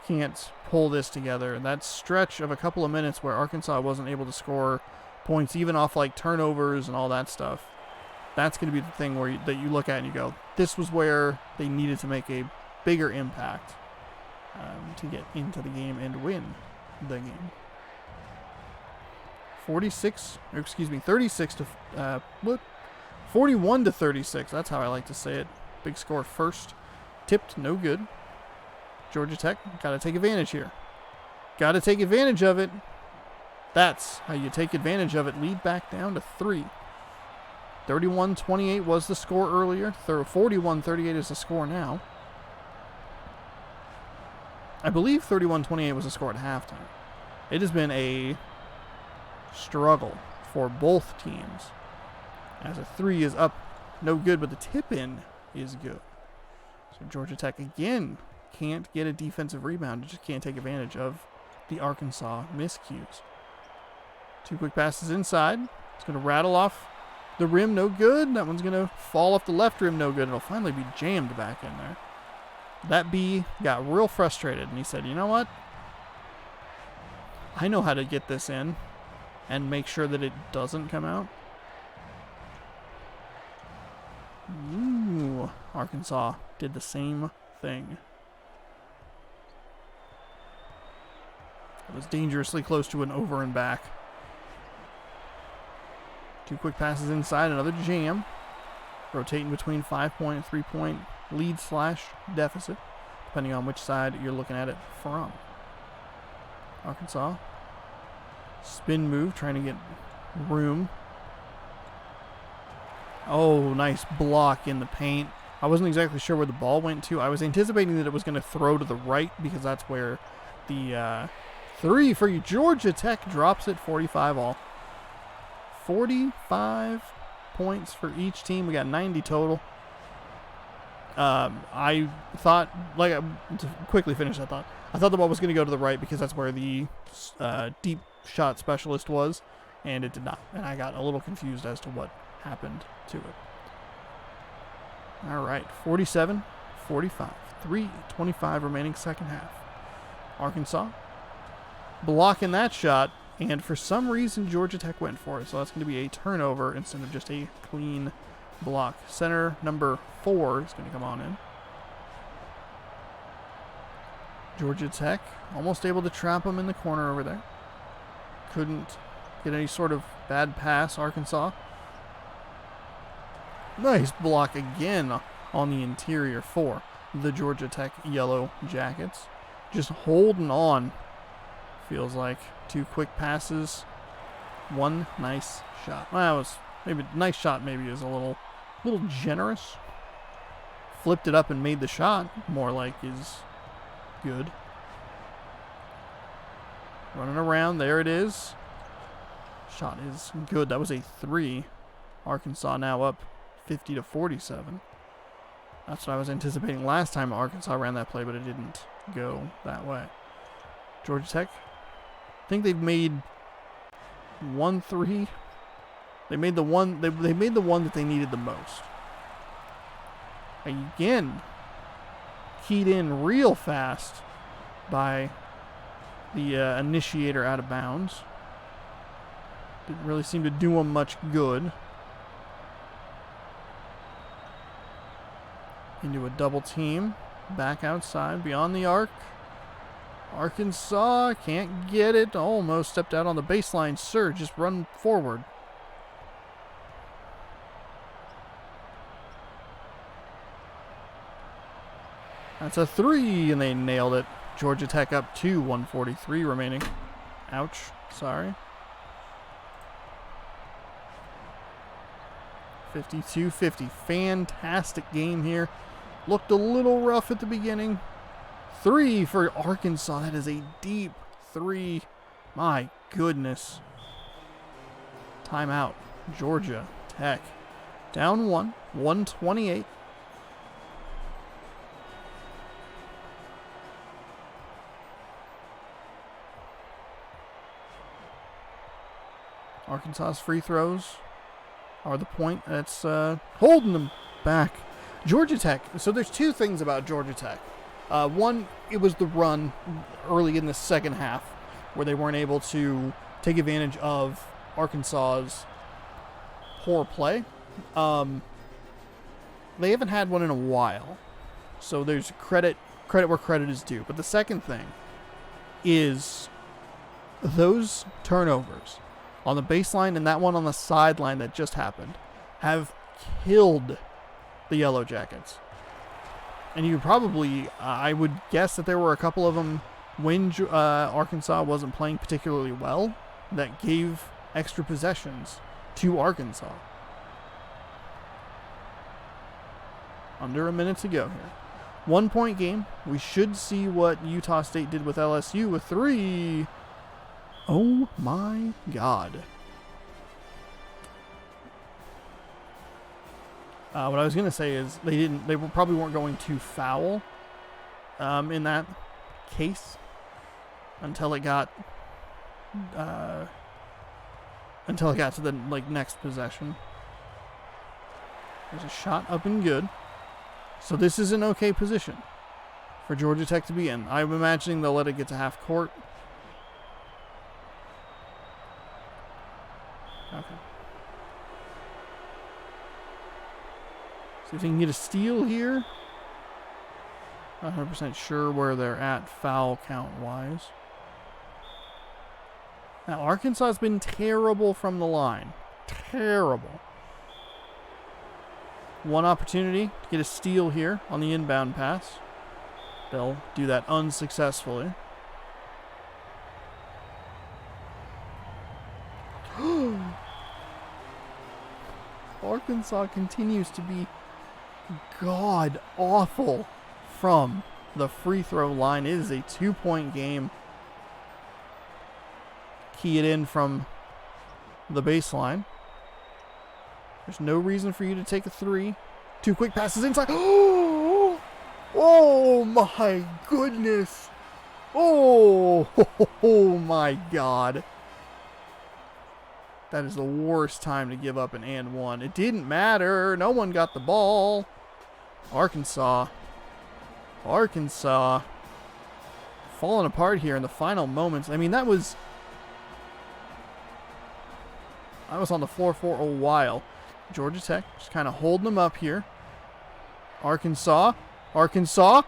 can't pull this together, that stretch of a couple of minutes where Arkansas wasn't able to score points even off like turnovers and all that stuff, that's going to be the thing that you look at and you go, this was where they needed to make a bigger impact to get into the game and win the game. 36 to 41 to 36. That's how I like to say it. Big score first. Tipped, no good. Georgia Tech got to take advantage here. Got to take advantage of it. That's how you take advantage of it. Lead back down to 3. 31-28 was the score earlier. 41-38 is the score now. I believe 31-28 was the score at halftime. It has been a struggle for both teams. As a 3 is up, no good, but the tip-in is good. So Georgia Tech again can't get a defensive rebound. Just can't take advantage of the Arkansas miscues. 2 quick passes inside. It's going to rattle off the rim, no good. That one's going to fall off the left rim, no good. It'll finally be jammed back in there. That B got real frustrated, and he said, you know what? I know how to get this in and make sure that it doesn't come out. Ooh, Arkansas did the same thing. It was dangerously close to an over and back. 2 quick passes inside, another jam. Rotating between 5-point and 3-point lead / deficit, depending on which side you're looking at it from. Arkansas. Spin move, trying to get room. Oh, nice block in the paint. I wasn't exactly sure where the ball went to. I was anticipating that it was going to throw to the right because that's where the 3 for Georgia Tech drops it. 45 all. 45 points for each team. We got 90 total. I thought, to quickly finish that thought, I thought the ball was going to go to the right because that's where the deep shot specialist was, and it did not. And I got a little confused as to what happened to it. All right, 47-45. 3:25 remaining second half. Arkansas blocking that shot, and for some reason Georgia Tech went for it, so that's going to be a turnover instead of just a clean block. Center number 4 is going to come on in. Georgia Tech almost able to trap them in the corner over there. Couldn't get any sort of bad pass. Arkansas. Nice block again on the interior for the Georgia Tech Yellow Jackets. Just holding on Feels like 2 quick passes, 1 nice shot. Well, that was maybe nice shot. Maybe is a little generous. Flipped it up and made the shot. More like is good. Running around. There it is. Shot is good. That was a 3. Arkansas now up 50-47. That's what I was anticipating last time Arkansas ran that play, but it didn't go that way. Georgia Tech, I think they've made 1 3. They made the one. They made the one that they needed the most. Again, keyed in real fast by the initiator out of bounds. Didn't really seem to do them much good. Into a double team. Back outside, beyond the arc. Arkansas can't get it. Almost stepped out on the baseline. Sir, just run forward. That's a 3, and they nailed it. Georgia Tech up 2, 1:43 remaining. Ouch. Sorry. 52-50. Fantastic game here. Looked a little rough at the beginning. 3 for Arkansas. That is a deep 3. My goodness. Timeout. Georgia Tech. Down 1. 128. Arkansas's free throws are the point that's holding them back. Georgia Tech. So there's 2 things about Georgia Tech. One, it was the run early in the second half where they weren't able to take advantage of Arkansas's poor play. They haven't had one in a while. So there's credit where credit is due. But the second thing is those turnovers on the baseline and that one on the sideline that just happened have killed the Yellow Jackets. And you probably, I would guess that there were a couple of them when Arkansas wasn't playing particularly well that gave extra possessions to Arkansas. Under a minute to go here. 1-point game. We should see what Utah State did with LSU with 3. Oh my God. What I was going to say is they probably weren't going to foul in that case until it got to the next possession. There's a shot up and good. So this is an okay position for Georgia Tech to be in. I'm imagining they'll let it get to half court. Okay. See if they can get a steal here. Not 100% sure where they're at foul count wise. Now Arkansas has been terrible from the line. Terrible. One opportunity to get a steal here on the inbound pass. They'll do that unsuccessfully. Arkansas continues to be god awful from the free throw line. It is a 2-point game. Key it in from the baseline. There's no reason for you to take a 3. 2 quick passes inside. Oh my goodness. Oh my God. That is the worst time to give up an and 1. It didn't matter. No one got the ball. Arkansas falling apart here in the final moments. I mean, I was on the floor for a while. Georgia Tech just kind of holding them up here. Arkansas lost.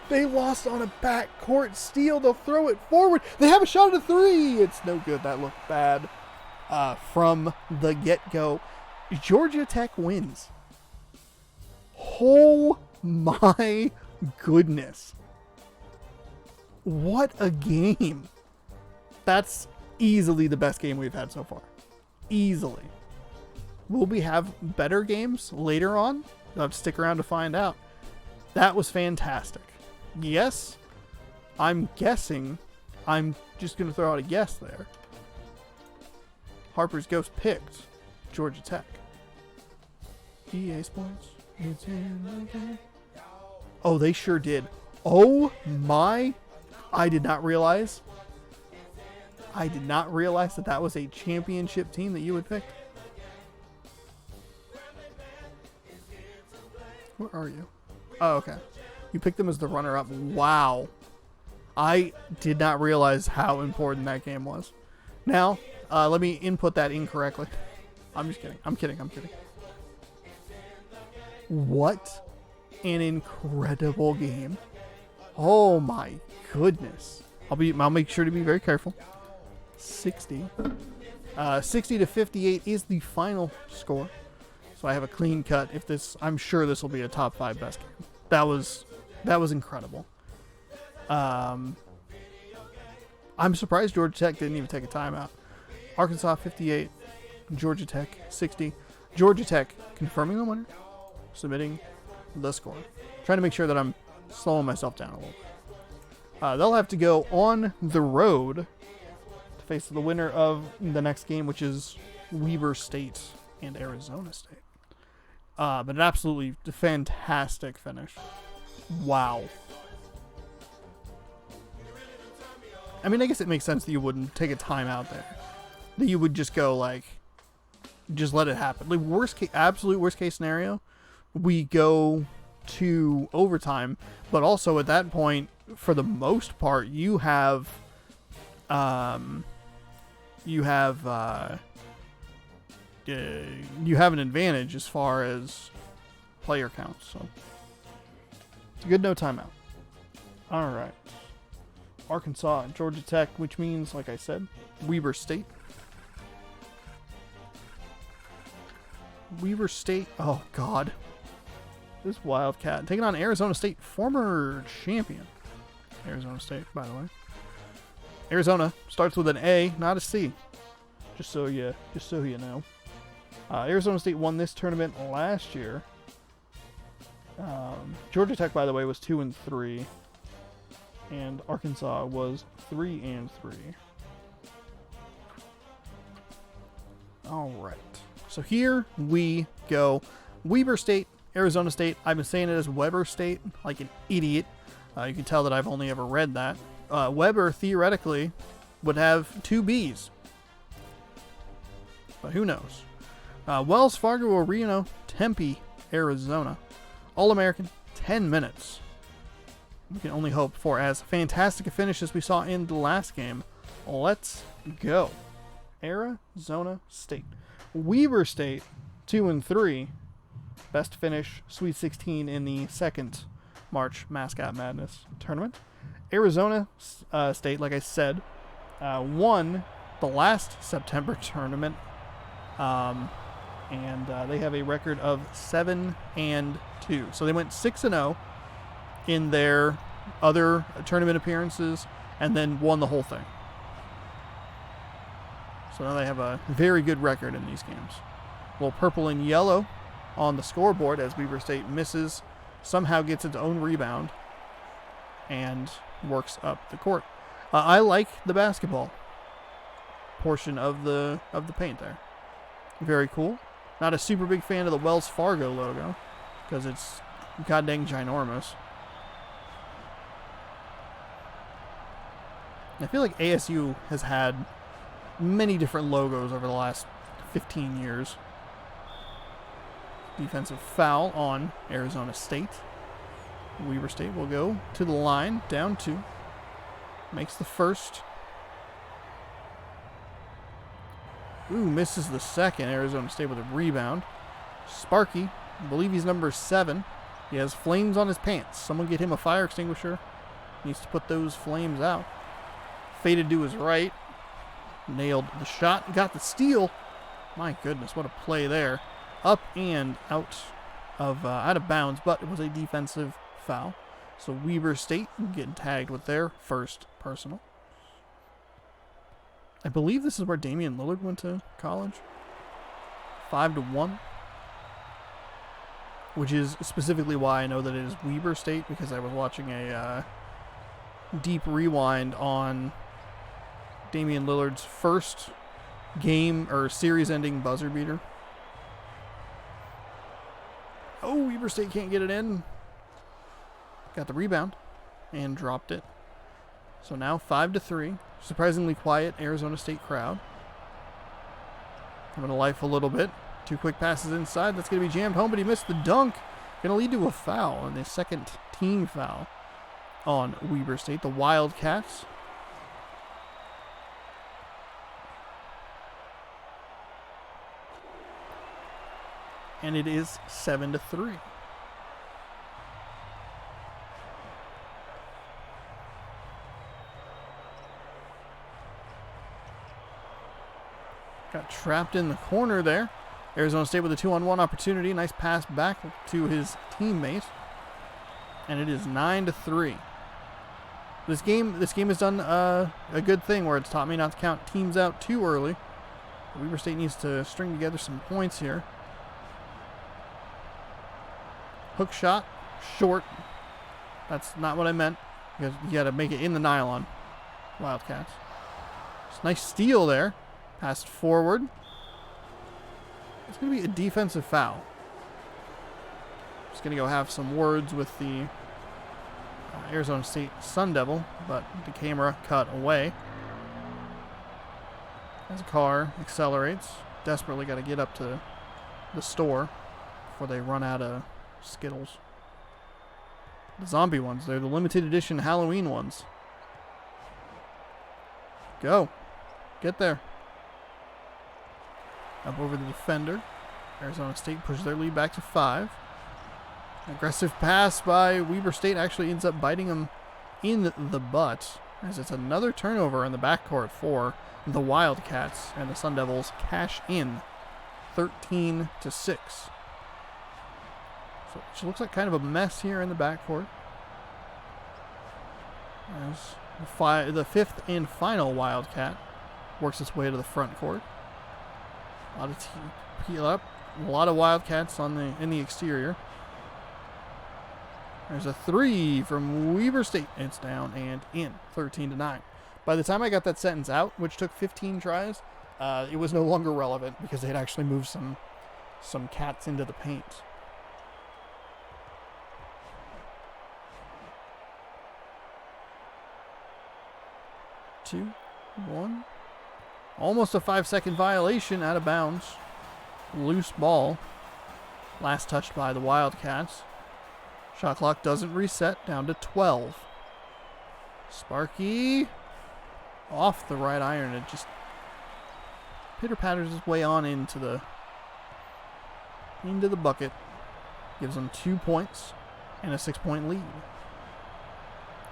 They lost on a backcourt steal. They'll throw it forward. They have a shot at a 3. It's no good. That looked bad. from the get-go. Georgia Tech wins. Oh my goodness. What a game. That's easily the best game we've had so far. Easily. Will we have better games later on? You'll have to stick around to find out. That was fantastic. Yes, I'm guessing. I'm just going to throw out a guess there. Harper's Ghost picked Georgia Tech. EA Sports. It's in the game. Oh, they sure did. Oh my. I did not realize. I did not realize that that was a championship team that you would pick. Where are you? Oh, okay. You picked them as the runner-up. Wow. I did not realize how important that game was. Now, let me input that incorrectly. I'm just kidding. I'm kidding. What an incredible game. Oh my goodness. I'll make sure to be very careful. 60 to 58 is the final score. So I have a clean cut. I'm sure this will be a top 5 best game. That was incredible. I'm surprised Georgia Tech didn't even take a timeout. Arkansas 58, Georgia Tech 60. Georgia Tech confirming the winner, submitting the score. Trying to make sure that I'm slowing myself down a little bit. They'll have to go on the road to face the winner of the next game, which is Weber State and Arizona State. But an absolutely fantastic finish. Wow. I mean, I guess it makes sense that you wouldn't take a timeout there. That you would just go, just let it happen. Absolute worst case scenario, we go to overtime. But also at that point, for the most part, you have an advantage as far as player counts. So it's a good no timeout. All right. Arkansas and Georgia Tech, which means, like I said, Weber State. Weber State. Oh, God. This Wildcat taking on Arizona State, former champion. Arizona State, by the way. Arizona starts with an A, not a C. Just so you know. Arizona State won this tournament last year. Georgia Tech, by the way, was 2-3. And Arkansas was 3-3. All right. So here we go. Weber State, Arizona State. I've been saying it as Weber State like an idiot. You can tell that I've only ever read that. Weber, theoretically, would have 2 Bs. But who knows? Wells Fargo Arena, Tempe, Arizona. All-American, 10 minutes. We can only hope for as fantastic a finish as we saw in the last game. Let's go. Arizona State. Weber State, 2-3. Best finish, Sweet 16 in the second March Mascot Madness tournament. Arizona State, like I said, won the last September tournament. And they have a record of 7-2. So they went 6-0 in their other tournament appearances and then won the whole thing. So now they have a very good record in these games. Well, purple and yellow on the scoreboard as Weber State misses, somehow gets its own rebound and works up the court. I like the basketball portion of the paint there. Very cool. Not a super big fan of the Wells Fargo logo because it's god dang ginormous. I feel like ASU has had many different logos over the last 15 years. Defensive foul on Arizona State. Weber State will go to the line, down 2. Makes the first. Ooh, misses the second. Arizona State with a rebound. Sparky, I believe he's number 7. He has flames on his pants. Someone get him a fire extinguisher. Needs to put those flames out. Faded to his right. nailed the shot, got the steal. My goodness, what a play there. Up and out of bounds, but it was a defensive foul. So Weber State getting tagged with their first personal. I believe this is where Damian Lillard went to college. 5-1. Which is specifically why I know that it is Weber State, because I was watching a deep rewind on Damian Lillard's first game or series-ending buzzer beater. Oh, Weber State can't get it in. Got the rebound and dropped it. So now 5-3. Surprisingly quiet Arizona State crowd. Coming to life a little bit. 2 quick passes inside. That's going to be jammed home, but he missed the dunk. Going to lead to a foul, and the second team foul on Weber State. The Wildcats. And it is 7-3. Got trapped in the corner there. Arizona State with a 2-on-1 opportunity. Nice pass back to his teammate. And it is 9-3. This game has done a good thing where it's taught me not to count teams out too early. Weber State needs to string together some points here. Hook shot, short. That's not what I meant. Because you got to make it in the nylon. Wildcats. It's a nice steal there. Passed forward. It's going to be a defensive foul. Just going to go have some words with the Arizona State Sun Devil, but the camera cut away. As a car accelerates, desperately got to get up to the store before they run out of Skittles. The zombie ones, they're the limited edition Halloween ones. Go. Get there. Up over the defender. Arizona State pushes their lead back to 5. Aggressive pass by Weber State actually ends up biting them in the butt, as it's another turnover in the backcourt for the Wildcats, and the Sun Devils cash in 13-6. So it looks like kind of a mess here in the backcourt. As the fifth and final Wildcat works its way to the front court. A lot of peel up. A lot of Wildcats in the exterior. There's a 3 from Weber State. It's down and in. 13-9. By the time I got that sentence out, which took 15 tries, it was no longer relevant because they had actually moved some cats into the paint. Two, 1. Almost a 5-second violation, out of bounds. Loose ball. Last touched by the Wildcats. Shot clock doesn't reset, down to 12. Sparky off the right iron. It just pitter-patters its way on into the bucket. Gives them 2 points and a 6-point lead.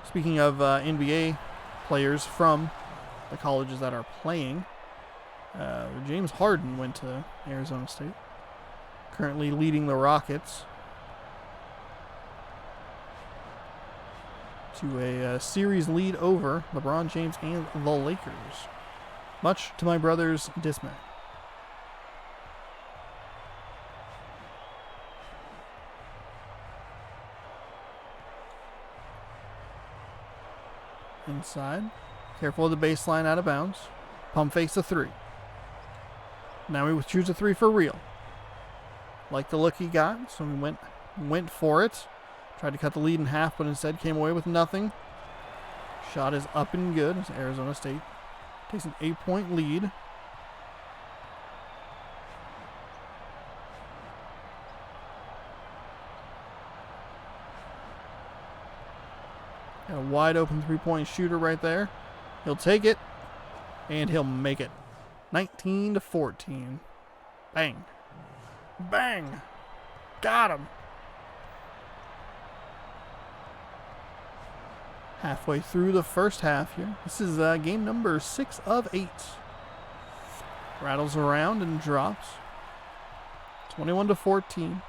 Speaking of NBA players from the colleges that are playing, James Harden went to Arizona State, currently leading the Rockets to a series lead over LeBron James and the Lakers, much to my brother's dismay. Inside. Careful of the baseline, out of bounds. Pump fakes a 3. Now we choose a 3 for real. Like the look he got, so we went for it. Tried to cut the lead in half, but instead came away with nothing. Shot is up and good as Arizona State takes an 8-point lead. Got a wide open 3-point shooter right there. He'll take it, and he'll make it. 19-14. Bang. Bang. Got him. Halfway through the first half here. This is game number 6 of 8 Rattles around and drops. 21-14.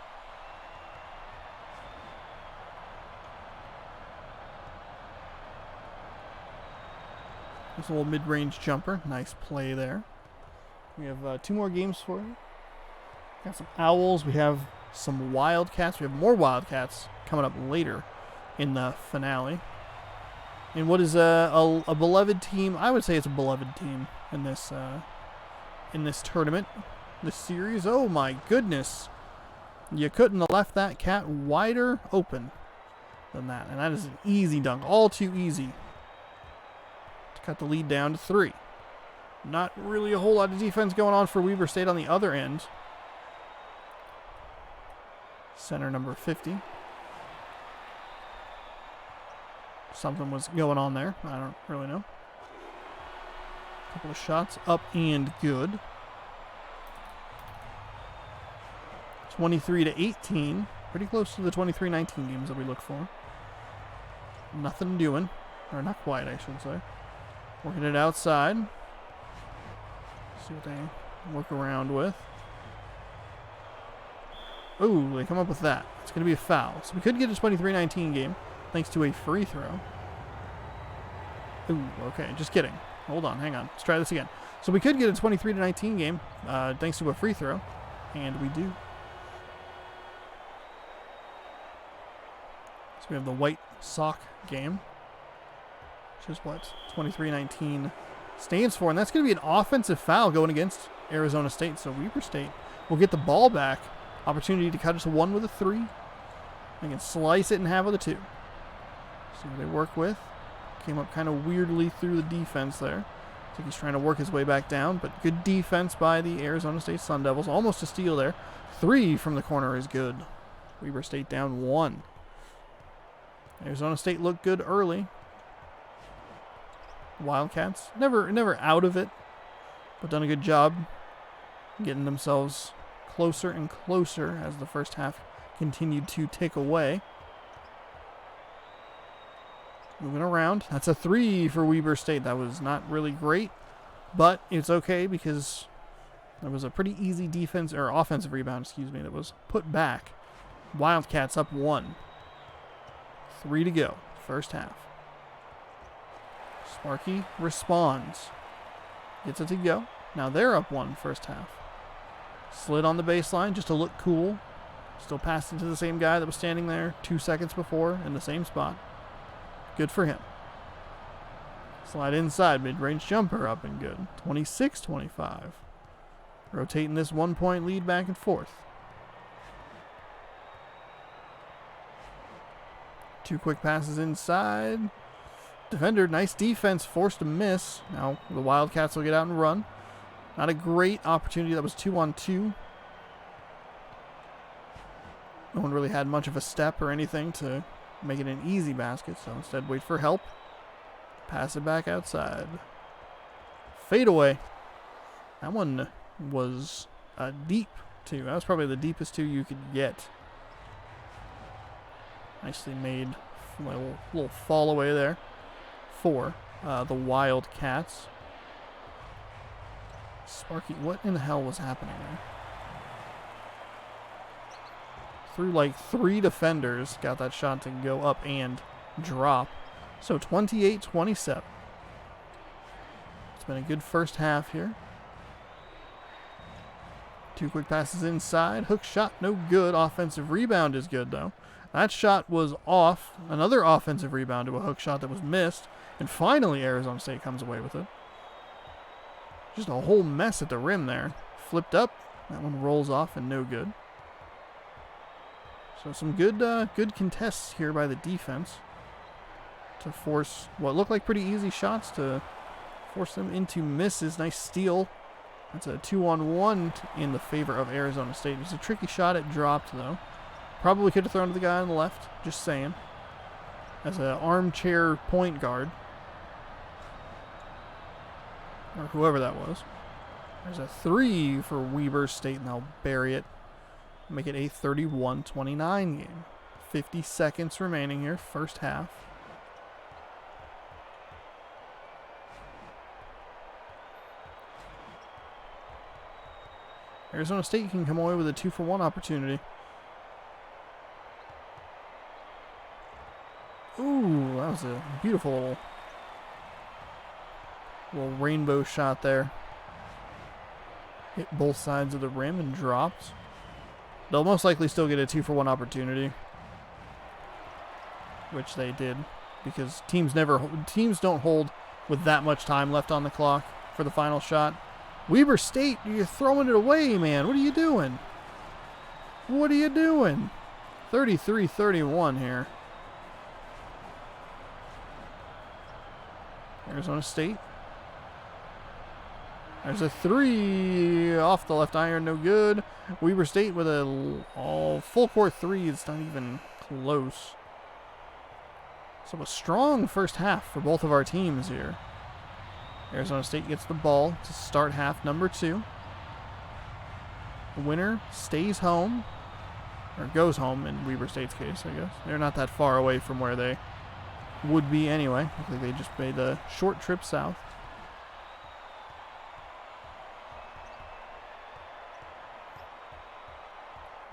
This little mid-range jumper. Nice play there. We have 2 more games for you. Got some Owls. We have some Wildcats. We have more Wildcats coming up later in the finale. And what is a beloved team? I would say it's a beloved team in this tournament, this series. Oh my goodness. You couldn't have left that cat wider open than that. And that is an easy dunk. All too easy. To cut the lead down to 3. Not really a whole lot of defense going on for Weber State on the other end. Center number 50. Something was going on there. I don't really know. Couple of shots up and good. 23-18. Pretty close to the 23-19 games that we look for. Nothing doing. Or not quite, I should say. Working it outside. See what they work around with. Ooh, they come up with that. It's going to be a foul. So we could get a 23-19 game thanks to a free throw. Ooh, okay, just kidding. Hold on, hang on. Let's try this again. So we could get a 23-19 game thanks to a free throw. And we do. So we have the white sock game. Which is what 23-19 stands for. And that's going to be an offensive foul going against Arizona State. So Weber State will get the ball back. Opportunity to cut it to 1 with a 3. They can slice it in half with a 2. See what they work with. Came up kind of weirdly through the defense there. I think he's trying to work his way back down, but good defense by the Arizona State Sun Devils. Almost a steal there. 3 from the corner is good. Weber State down 1. Arizona State looked good early. Wildcats never out of it, but done a good job getting themselves closer and closer as the first half continued to tick away. Moving around. That's a 3 for Weber State. That was not really great, but it's okay because there was a pretty easy defense or offensive rebound, that was put back. Wildcats up 1. 3 to go. First half. Sparky responds. Gets it to go. Now they're up 1 first half. Slid on the baseline just to look cool. Still passed it to the same guy that was standing there 2 seconds before in the same spot. Good for him. Slide inside, mid-range jumper up and good. 26-25. Rotating this 1-point lead back and forth. 2 quick passes inside. Defender, nice defense, forced to miss. Now the Wildcats will get out and run. Not a great opportunity. That was 2-on-2. No one really had much of a step or anything to make it an easy basket, so instead wait for help. Pass it back outside. Fade away. That one was deep, too. That was probably the deepest 2 you could get. Nicely made. Little fall away there for the Wildcats. Sparky, what in the hell was happening there? Through like 3 defenders, got that shot to go up and drop. So 28-27. It's been a good first half here. 2 quick passes inside. Hook shot, no good. Offensive rebound is good, though. That shot was off. Another offensive rebound to a hook shot that was missed. And finally, Arizona State comes away with it. Just a whole mess at the rim there. Flipped up. That one rolls off and no good. So some good contests here by the defense to force what looked like pretty easy shots to force them into misses. Nice steal. That's a 2-on-1 in the favor of Arizona State. It was a tricky shot. It dropped, though. Probably could have thrown to the guy on the left. Just saying. As an armchair point guard. Or whoever that was. There's a 3 for Weber State, and they'll bury it. Make it a 31-29 game. 50 seconds remaining here, first half. Arizona State can come away with a 2-for-1 opportunity. Ooh, that was a beautiful little rainbow shot there. Hit both sides of the rim and dropped. They'll most likely still get a 2-for-1 opportunity, which they did, because teams don't hold with that much time left on the clock for the final shot. Weber State, you're throwing it away, man. What are you doing? What are you doing? 33-31 here. Arizona State. There's a 3 off the left iron, no good. Weber State with a full court 3. It's not even close. So a strong first half for both of our teams here. Arizona State gets the ball to start half number 2. The winner stays home, or goes home in Weber State's case, I guess. They're not that far away from where they would be anyway. I think they just made a short trip south.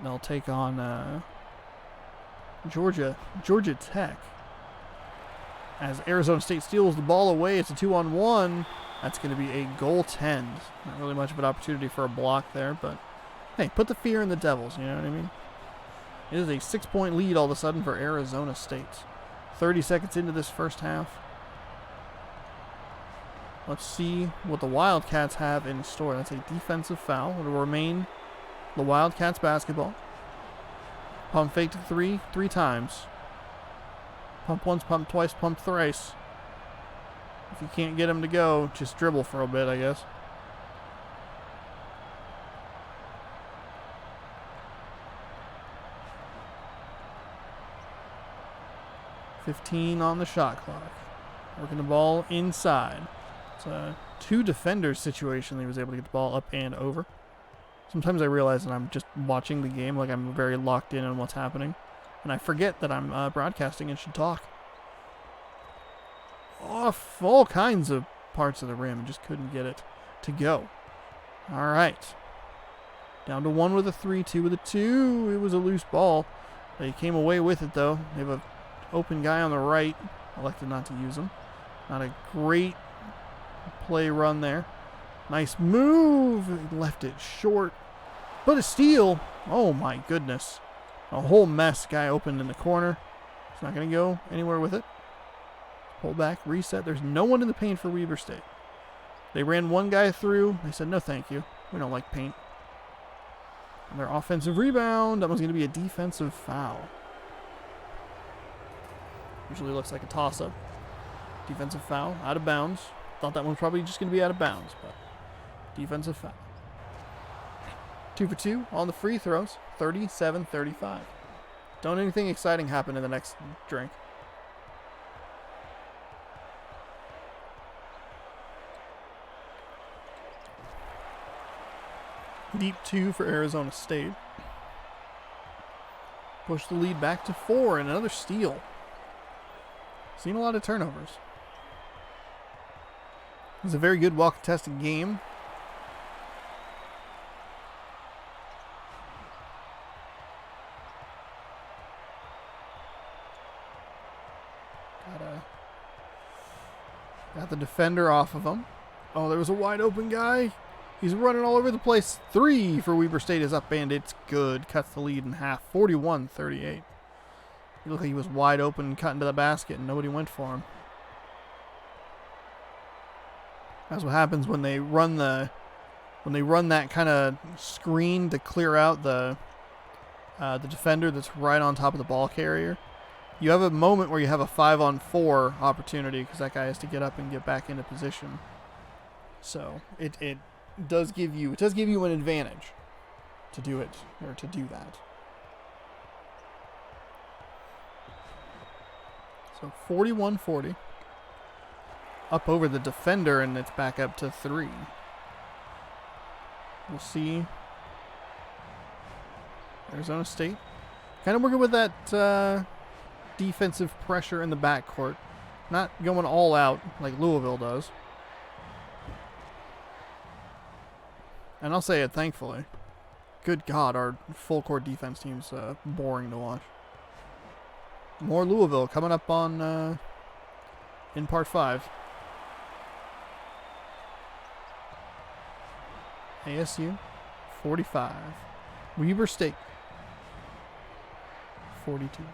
They'll take on Georgia Tech. As Arizona State steals the ball away, it's a 2-on-1. That's going to be a goaltend. Not really much of an opportunity for a block there, but hey, put the fear in the Devils, you know what I mean? It is a 6-point lead all of a sudden for Arizona State. 30 seconds into this first half. Let's see what the Wildcats have in store. That's a defensive foul. It'll remain the Wildcats basketball. Pump fake to 3 times. Pump once, pump twice, pump thrice. If you can't get him to go, just dribble for a bit, I guess. .15 on the shot clock. Working the ball inside. It's a 2 defenders situation. He was able to get the ball up and over. Sometimes I realize that I'm just watching the game, like I'm very locked in on what's happening. And I forget that I'm broadcasting and should talk. Off all kinds of parts of the rim. Just couldn't get it to go. All right. Down to 1 with a 3, 2 with a 2. It was a loose ball. They came away with it, though. They have an open guy on the right. Elected not to use him. Not a great play run there. Nice move. Left it short. But a steal. Oh, my goodness. A whole mess. Guy opened in the corner. He's not going to go anywhere with it. Pull back, reset. There's no one in the paint for Weber State. They ran one guy through. They said, no thank you. We don't like paint. And their offensive rebound. That was going to be a defensive foul. Usually looks like a toss-up. Defensive foul. Out of bounds. Thought that one's probably just going to be out of bounds. But defensive foul. 2 for 2 on the free throws. 37-35. Don't anything exciting happen in the next drink. Deep 2 for Arizona State. Push the lead back to 4 and another steal. Seen a lot of turnovers. It was a very good, well-contested game. Got the defender off of him. Oh, there was a wide open guy. He's running all over the place. 3 for Weber State is up and it's good. Cuts the lead in half. 41-38. He looked like he was wide open, cutting to the basket, and nobody went for him. That's what happens when they run that kind of screen to clear out the defender that's right on top of the ball carrier. You have a moment where you have a 5-on-4 opportunity because that guy has to get up and get back into position. So it does give you an advantage to do it, or to do that. So 41-40. Up over the defender, and it's back up to 3. We'll see. Arizona State kind of working with that defensive pressure in the backcourt. Not going all out like Louisville does. And I'll say it thankfully. Good God, our full court defense team's boring to watch. More Louisville coming up on in part 5. ASU 45. Weber State 42.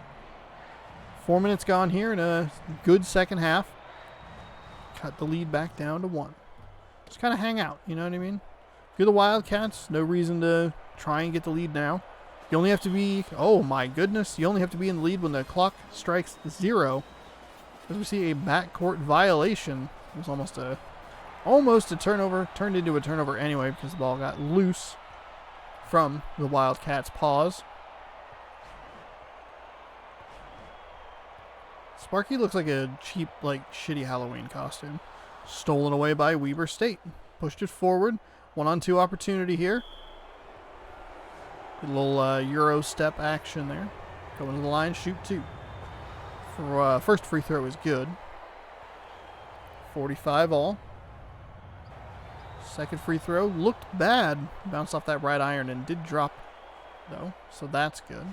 4 minutes gone here in a good second half. Cut the lead back down to 1. Just kind of hang out, you know what I mean? If you're the Wildcats, no reason to try and get the lead now. You only have to be, oh my goodness, you only have to be in the lead when the clock strikes 0. As we see a backcourt violation. It was almost a turnover, turned into a turnover anyway because the ball got loose from the Wildcats' paws. Sparky looks like a cheap, shitty Halloween costume. Stolen away by Weber State. Pushed it forward. 1-on-2 opportunity here. Good little Euro step action there. Going to the line, shoot 2. For first free throw is good. 45 all. Second free throw looked bad. Bounced off that right iron and did drop, though. So that's good.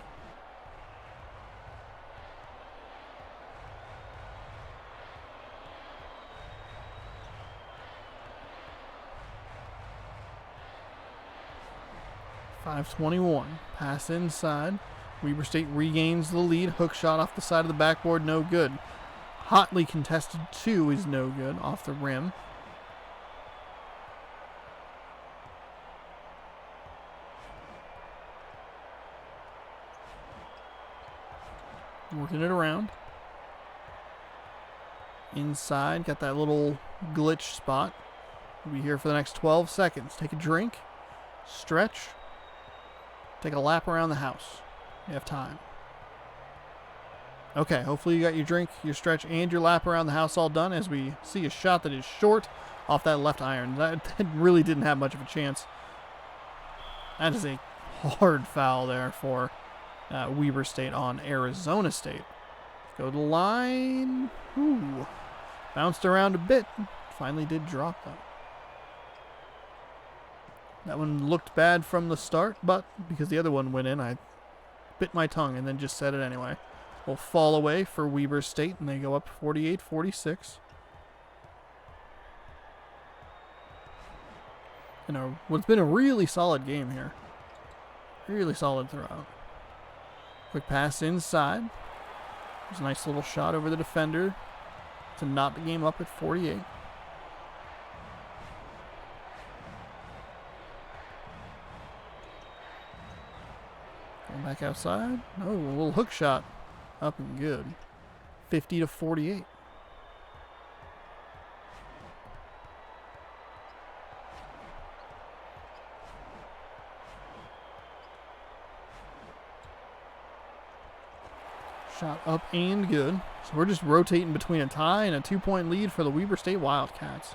.521. Pass inside. Weber State regains the lead. Hook shot off the side of the backboard. No good. Hotly contested 2 is no good. Off the rim. Working it around. Inside. Got that little glitch spot. We'll be here for the next 12 seconds. Take a drink. Stretch. Take a lap around the house. You have time. Okay, hopefully you got your drink, your stretch, and your lap around the house all done as we see a shot that is short off that left iron. That really didn't have much of a chance. That is a hard foul there for Weber State on Arizona State. Go to the line. Ooh. Bounced around a bit. Finally did drop though. That one looked bad from the start, but because the other one went in, I bit my tongue and then just said it anyway. Will fall away for Weber State, and they go up 48-46. And what's been a really solid game here. Really solid throughout. Quick pass inside. There's a nice little shot over the defender to knot the game up at 48. Going back outside. Oh, a little hook shot. Up and good. 50-48. Shot up and good. So we're just rotating between a tie and a 2-point lead for the Weber State Wildcats.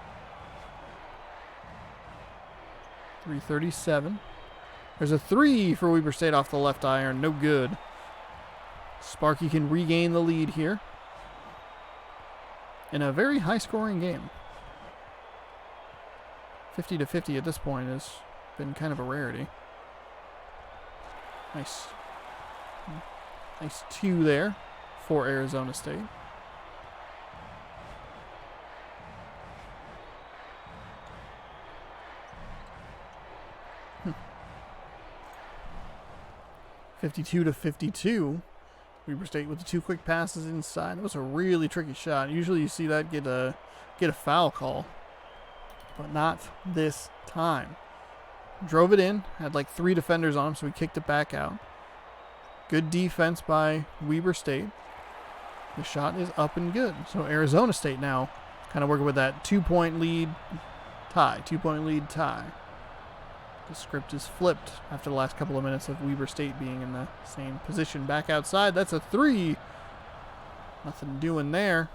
3:37. There's a 3 for Weber State off the left iron. No good. Sparky can regain the lead here in a very high-scoring game. 50-50 at this point has been kind of a rarity. Nice 2 there for Arizona State. Hmm. 52-52. Weber State with the 2 quick passes inside. That was a really tricky shot. Usually you see that get a foul call, but not this time. Drove it in. Had like 3 defenders on him, so we kicked it back out. Good defense by Weber State. The shot is up and good. So Arizona State now kind of working with that 2-point lead tie. 2-point lead tie. The script is flipped after the last couple of minutes of Weber State being in the same position. Back outside. That's a 3. Nothing doing there.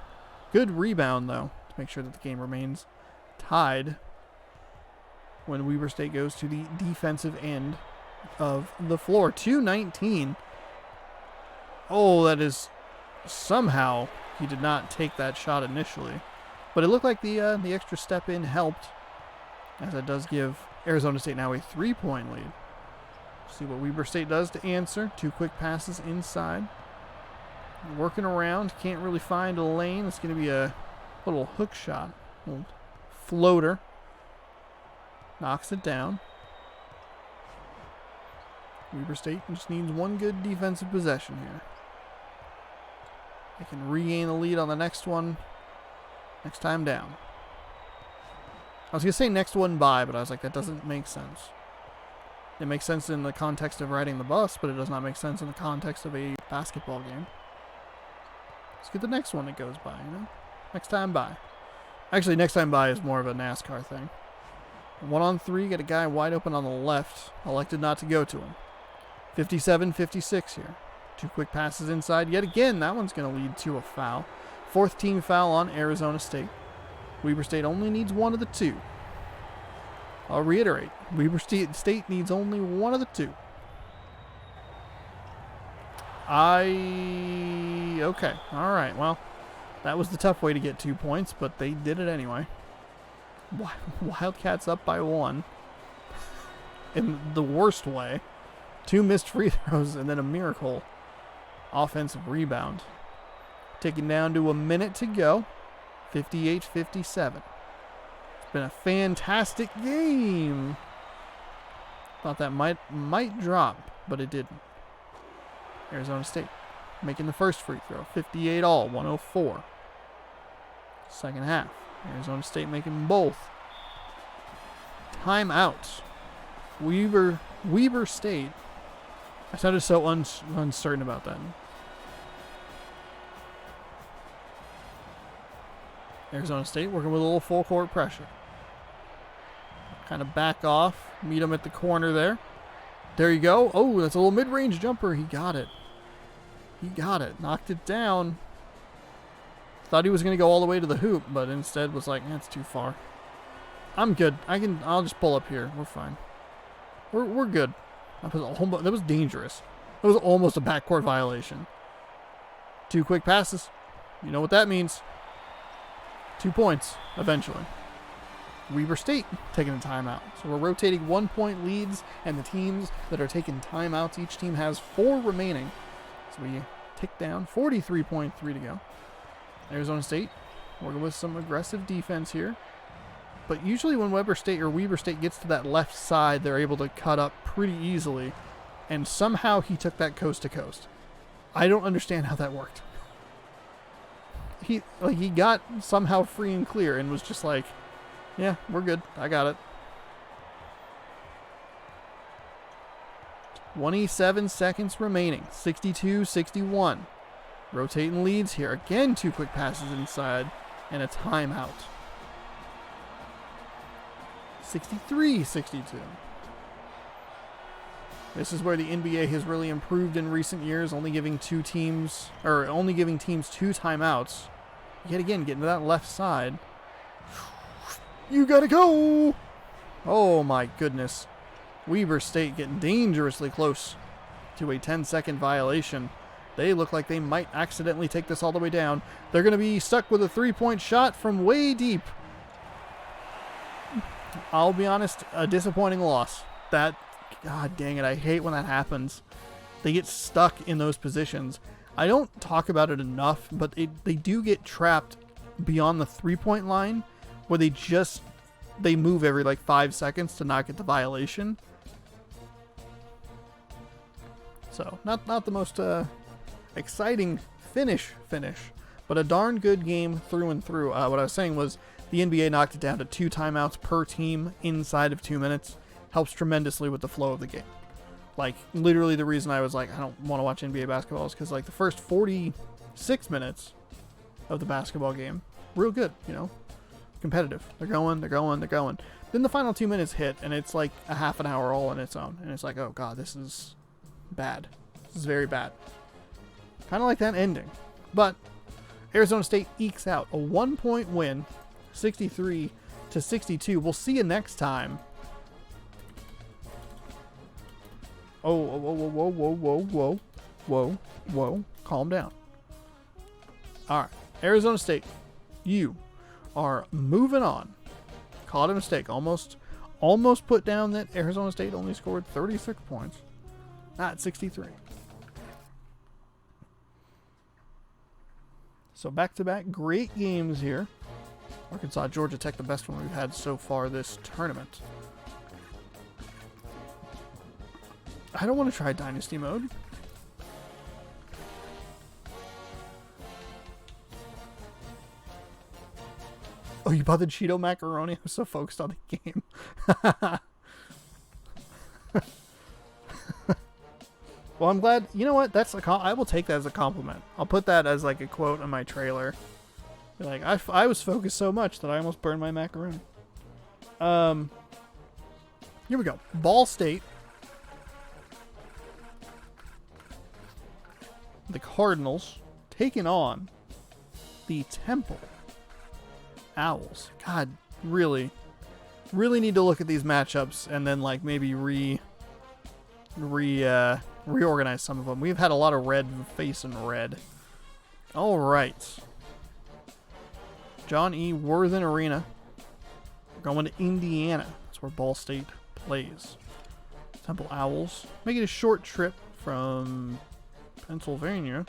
Good rebound, though, to make sure that the game remains tied when Weber State goes to the defensive end of the floor. 2:19. Oh, that is somehow he did not take that shot initially. But it looked like the extra step in helped, as it does give Arizona State now a 3-point lead. See what Weber State does to answer. 2 quick passes inside. Working around. Can't really find a lane. It's going to be a little hook shot. Little floater. Knocks it down. Weber State just needs one good defensive possession here. They can regain the lead on the next one. Next time down. I was going to say next one by, but I was like, that doesn't make sense. It makes sense in the context of riding the bus, but it does not make sense in the context of a basketball game. Let's get the next one that goes by, you know? Next time by. Actually, next time by is more of a NASCAR thing. 1-on-3, get a guy wide open on the left. Elected not to go to him. 57-56 here. 2 quick passes inside. Yet again, that one's going to lead to a foul. 4th team foul on Arizona State. Weber State only needs one of the 2. I'll reiterate. Weber State needs only one of the 2. Okay. All right. Well, that was the tough way to get 2 points, but they did it anyway. Wildcats up by 1. In the worst way. 2 missed free throws and then a miracle offensive rebound. Taken down to a minute to go. 58-57. It's been a fantastic game. Thought that might drop, but it didn't. Arizona State making the first free throw. 58 all, 104. Second half. Arizona State making both. Timeout. Weber State. I sounded so uncertain about that. Arizona State working with a little full court pressure. Kind of back off. Meet him at the corner there. There you go. Oh, that's a little mid-range jumper. He got it. Knocked it down. Thought he was going to go all the way to the hoop, but instead was like, that's too far. I'm good. I'll just pull up here. We're fine. We're good. That was dangerous. That was almost a backcourt violation. 2 quick passes. You know what that means. 2 points, eventually. Weber State taking a timeout. So we're rotating 1-point leads, and the teams that are taking timeouts, each team has 4 remaining. So we tick down, 43.3 to go. Arizona State working with some aggressive defense here. But usually when Weber State gets to that left side, they're able to cut up pretty easily. And somehow he took that coast to coast. I don't understand how that worked. He got somehow free and clear and was just like, yeah, we're good. I got it. 27 seconds remaining. 62-61. Rotating leads here. Again, 2 quick passes inside and a timeout. 63-62. This is where the NBA has really improved in recent years, only giving teams 2 timeouts. Yet again, getting to that left side. You gotta go! Oh my goodness. Weber State getting dangerously close to a 10-second violation. They look like they might accidentally take this all the way down. They're going to be stuck with a 3-point shot from way deep. I'll be honest, a disappointing loss. God dang it, I hate when that happens. They get stuck in those positions. I don't talk about it enough, but they do get trapped beyond the 3-point line where they move every like 5 seconds to not get the violation. So, not the most exciting finish, but a darn good game through and through. What I was saying was the NBA knocked it down to 2 timeouts per team inside of 2 minutes. Helps tremendously with the flow of the game. Like, literally the reason I was like, I don't want to watch NBA basketball is because, like, the first 46 minutes of the basketball game, real good, you know, competitive. They're going. Then the final 2 minutes hit, and it's like a half an hour all on its own. And it's like, oh, God, this is bad. This is very bad. Kind of like that ending. But Arizona State ekes out a 1-point win, 63-62. We'll see you next time. Whoa. Calm down. All right. Arizona State, you are moving on. Caught a mistake. Almost put down that Arizona State only scored 36 points. Not 63. So back-to-back great games here. Arkansas, Georgia Tech, the best one we've had so far this tournament. I don't want to try Dynasty mode. Oh, you bought the Cheeto macaroni? I was so focused on the game. Well, I'm glad. You know what? That's I will take that as a compliment. I'll put that as like a quote on my trailer. Like, I was focused so much that I almost burned my macaroni. Here we go. Ball State. The Cardinals taking on the Temple Owls. God, really need to look at these matchups and then like maybe reorganize some of them. We've had a lot of red facing red. All right. John E. Worthen Arena. We're going to Indiana. That's where Ball State plays. Temple Owls. Making a short trip from Pennsylvania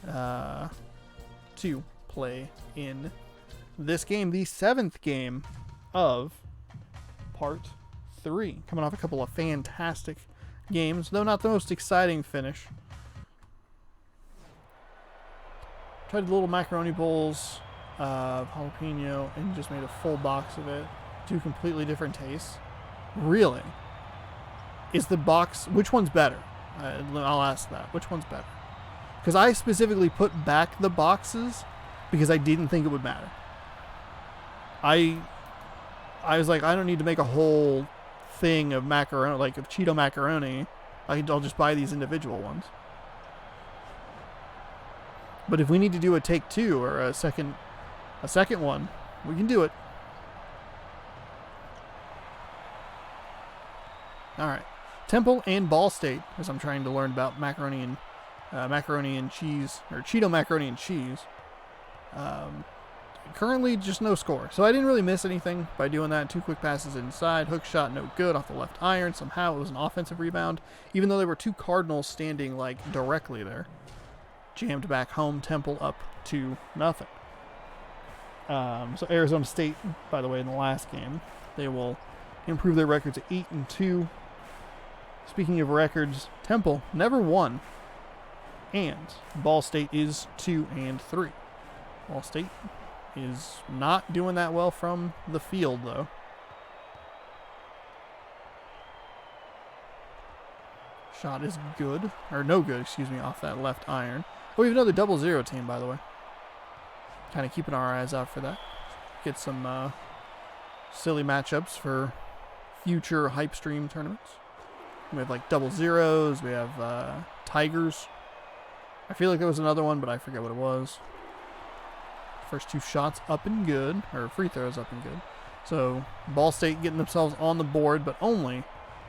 to play in this game, the 7th game of Part 3. Coming off a couple of fantastic games, though not the most exciting finish. Tried the little macaroni bowls of jalapeno and just made a full box of it. Two completely different tastes. Really? Is the box... Which one's better? I'll ask that. Which one's better? Because I specifically put back the boxes because I didn't think it would matter. I was like, I don't need to make a whole thing of macaroni, like of Cheeto macaroni. I'll just buy these individual ones. But if we need to do a take two or a second one, we can do it. All right, Temple and Ball State, as I'm trying to learn about macaroni and cheese, or Cheeto macaroni and cheese. Currently, just no score. So I didn't really miss anything by doing that. 2 quick passes inside. Hook shot, no good, off the left iron. Somehow it was an offensive rebound, even though there were 2 Cardinals standing like directly there. Jammed back home. Temple up 2-0. So Arizona State, by the way, in the last game, they will improve their record to 8-2. Speaking of records, Temple never won, and Ball State is 2-3. Ball State is not doing that well from the field, though. Shot is good, or no good, excuse me, off that left iron. Oh, we have another 0-0 team, by the way. Kind of keeping our eyes out for that. Get some silly matchups for future hype stream tournaments. We have like 0-0s. We have Tigers. I feel like there was another one, but I forget what it was. First 2 shots up and good, or free throws up and good. So Ball State getting themselves on the board, but only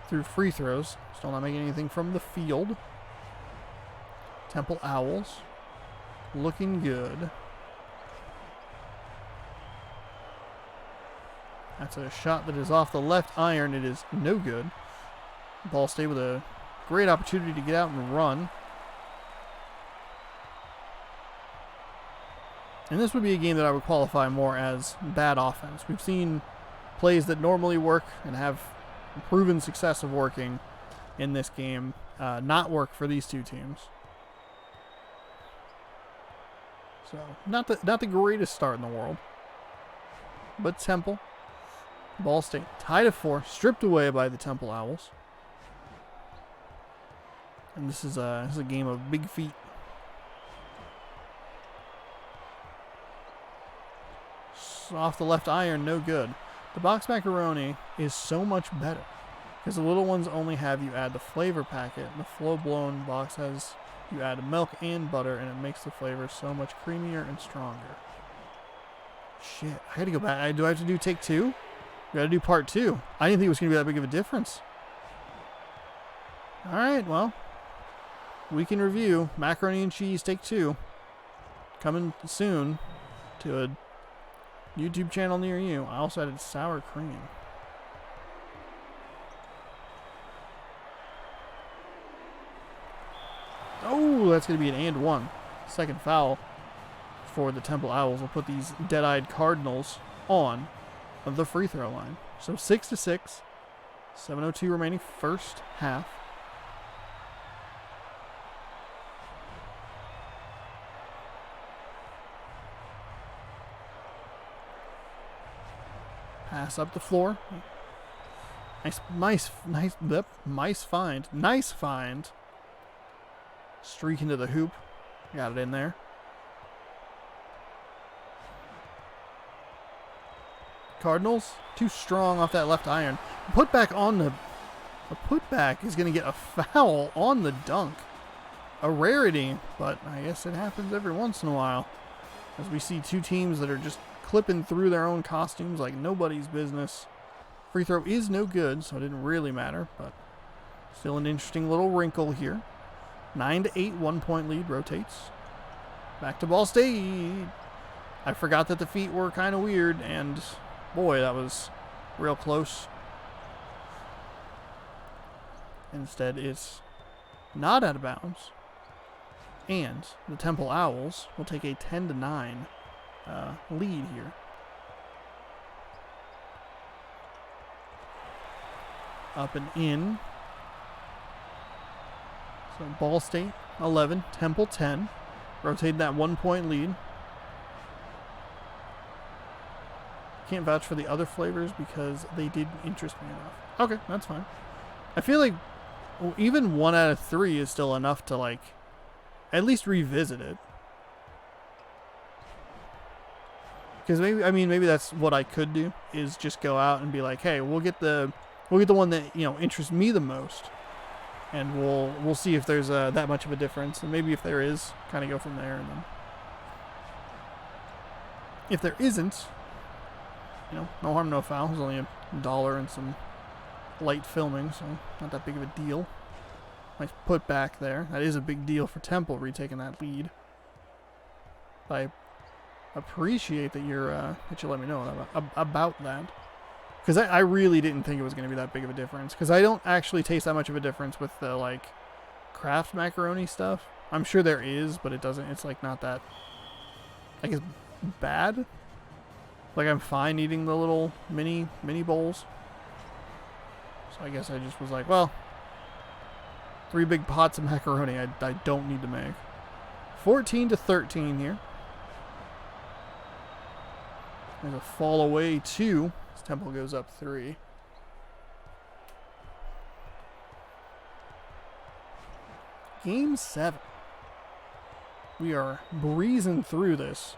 through free throws. Still not making anything from the field. Temple Owls looking good. That's a shot that is off the left iron. It is no good. Ball State with a great opportunity to get out and run. And this would be a game that I would qualify more as bad offense. We've seen plays that normally work and have proven success of working in this game not work for these 2 teams. So not the greatest start in the world. But Temple, Ball State tied at 4, stripped away by the Temple Owls. And this is a game of big feet. Off the left iron, no good. The box macaroni is so much better because the little ones only have you add the flavor packet. The full-blown box has you add milk and butter, and it makes the flavor so much creamier and stronger. Shit, I gotta go back. Do I have to do take 2? We gotta do part 2. I didn't think it was gonna be that big of a difference. All right, well, we can review macaroni and cheese take 2 coming soon to a YouTube channel near you. I also added sour cream. Oh, that's going to be an and one. Second foul for the Temple Owls will put these dead-eyed Cardinals on the free throw line. So 6-6. 7:02 remaining first half. Pass up the floor. Nice find. Nice find. Streak into the hoop. Got it in there. Cardinals, too strong off that left iron. Putback on the... A putback is going to get a foul on the dunk. A rarity, but I guess it happens every once in a while. As we see two teams that are just clipping through their own costumes like nobody's business. Free throw is no good, so it didn't really matter, but still an interesting little wrinkle here. 9-8, 1 point lead, rotates. Back to Ball State. I forgot that the feet were kind of weird, and boy, that was real close. Instead, it's not out of bounds. And the Temple Owls will take a 10-9 lead here. Up and in. So Ball State 11, Temple 10. Rotating that 1 point lead. Can't vouch for the other flavors because they didn't interest me enough. Okay, that's fine. I feel like even 1 out of 3 is still enough to like at least revisit it. Because maybe that's what I could do is just go out and be like, hey, we'll get the one that interests me the most, and we'll see if there's that much of a difference, and maybe if there is, kind of go from there, and then if there isn't, no harm, no foul. It's only $1 and some light filming, so not that big of a deal. Nice put back there. That is a big deal for Temple retaking that lead. I appreciate that that you let me know about that. Because I really didn't think it was going to be that big of a difference. Because I don't actually taste that much of a difference with the, like, Kraft macaroni stuff. I'm sure there is, but it doesn't. It's, like, not that, like, it's bad. Like, I'm fine eating the little mini bowls. So I guess I just was like, well, 3 big pots of macaroni I don't need to make. 14-13 here. There's a fall away 2. Temple goes up 3. Game 7. We are breezing through this.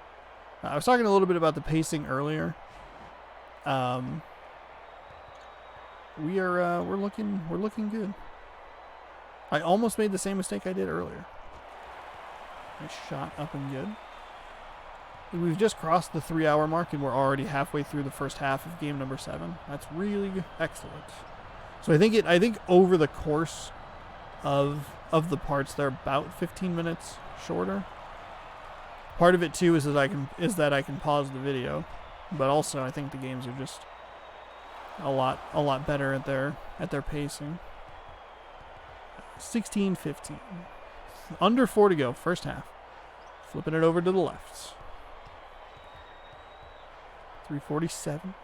I was talking a little bit about the pacing earlier. We're looking good. I almost made the same mistake I did earlier. Nice shot up and good. We've just crossed the 3-hour mark, and we're already halfway through the first half of game number 7. That's really excellent. So I think over the course of the parts, they're about 15 minutes shorter. Part of it too is that I can pause the video, but also I think the games are just a lot better at their pacing. 16-15, under 4 to go, first half. Flipping it over to the left. 3:47.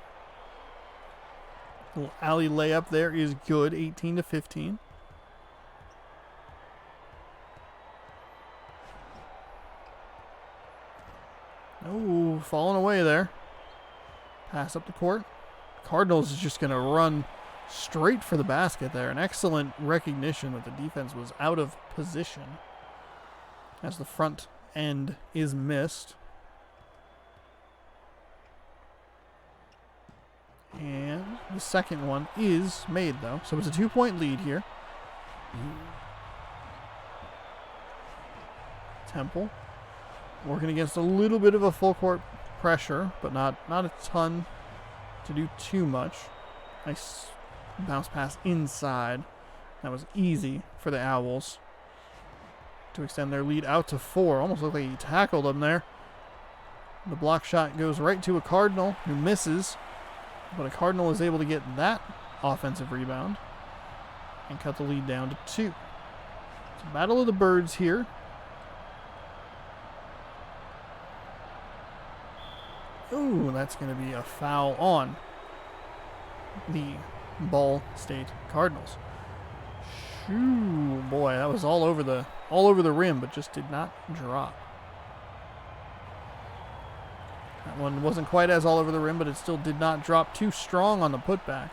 Little alley layup there is good. 18-15. Oh, falling away there. Pass up the court. Cardinals is just going to run straight for the basket there. An excellent recognition that the defense was out of position as the front end is missed. And the second one is made, though. So it's a 2-point lead here. Temple working against a little bit of a full court pressure, but not a ton to do too much. Nice bounce pass inside. That was easy for the Owls to extend their lead out to 4. Almost looked like he tackled them there. The block shot goes right to a Cardinal who misses. But a Cardinal is able to get that offensive rebound and cut the lead down to 2. It's a battle of the birds here. Ooh, that's going to be a foul on the Ball State Cardinals. Shoo, boy, that was all over the rim, but just did not drop. That one wasn't quite as all over the rim, but it still did not drop too strong on the putback.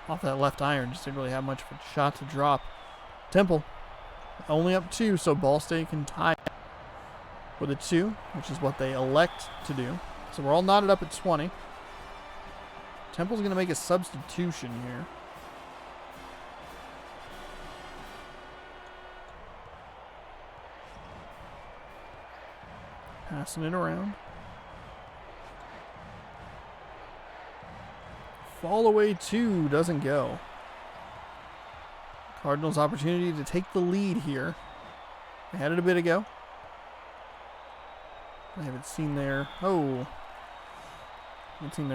Off that left iron, just didn't really have much of a shot to drop. Temple only up 2, so Ball State can tie with a 2, which is what they elect to do. So we're all knotted up at 20. Temple's going to make a substitution here. Passing it around. Fall away 2 doesn't go. Cardinals' opportunity to take the lead here. They had it a bit ago. I haven't seen their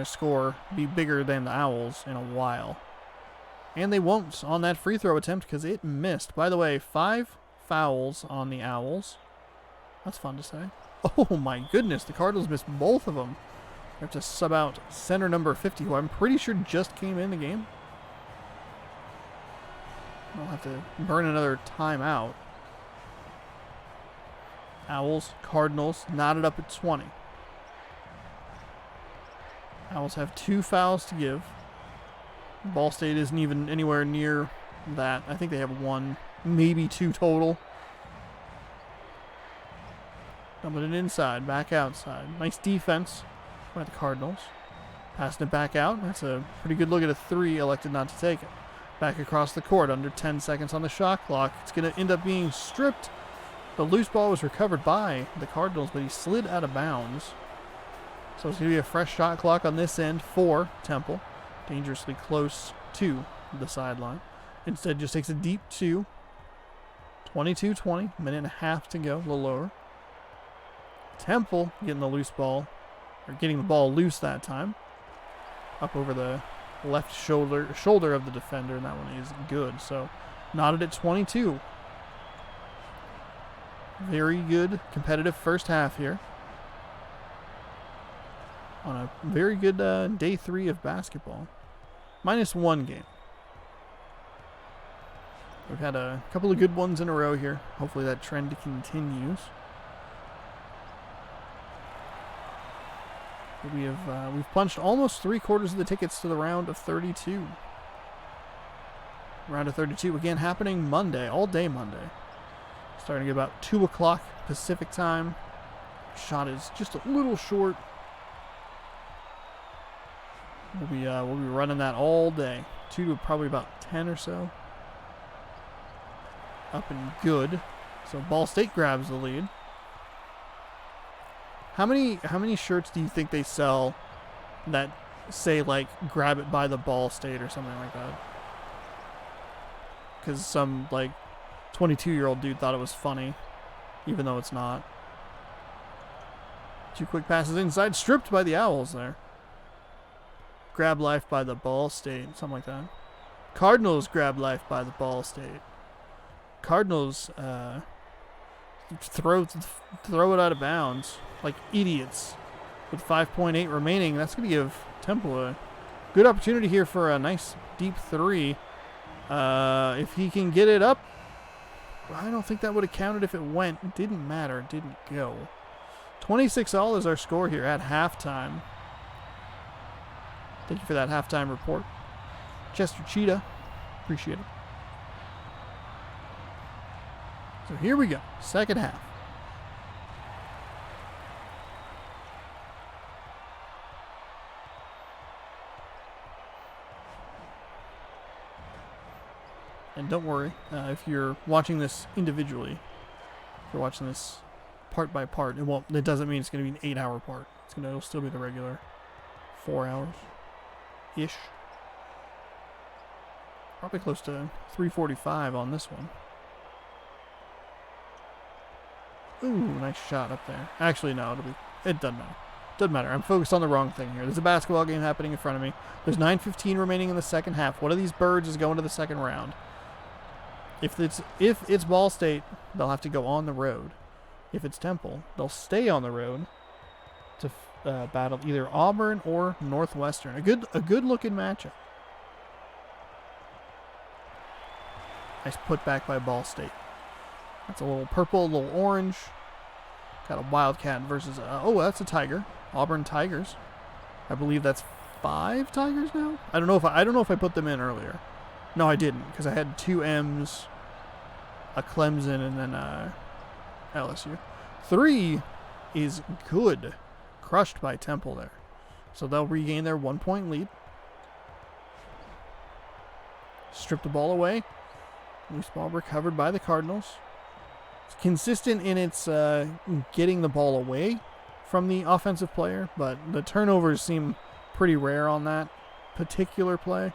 score be bigger than the Owls in a while. And they won't on that free throw attempt because it missed. By the way, 5 fouls on the Owls. That's fun to say. Oh my goodness, the Cardinals missed both of them. They have to sub out center number 50, who I'm pretty sure just came in the game. I'll have to burn another timeout. Owls, Cardinals, knotted up at 20. Owls have 2 fouls to give. Ball State isn't even anywhere near that. I think they have 1, maybe 2 total. Dumping it inside, back outside. Nice defense by the Cardinals. Passing it back out. That's a pretty good look at a 3, elected not to take it. Back across the court, under 10 seconds on the shot clock. It's going to end up being stripped. The loose ball was recovered by the Cardinals, but he slid out of bounds. So it's going to be a fresh shot clock on this end for Temple. Dangerously close to the sideline. Instead, just takes a deep 2. 22-20, minute and a half to go, a little lower. Temple getting the loose ball, or getting the ball loose that time. Up over the left shoulder of the defender, and that one is good. So, knotted at 22. Very good competitive first half here. On a very good day 3 of basketball. -1 game. We've had a couple of good ones in a row here. Hopefully that trend continues. We've punched almost 3/4 of the tickets to the round of 32. Round of 32 again happening Monday, all day Monday. Starting at about 2 o'clock Pacific time. Shot is just a little short. We'll be running that all day. 2 to probably about 10 or so. Up and good. So Ball State grabs the lead. How many shirts do you think they sell that say like grab it by the Ball State or something like that? Because some like 22-year-old dude thought it was funny, even though it's not. 2 quick passes inside, stripped by the Owls there. Grab life by the Ball State, something like that. Cardinals grab life by the Ball State. Cardinals throw it out of bounds like idiots with 5.8 remaining. That's going to give Temple a good opportunity here for a nice deep 3. If he can get it up, I don't think that would have counted if it went. It didn't matter. It didn't go. 26-all is our score here at halftime. Thank you for that halftime report, Chester Cheetah. Appreciate it. So here we go. Second half. And don't worry, if you're watching this individually, if you're watching this part by part, it doesn't mean it's going to be an 8-hour part. It'll still be the regular 4 hours-ish. Probably close to 3:45 on this one. Ooh, nice shot up there. Actually, no, it doesn't matter. Doesn't matter. I'm focused on the wrong thing here. There's a basketball game happening in front of me. There's 9:15 remaining in the second half. One of these birds is going to the second round. If it's Ball State, they'll have to go on the road. If it's Temple, they'll stay on the road to battle either Auburn or Northwestern. A good looking matchup. Nice putback by Ball State. That's a little purple, a little orange. Got a Wildcat versus that's a Tiger. Auburn Tigers. I believe that's 5 Tigers now. I don't know if I put them in earlier. No, I didn't, because I had 2 M's, a Clemson, and then LSU. 3 is good. Crushed by Temple there. So they'll regain their 1-point lead. Strip the ball away. Loose ball recovered by the Cardinals. It's consistent in its getting the ball away from the offensive player, but the turnovers seem pretty rare on that particular play.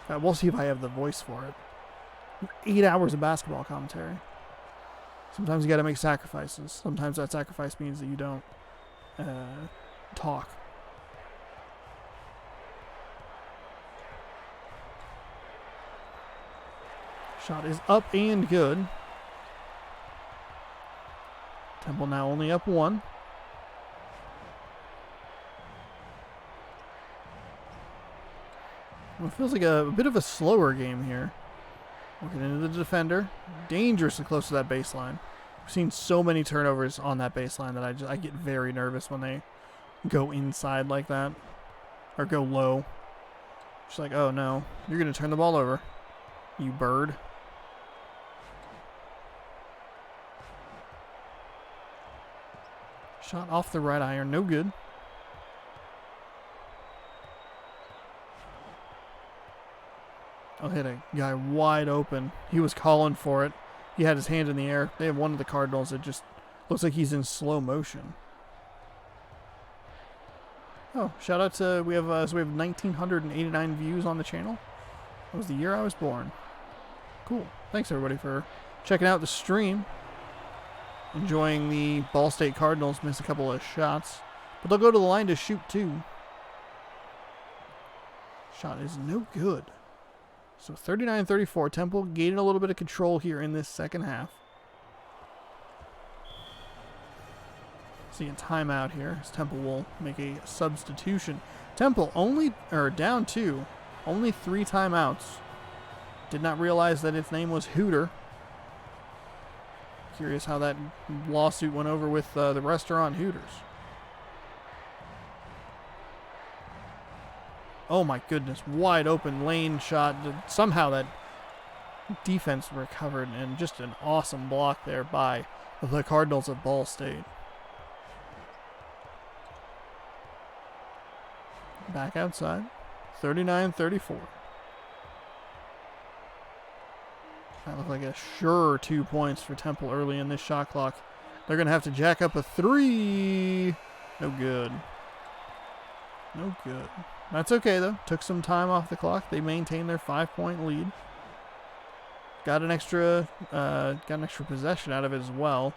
We'll see if I have the voice for it. 8 hours of basketball commentary. Sometimes you got to make sacrifices. Sometimes that sacrifice means that you don't talk. Shot is up and good. Temple now only up 1. Well, it feels like a bit of a slower game here. Working into the defender. Dangerously close to that baseline. We've seen so many turnovers on that baseline that I get very nervous when they go inside like that. Or go low. Just like, oh no, you're going to turn the ball over, you bird. Shot off the right iron, no good. I'll hit a guy wide open. He was calling for it. He had his hand in the air. They have one of the Cardinals that just looks like he's in slow motion. Oh, shout out to, we have 1,989 views on the channel. That was the year I was born. Cool. Thanks everybody for checking out the stream. Enjoying the Ball State Cardinals miss a couple of shots. But they'll go to the line to shoot 2. Shot is no good. So 39-34. Temple gaining a little bit of control here in this second half. Seeing timeout here as Temple will make a substitution. Temple down 2. Only 3 timeouts. Did not realize that its name was Hooter. Curious how that lawsuit went over with the restaurant Hooters. Oh my goodness, wide open lane shot. Somehow that defense recovered, and just an awesome block there by the Cardinals of Ball State. Back outside, 39-34. That looked like a sure 2 points for Temple early in this shot clock. They're going to have to jack up a 3. No good. No good. That's okay, though. Took some time off the clock. They maintained their 5-point lead. Got an extra possession out of it as well.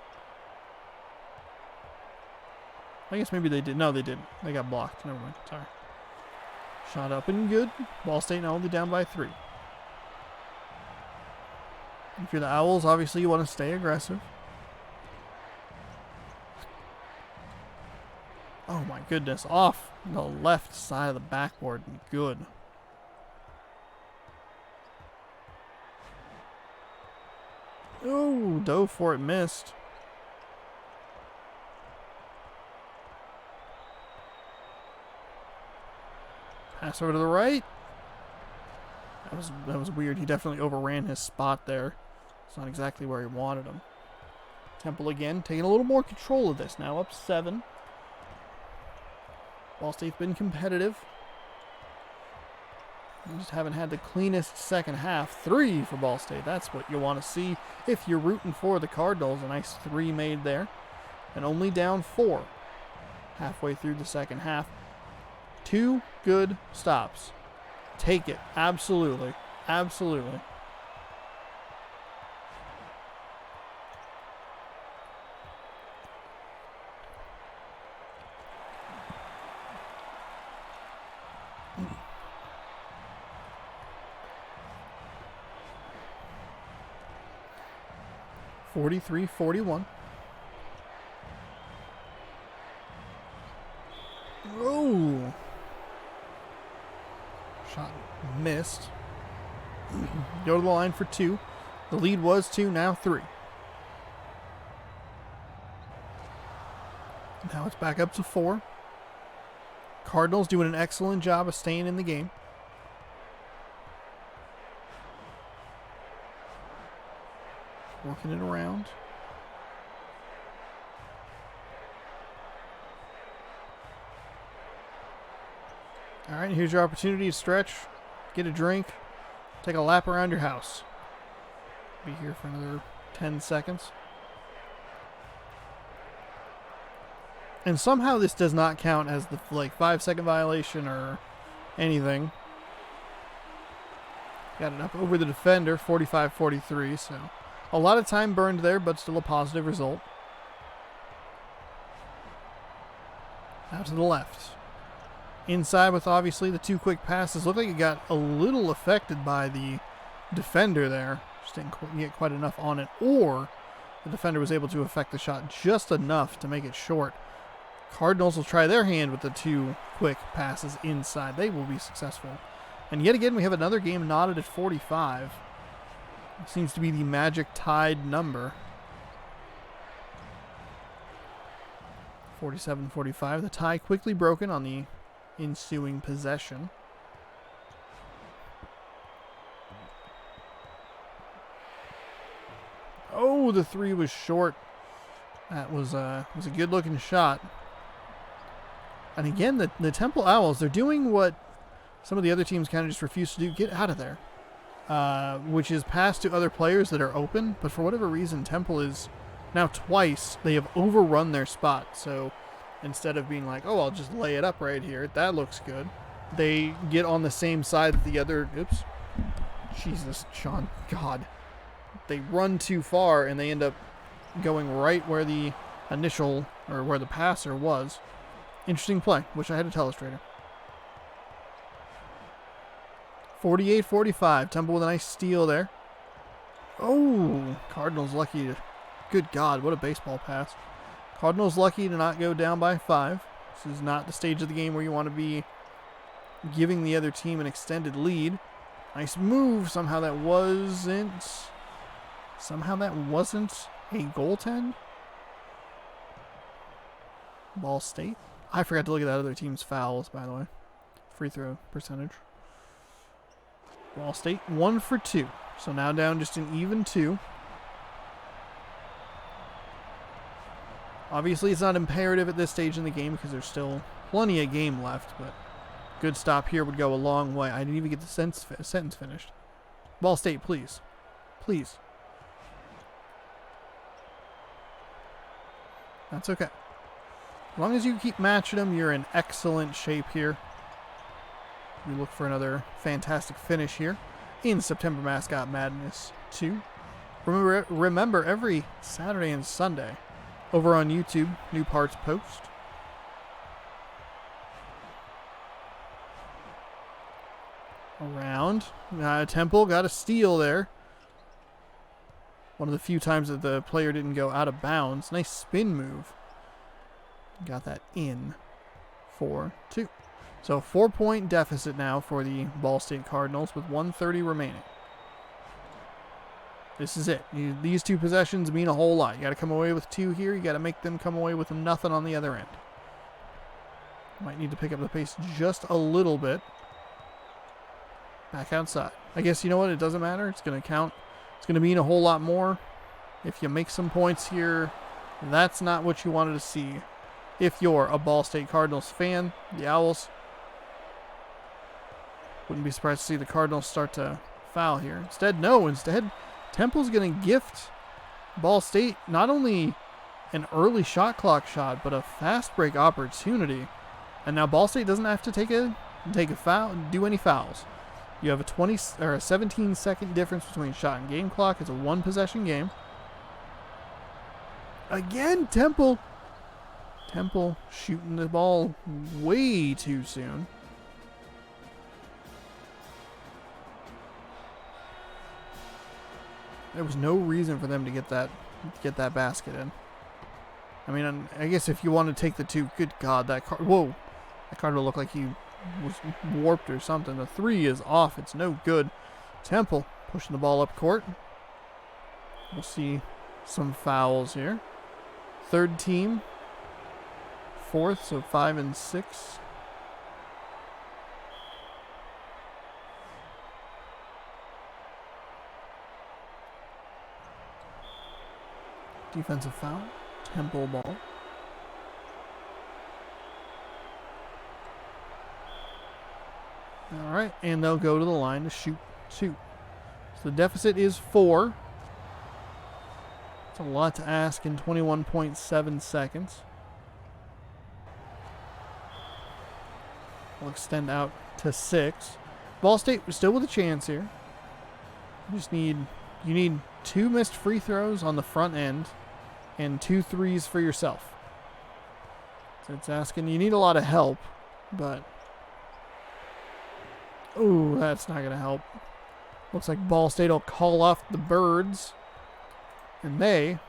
I guess maybe they did. No, they didn't. They got blocked. Never mind. Sorry. Shot up and good. Ball State now only down by 3. If you're the Owls, obviously you want to stay aggressive. Oh my goodness, off the left side of the backboard. Good. Oh, dove for it, missed. Pass over to the right. That was weird. He definitely overran his spot there. It's not exactly where he wanted him. Temple again, taking a little more control of this. Now up 7. Ball State's been competitive. They just haven't had the cleanest second half. 3 for Ball State. That's what you want to see if you're rooting for the Cardinals. A nice 3 made there. And only down 4 halfway through the second half. 2 good stops. Take it. Absolutely. Absolutely. 43-41. Oh! Shot missed. Go to the line for 2. The lead was 2, now 3. Now it's back up to 4. Cardinals doing an excellent job of staying in the game. Working it around. All right, here's your opportunity to stretch, get a drink, take a lap around your house. Be here for another 10 seconds. And somehow this does not count as the 5-second violation or anything. Got it up over the defender, 45-43, so a lot of time burned there, but still a positive result. Out to the left. Inside with obviously the 2 quick passes. Looked like it got a little affected by the defender there. Just didn't get quite enough on it. Or the defender was able to affect the shot just enough to make it short. Cardinals will try their hand with the 2 quick passes inside. They will be successful. And yet again, we have another game knotted at 45. It seems to be the magic tied number. 47-45. The tie quickly broken on the ensuing possession. Oh, the 3 was short. That was a good looking shot. And again, the Temple Owls, they're doing what some of the other teams kind of just refuse to do. Get out of there. Which is pass to other players that are open. But for whatever reason, Temple is now twice, they have overrun their spot. So instead of being like, oh, I'll just lay it up right here, that looks good, they get on the same side that the other, oops, Jesus, Sean, God. They run too far and they end up going right where the initial, or where the passer was. Interesting play. Wish I had a telestrator. 48-45. Temple with a nice steal there. Oh, Cardinals lucky to... Good God, what a baseball pass. Cardinals lucky to not go down by 5. This is not the stage of the game where you want to be giving the other team an extended lead. Nice move. Somehow that wasn't a goaltend. Ball State. I forgot to look at that other team's fouls, by the way. Free throw percentage. Ball State 1 for 2. So now down just an even 2. Obviously, it's not imperative at this stage in the game because there's still plenty of game left, but good stop here would go a long way. I didn't even get the sentence finished. Ball State, please. Please. That's okay. As long as you keep matching them, you're in excellent shape here. We look for another fantastic finish here in September Mascot Madness 2. Remember every Saturday and Sunday over on YouTube, new parts post. Around. Temple got a steal there. One of the few times that the player didn't go out of bounds. Nice spin move. Got that in for 2. So 4-point deficit now for the Ball State Cardinals with 1:30 remaining. This is it. These 2 possessions mean a whole lot. You got to come away with 2 here. You got to make them come away with nothing on the other end. Might need to pick up the pace just a little bit. Back outside. I guess, you know what? It doesn't matter. It's going to count. It's going to mean a whole lot more. If you make some points here, that's not what you wanted to see. If you're a Ball State Cardinals fan, the Owls, wouldn't be surprised to see the Cardinals start to foul here. Instead, Temple's going to gift Ball State not only an early shot clock shot, but a fast break opportunity. And now Ball State doesn't have to take a foul, do any fouls. You have a 17-second difference between shot and game clock. It's a 1-possession game. Again, Temple shooting the ball way too soon. There was no reason for them to get that get that basket in. I mean, I guess if you want to take the two, good God, that card, whoa, that card will look like he was warped or something. The 3 is off. It's no good. Temple pushing the ball up court. We'll see some fouls here. Third team. Fourth, so 5 and 6. Defensive foul. Temple ball. All right, and they'll go to the line to shoot 2. So the deficit is 4. It's a lot to ask in 21.7 seconds. We'll extend out to 6. Ball State still with a chance here. You need 2 missed free throws on the front end and 2 threes for yourself. So it's asking, you need a lot of help, but ooh, that's not going to help. Looks like Ball State will call off the Birds, and they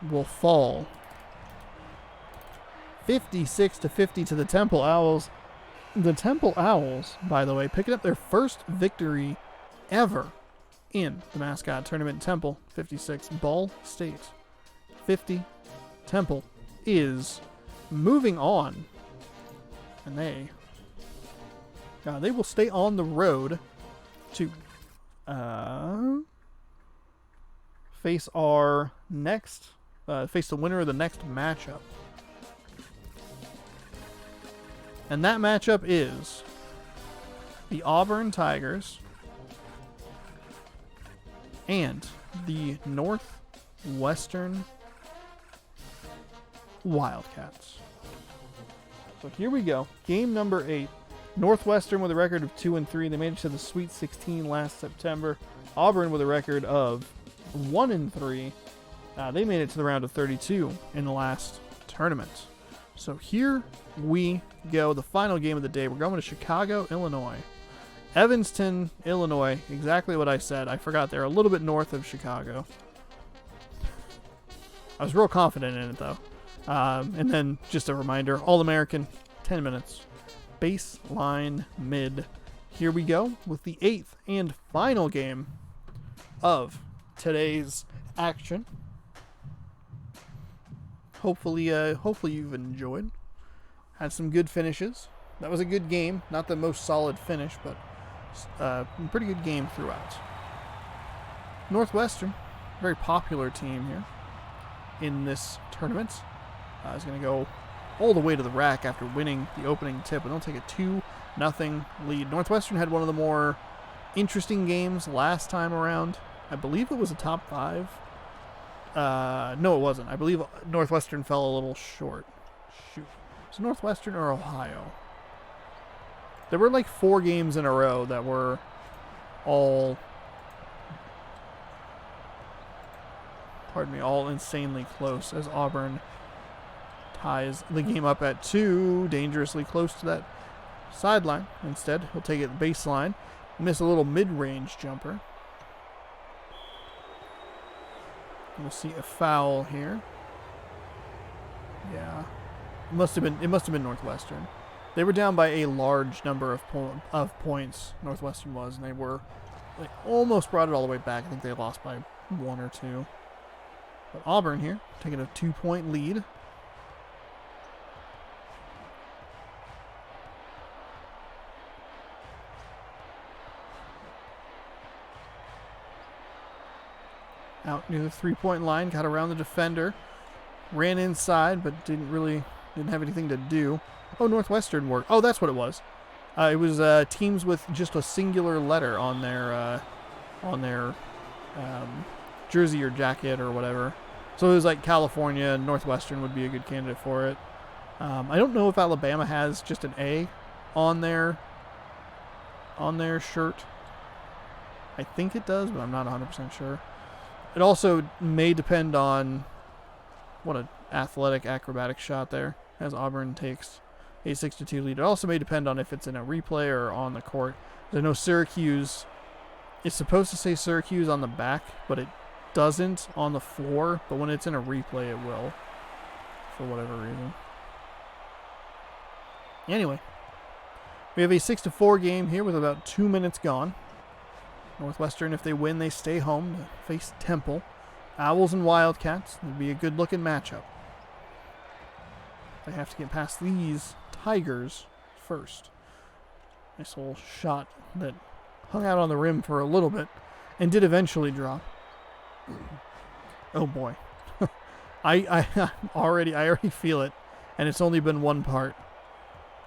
will fall 56-50 to the Temple Owls. The Temple Owls, by the way, picking up their first victory ever in the Mascot Tournament. Temple 56, Ball State 50. Temple is moving on, and they will stay on the road to face our next, face the winner of the next matchup. And that matchup is the Auburn Tigers and the Northwestern Wildcats. So here we go. Game number 8. Northwestern with a record of 2-3. They made it to the Sweet 16 last September. Auburn with a record of 1-3. They made it to the round of 32 in the last tournament. So here we go. The final game of the day. We're going to Chicago, Illinois. Evanston, Illinois. Exactly what I said. I forgot they're a little bit north of Chicago. I was real confident in it, though. And then, just a reminder, All-American, 10 minutes. Baseline mid. Here we go with the 8th and final game of today's action. Hopefully you've enjoyed. Had some good finishes. That was a good game. Not the most solid finish, but a pretty good game throughout. Northwestern, very popular team here in this tournament. Is going to go all the way to the rack after winning the opening tip, and they'll take a 2-0 lead. Northwestern had one of the more interesting games last time around. I believe it was a top 5. No, it wasn't. I believe Northwestern fell a little short. Shoot. Was it Northwestern or Ohio? There were like 4 games in a row that were all, all insanely close as Auburn ties the game up at 2, dangerously close to that sideline. Instead, he'll take it baseline, miss a little mid-range jumper. We'll see a foul here. Yeah, it must have been Northwestern. They were down by a large number of points. Northwestern was, and they almost brought it all the way back. I think they lost by 1 or 2. But Auburn here taking a 2-point lead. Out near the 3-point line, got around the defender, ran inside, but didn't have anything to do. Oh, Northwestern worked. Oh, that's what it was. It was teams with just a singular letter on their jersey or jacket or whatever. So it was like California, and Northwestern would be a good candidate for it. I don't know if Alabama has just an A on their shirt. I think it does, but I'm not 100% sure. It also may depend on what an athletic acrobatic shot there as Auburn takes a 6-2 lead. It also may depend on if it's in a replay or on the court. I know Syracuse, it's supposed to say Syracuse on the back, but doesn't on the floor, but when it's in a replay, it will, for whatever reason. Anyway, we have a 6-4 game here with about 2 minutes gone. Northwestern, if they win, they stay home to face Temple. Owls and Wildcats would be a good-looking matchup. They have to get past these Tigers first. Nice little shot that hung out on the rim for a little bit and did eventually drop. Oh boy. I already feel it, and it's only been one part.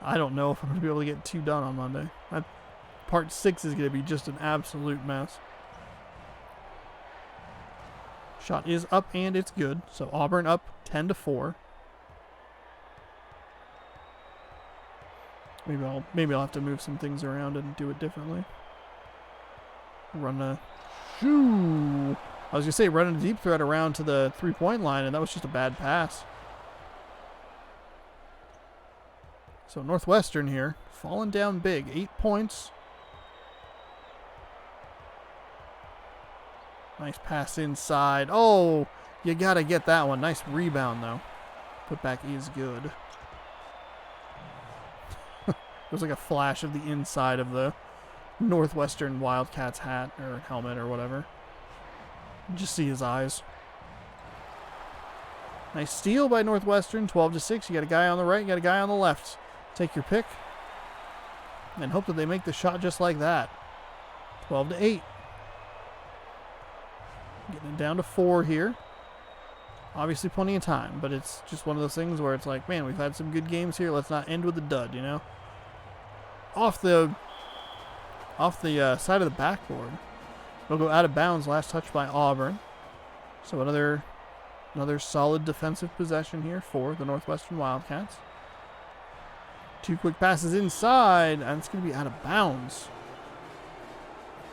I don't know if I'm going to be able to get 2 done on Monday. Part 6 is going to be just an absolute mess. Shot is up and it's good. So Auburn up 10-4. Maybe I'll have to move some things around and do it differently. Run a shoo. I was gonna say running a deep threat around to the 3-point line, and that was just a bad pass. So Northwestern here, falling down big, 8 points. Nice pass inside. Oh, you gotta get that one. Nice rebound though. Putback is good. There's like a flash of the inside of the Northwestern Wildcats hat or helmet or whatever. You just see his eyes. Nice steal by Northwestern, 12-6. You got a guy on the right, you got a guy on the left. Take your pick and hope that they make the shot just like that. 12-8. Getting it down to 4 here. Obviously plenty of time, but it's just one of those things where it's like, man, we've had some good games here. Let's not end with a dud, you know? Off the side of the backboard. It'll go out of bounds. Last touch by Auburn. So another solid defensive possession here for the Northwestern Wildcats. 2 quick passes inside, and it's going to be out of bounds.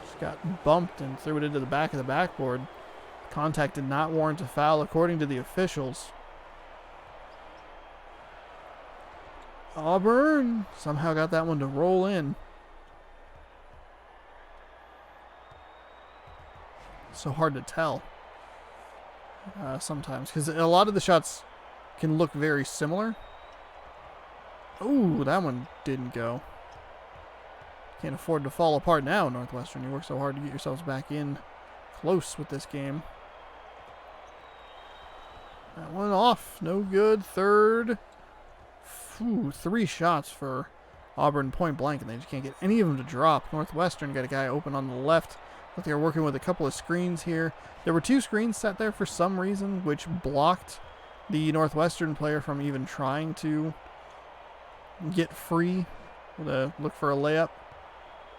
Just got bumped and threw it into the back of the backboard. Contact did not warrant a foul according to the officials. Auburn somehow got that one to roll in. So hard to tell sometimes, because a lot of the shots can look very similar. Ooh, that one didn't go. Can't afford to fall apart now, Northwestern. You work so hard to get yourselves back in close with this game. That one off. No good. Third. 3 shots for Auburn point blank, and they just can't get any of them to drop. Northwestern got a guy open on the left, but they're working with a couple of screens here. There were 2 screens set there for some reason, which blocked the Northwestern player from even trying to get free with a look for a layup.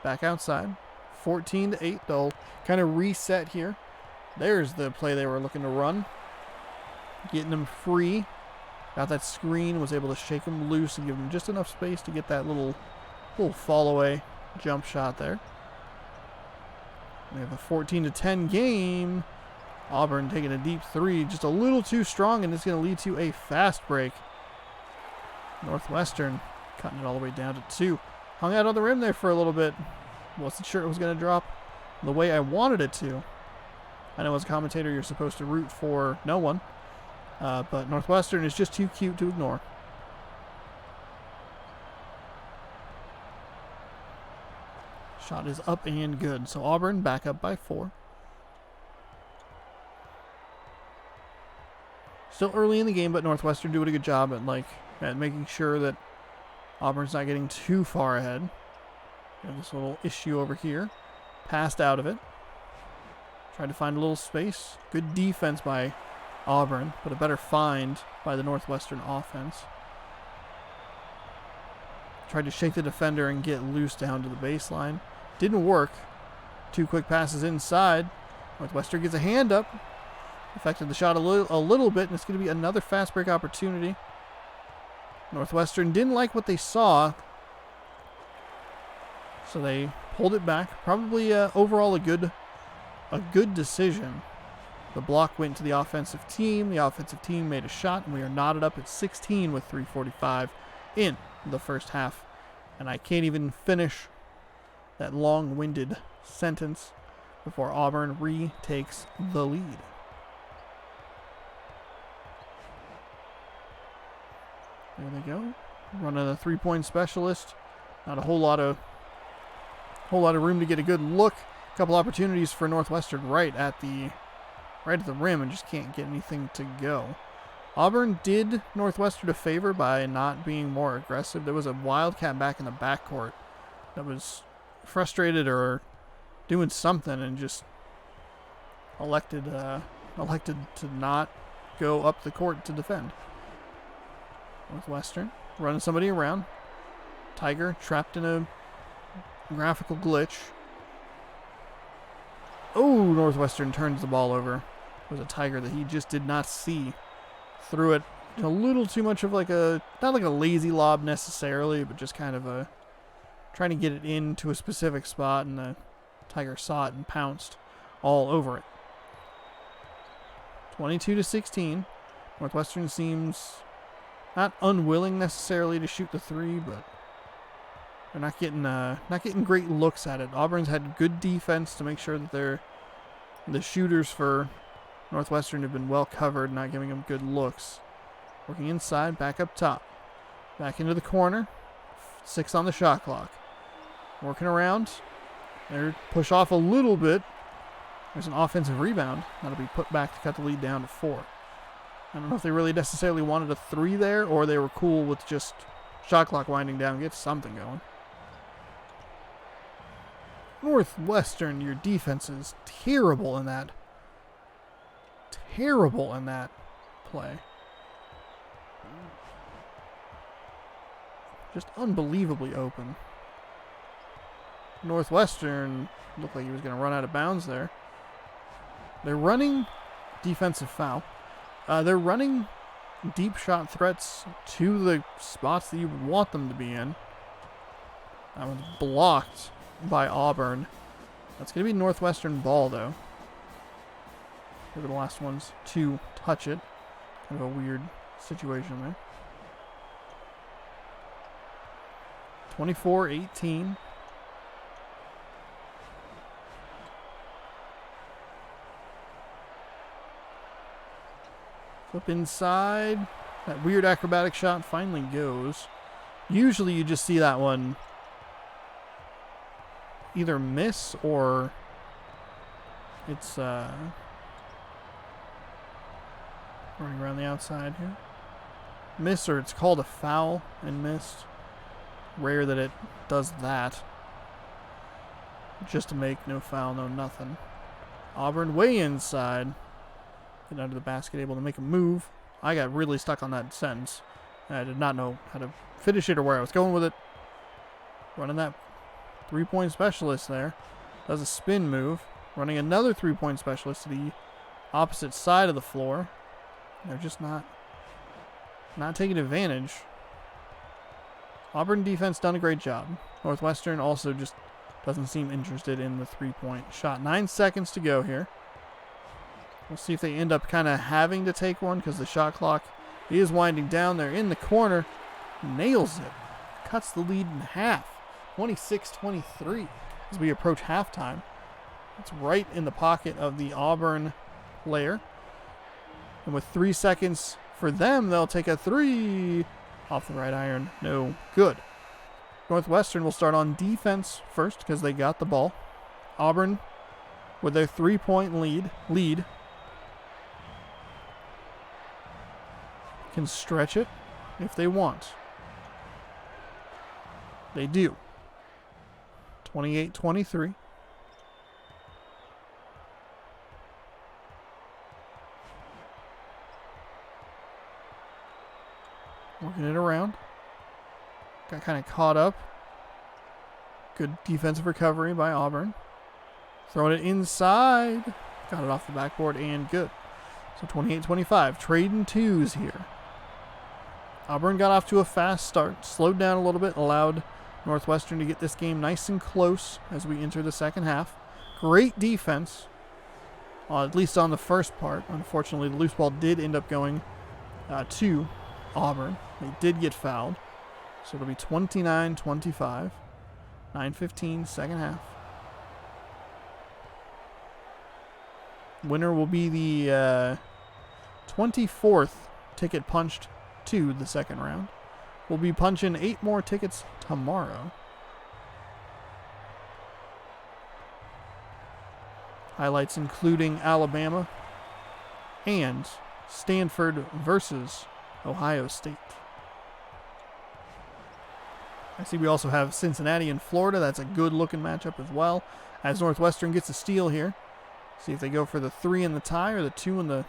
Back outside. 14-8. They'll kind of reset here. There's the play they were looking to run. Getting them free. Got that screen, was able to shake him loose and give him just enough space to get that little fall away jump shot there. We have a 14-10 game. Auburn taking a deep 3, just a little too strong, and it's going to lead to a fast break. Northwestern cutting it all the way down to 2. Hung out on the rim there for a little bit. Wasn't sure it was going to drop the way I wanted it to. I know as a commentator you're supposed to root for no one. But Northwestern is just too cute to ignore. Shot is up and good. So Auburn back up by 4. Still early in the game, but Northwestern doing a good job at making sure that Auburn's not getting too far ahead. Got this little issue over here. Passed out of it. Tried to find a little space. Good defense by Auburn, but a better find by the Northwestern offense. Tried to shake the defender and get loose down to the baseline. Didn't work. 2 quick passes inside. Northwestern gets a hand up. Affected the shot a little bit, and it's going to be another fast break opportunity. Northwestern didn't like what they saw, so they pulled it back. Probably overall a good decision. The block went to the offensive team. The offensive team made a shot, and we are knotted up at 16 with 3:45 in the first half. And I can't even finish that long-winded sentence before Auburn retakes the lead. There they go. Running a three-point specialist. Not a whole lot of room to get a good look. A couple opportunities for Northwestern right at the rim and just can't get anything to go. Auburn did Northwestern a favor by not being more aggressive. There was a Wildcat back in the backcourt that was frustrated or doing something and just elected to not go up the court to defend. Northwestern running somebody around. Tiger trapped in a graphical glitch. Oh, Northwestern turns the ball over. It was a Tiger that he just did not see. Threw it a little too much of not like a lazy lob necessarily, but just kind of trying to get it into a specific spot, and the Tiger saw it and pounced all over it. 22-16. Northwestern seems not unwilling necessarily to shoot the three, but they're not getting great looks at it. Auburn's had good defense to make sure that the shooters for Northwestern have been well covered, not giving them good looks. Working inside, back up top. Back into the corner. 6 on the shot clock. Working around. They're push off a little bit. There's an offensive rebound. That'll be put back to cut the lead down to 4. I don't know if they really necessarily wanted a 3 there, or they were cool with just shot clock winding down, get something going. Northwestern, your defense is terrible in that play. Just unbelievably open. Northwestern looked like he was going to run out of bounds there. They're running defensive foul. They're running deep shot threats to the spots that you would want them to be in. That one's blocked by Auburn. That's going to be Northwestern ball, though. They were the last ones to touch it. Kind of a weird situation there. 24-18. Flip inside. That weird acrobatic shot finally goes. Usually you just see that one either miss or it's running around the outside here. Miss, or it's called a foul and missed. Rare that it does that. Just to make no foul, no nothing. Auburn way inside. Get under the basket, able to make a move. I got really stuck on that sentence. I did not know how to finish it or where I was going with it. Running that three-point specialist there. Does a spin move. Running another three-point specialist to the opposite side of the floor. They're just not taking advantage. Auburn defense done a great job. Northwestern also just doesn't seem interested in the three-point shot. 9 seconds to go here. We'll see if they end up kind of having to take one because the shot clock is winding down. They're in the corner. Nails it. Cuts the lead in half. 26-23 as we approach halftime. It's right in the pocket of the Auburn player. And with 3 seconds for them, they'll take a three off the right iron. No good. Northwestern will start on defense first because they got the ball. Auburn with their three-point lead can stretch it if they want. They do. 28-23. Working it around. Got kind of caught up. Good defensive recovery by Auburn. Throwing it inside. Got it off the backboard and good. So 28-25. Trading twos here. Auburn got off to a fast start. Slowed down a little bit. Allowed Northwestern to get this game nice and close as we enter the second half. Great defense. At least on the first part. Unfortunately, the loose ball did end up going to Auburn. They did get fouled. So it'll be 29-25. 9:15, second half. Winner will be the 24th ticket punched to the second round. We'll be punching 8 more tickets tomorrow. Highlights including Alabama and Stanford versus Ohio State. I see we also have Cincinnati and Florida. That's a good looking matchup as well. As Northwestern gets a steal here. See if they go for the 3 in the tie or the 2 in the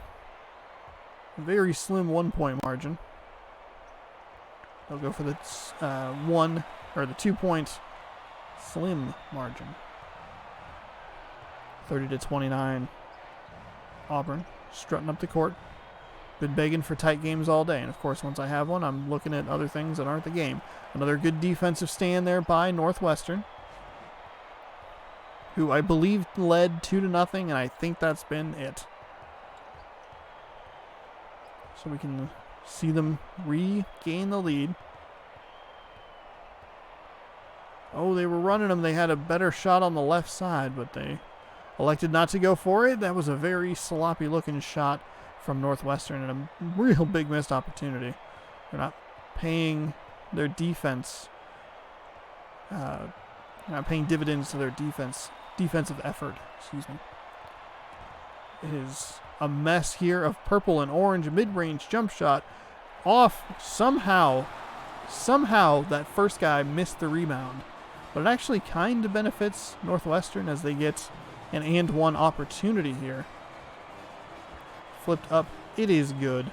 very slim 1-point margin. They'll go for the 1 or the 2-point slim margin. 30-29. Auburn strutting up the court. Been begging for tight games all day. And of course, once I have one, I'm looking at other things that aren't the game. Another good defensive stand there by Northwestern, who I believe led 2-0, and I think that's been it. So we can see them regain the lead. Oh, they were running them. They had a better shot on the left side, but they elected not to go for it. That was a very sloppy-looking shot from Northwestern and a real big missed opportunity. They're not paying their defense, not paying dividends to their defensive effort. Excuse me. It is a mess here of purple and orange mid-range jump shot off. Somehow that first guy missed the rebound, but it actually kind of benefits Northwestern as they get an and one opportunity here. Flipped up. It is good.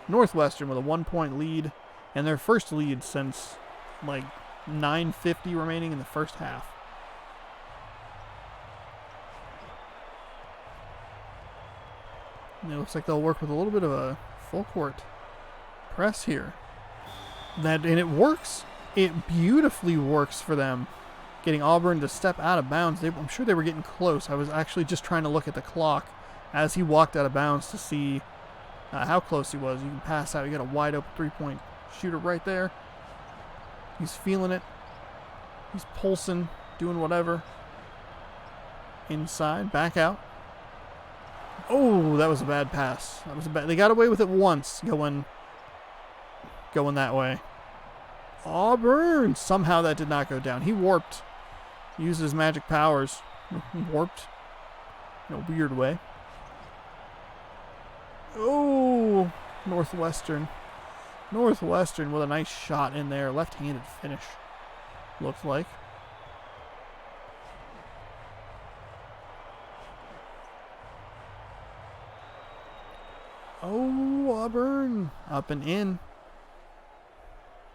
Northwestern with a 1-point lead and their first lead since like 9:50 remaining in the first half. And it looks like they'll work with a little bit of a full court press here. And it works. It beautifully works for them. Getting Auburn to step out of bounds. I'm sure they were getting close. I was actually just trying to look at the clock as he walked out of bounds to see how close he was. You can pass out. You got a wide open 3-point shooter right there. He's feeling it. He's pulsing, doing whatever. Inside, back out. Oh, that was a bad pass. They got away with it once, going that way. Auburn. Somehow that did not go down. He warped. He used his magic powers. Warped in a weird way. Oh, Northwestern. Northwestern with a nice shot in there. Left-handed finish, looks like. Oh, Auburn. Up and in.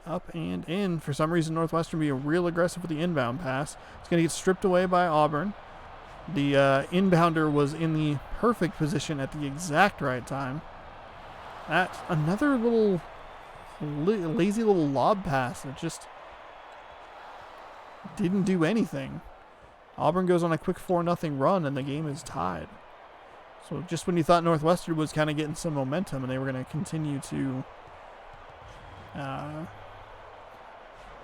Up and in. For some reason, Northwestern being real aggressive with the inbound pass. It's going to get stripped away by Auburn. The inbounder was in the perfect position at the exact right time. That's another little lazy little lob pass that just didn't do anything. Auburn goes on a quick 4-0 run, and the game is tied. So just when you thought Northwestern was kind of getting some momentum and they were going to continue to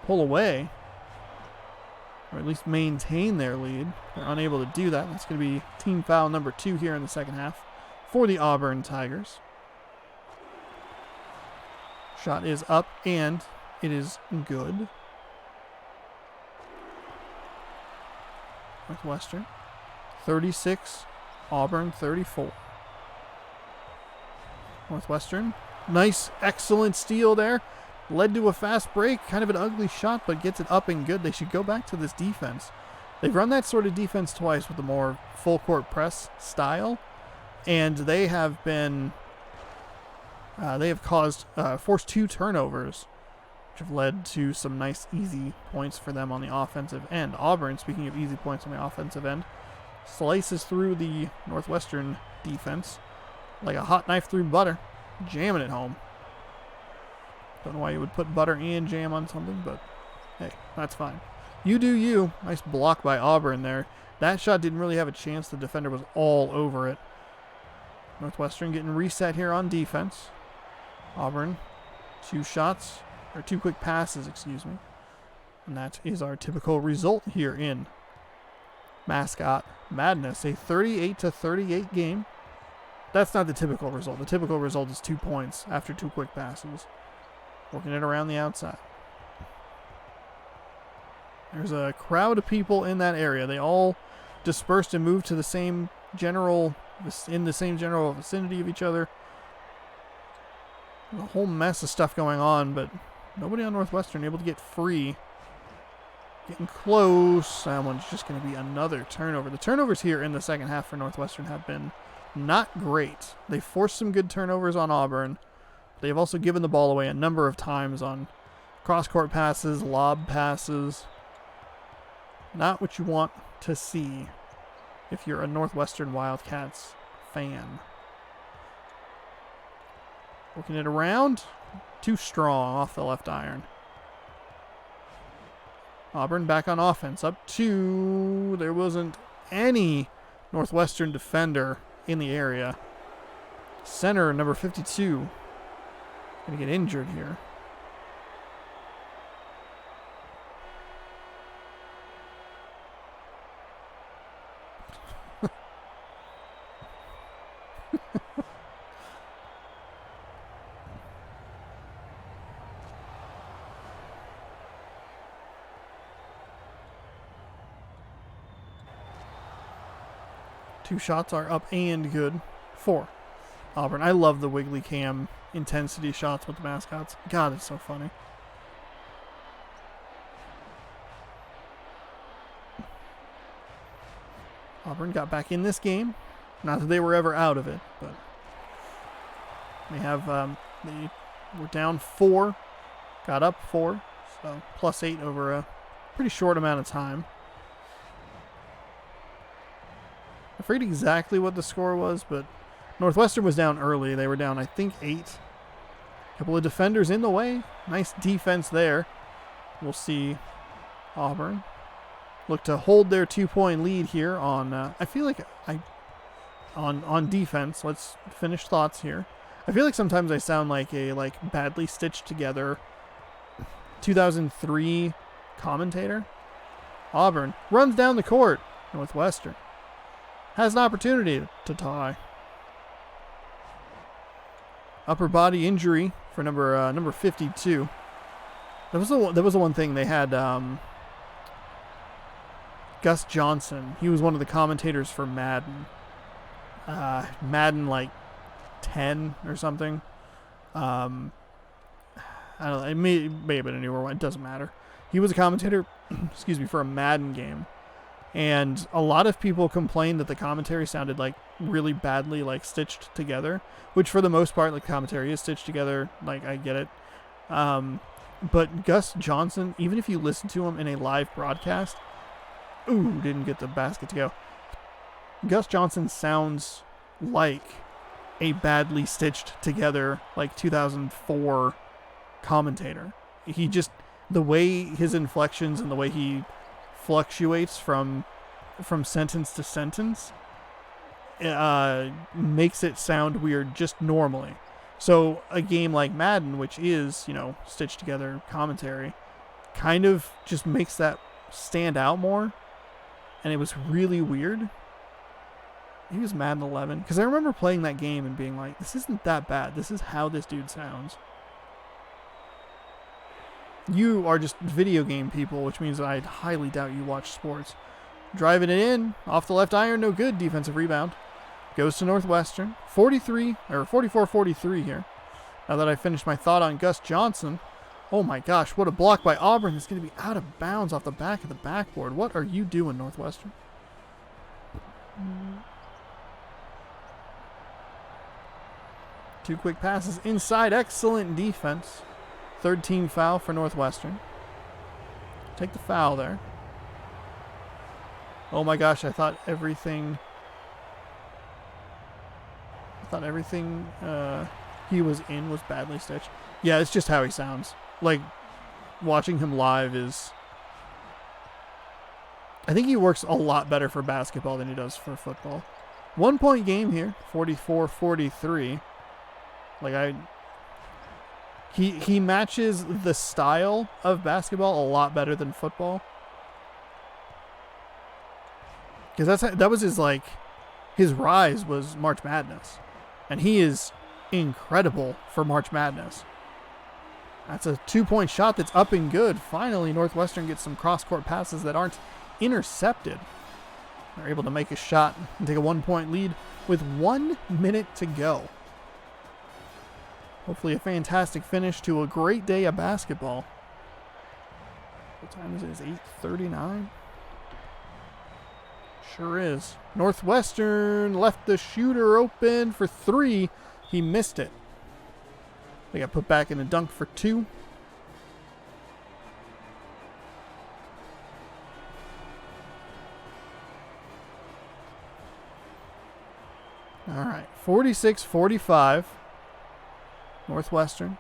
pull away, or at least maintain their lead, they're unable to do that. That's going to be team foul number 2 here in the second half for the Auburn Tigers. Shot is up, and it is good. Northwestern 36, Auburn 34. Northwestern, nice, excellent steal there. Led to a fast break, kind of an ugly shot, but gets it up and good. They should go back to this defense. They've run that sort of defense twice with the more full court press style, and they have been, they have forced 2 turnovers, which have led to some nice easy points for them on the offensive end. Auburn, speaking of easy points on the offensive end, slices through the Northwestern defense like a hot knife through butter, jamming it home. Don't know why you would put butter and jam on something, but hey, that's fine. You do you. Nice block by Auburn there. That shot didn't really have a chance. The defender was all over it. Northwestern getting reset here on defense. Auburn, 2 quick passes, excuse me. And that is our typical result here in Mascot Madness. A 38-38 game. that's not the typical result. The typical result is 2 points after 2 quick passes. Working it around the outside. There's a crowd of people in that area. They all dispersed and moved to the same general, in the same general vicinity of each other. There's a whole mess of stuff going on, but nobody on Northwestern able to get free. Getting close. That one's just going to be another turnover. The turnovers here in the second half for Northwestern have been not great. They forced some good turnovers on Auburn. They've also given the ball away a number of times on cross-court passes, lob passes. Not what you want to see if you're a Northwestern Wildcats fan. Working it around. Too strong off the left iron. Auburn back on offense. Up 2. There wasn't any Northwestern defender in the area. Center, number 52. Going to get injured here. Two shots are up and good for Auburn. I love the wiggly cam intensity shots with the mascots. God, it's so funny. Auburn got back in this game. Not that they were ever out of it, but they have they were down 4, got up 4, so +8 over a pretty short amount of time. I forget exactly what the score was, but Northwestern was down early. They were down, I think, 8. A couple of defenders in the way. Nice defense there. We'll see Auburn look to hold their 2-point lead here on, I feel like on defense. Let's finish thoughts here. I feel like sometimes I sound like a badly stitched together 2003 commentator. Auburn runs down the court. Northwestern has an opportunity to tie. Upper body injury for number 52. That was the one thing they had. Gus Johnson. He was one of the commentators for Madden. Madden like 10 or something. I don't know. It may have been a newer one. It doesn't matter. He was a commentator, excuse me, for a Madden game. And a lot of people complained that the commentary sounded like really badly stitched together, which for the most part, commentary is stitched together. I get it. But Gus Johnson, even if you listen to him in a live broadcast, didn't get the basket to go. Gus Johnson sounds like a badly stitched together 2004 commentator. He just, the way his inflections and the way he fluctuates from sentence to sentence makes it sound weird just normally. So a game like Madden, which is, stitched together commentary, kind of just makes that stand out more. And it was really weird. He was Madden 11. Because I remember playing that game and being like, this isn't that bad. This is how this dude sounds. You are just video game people, which means I highly doubt you watch sports. Driving it in, off the left iron, no good. Defensive rebound. Goes to Northwestern. 44-43 here. Now that I finished my thought on Gus Johnson. Oh my gosh, what a block by Auburn. It's going to be out of bounds off the back of the backboard. What are you doing, Northwestern? Two quick passes inside. Excellent defense. Third team foul for Northwestern. Take the foul there. Oh my gosh, I thought everything he was in was badly stitched. Yeah, it's just how he sounds. Watching him live is... I think he works a lot better for basketball than he does for football. 1 point game here, 44-43. He matches the style of basketball a lot better than football. Because that was his rise was March Madness. And he is incredible for March Madness. That's a 2-point shot that's up and good. Finally, Northwestern gets some cross-court passes that aren't intercepted. They're able to make a shot and take a 1-point lead with 1 minute to go. Hopefully a fantastic finish to a great day of basketball. What time is it? It's 8:39. Sure is. Northwestern left the shooter open for 3. He missed it. They got put back in a dunk for 2. All right, 46-45. Northwestern.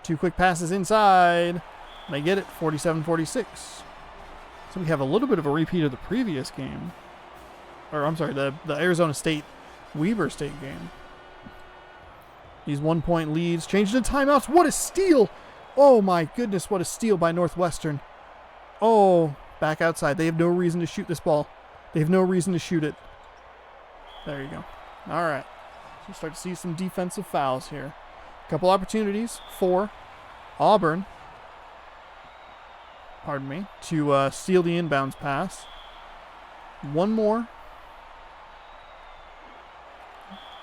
2 quick passes inside. They get it, 47-46. So we have a little bit of a repeat of the previous game. Or, I'm sorry, the Arizona State, Weber State game. These 1-point leads changed into timeouts. What a steal! Oh my goodness, what a steal by Northwestern. Oh, back outside. They have no reason to shoot this ball. They have no reason to shoot it. There you go. All right. So start to see some defensive fouls here. A couple opportunities for Auburn. Pardon me. To steal the inbounds pass. One more.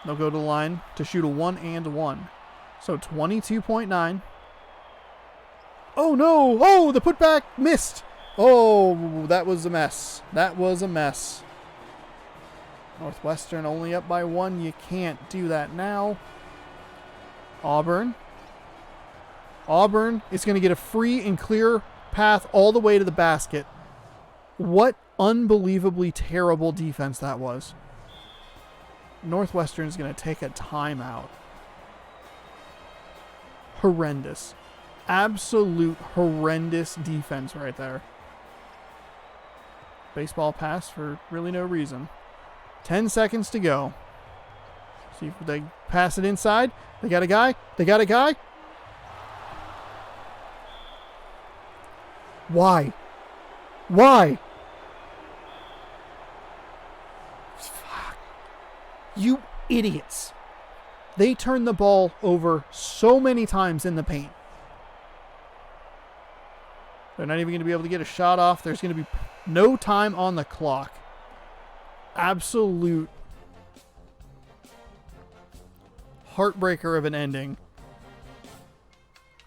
They'll go to the line to shoot a 1-and-1. So 22.9. Oh no! Oh, the putback missed! Oh, that was a mess. That was a mess. Northwestern only up by 1. You can't do that now. Auburn. Auburn is going to get a free and clear path all the way to the basket. What unbelievably terrible defense that was. Northwestern is going to take a timeout. Horrendous. Absolute horrendous defense right there. Baseball pass for really no reason. 10 seconds to go. See if they pass it inside. They got a guy. They got a guy. Why? Why? Fuck. You idiots. They turned the ball over so many times in the paint. They're not even going to be able to get a shot off. There's going to be no time on the clock. Absolute heartbreaker of an ending.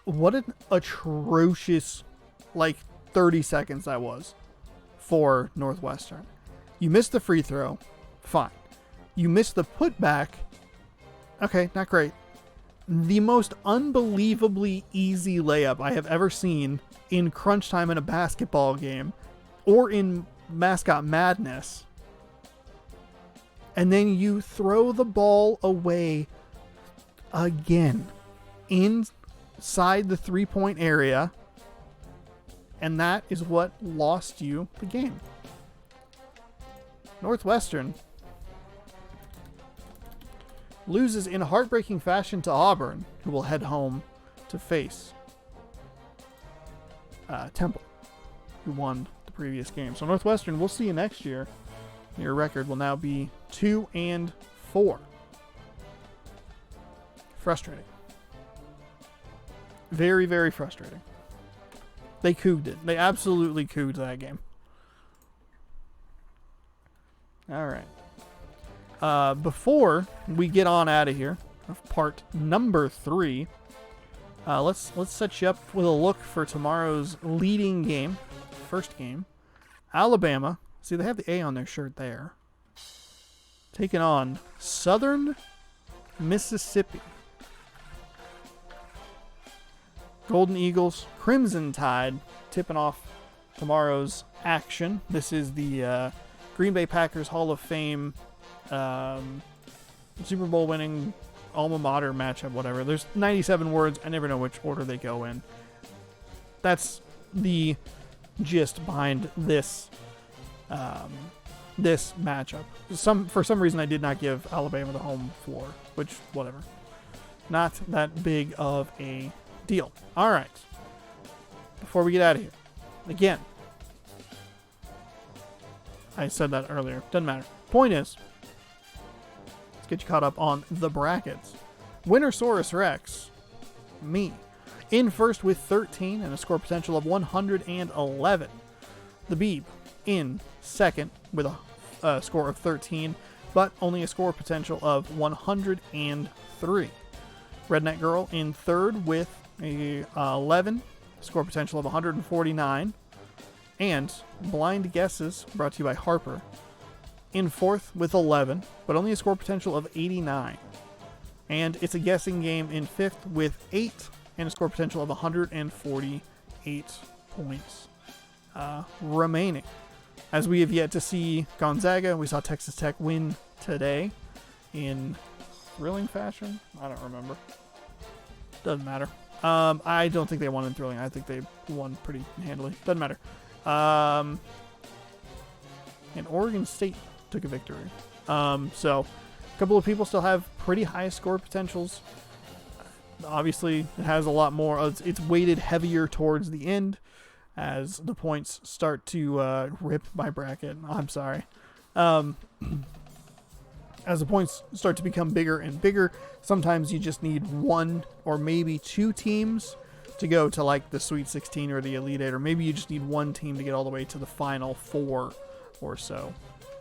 What an atrocious, 30 seconds that was for Northwestern. You missed the free throw. Fine. You missed the putback. Okay, not great. The most unbelievably easy layup I have ever seen in crunch time in a basketball game or in Mascot Madness. And then you throw the ball away again inside the 3-point area. And that is what lost you the game. Northwestern loses in heartbreaking fashion to Auburn, who will head home to face Temple, who won the previous game. So Northwestern, we'll see you next year. Your record will now be 2-4. Frustrating. Very, very frustrating. They cooged it. They absolutely cooged that game. All right. Before we get on out of here, of part number 3, let's set you up with a look for tomorrow's leading game, first game. Alabama. See, they have the A on their shirt there. Taking on Southern Mississippi. Golden Eagles, Crimson Tide, tipping off tomorrow's action. This is the Green Bay Packers Hall of Fame Super Bowl winning alma mater matchup, whatever. There's 97 words. I never know which order they go in. That's the gist behind this this matchup. For some reason, I did not give Alabama the home floor, which, whatever. Not that big of a deal. All right. Before we get out of here, again, I said that earlier. Doesn't matter. Point is, get you caught up on the brackets. Winnersaurus Rex, me, in first with 13 and a score potential of 111. The Beeb in second with a score of 13, but only a score potential of 103. Redneck Girl in third with a 11, score potential of 149. And Blind Guesses, brought to you by Harper, in fourth with 11, but only a score potential of 89. And It's a Guessing Game in fifth with 8 and a score potential of 148 points remaining. As we have yet to see Gonzaga, we saw Texas Tech win today in thrilling fashion. I don't remember. Doesn't matter. I don't think they won in thrilling. I think they won pretty handily. Doesn't matter. And Oregon State took a victory. So a couple of people still have pretty high score potentials. Obviously, it has a lot more. It's weighted heavier towards the end as the points start to rip my bracket. I'm sorry. As the points start to become bigger and bigger, sometimes you just need one or maybe two teams to go to like the Sweet 16 or the Elite 8, or maybe you just need one team to get all the way to the Final 4 or so.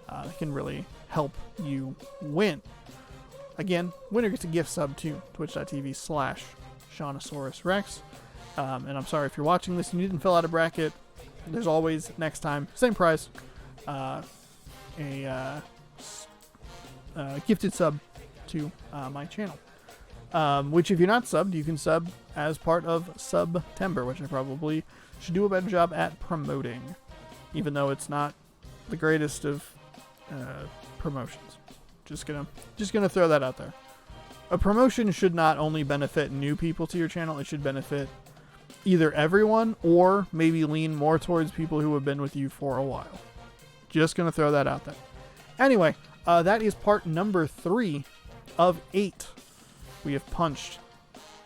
That can really help you win. Again, winner gets a gift sub to twitch.tv/Shaunosaurus and I'm sorry if you're watching this and you didn't fill out a bracket. There's always next time, same prize, a gifted sub to my channel. Which if you're not subbed, you can sub as part of September, which I probably should do a better job at promoting, even though it's not the greatest of promotions. Just gonna throw that out there. A promotion should not only benefit new people to your channel, it should benefit either everyone or maybe lean more towards people who have been with you for a while. Just gonna throw that out there. Anyway, that is part number 3 of 8. We have punched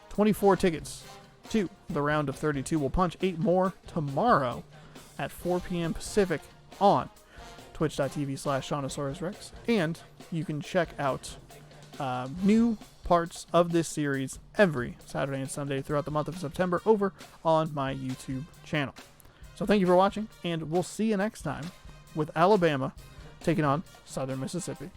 24 tickets to the round of 32. We'll punch 8 more tomorrow at 4 p.m. Pacific on twitch.tv/ShaunosaurusRex. And you can check out new parts of this series every Saturday and Sunday throughout the month of September over on my YouTube channel. So thank you for watching, and we'll see you next time with Alabama taking on Southern Mississippi.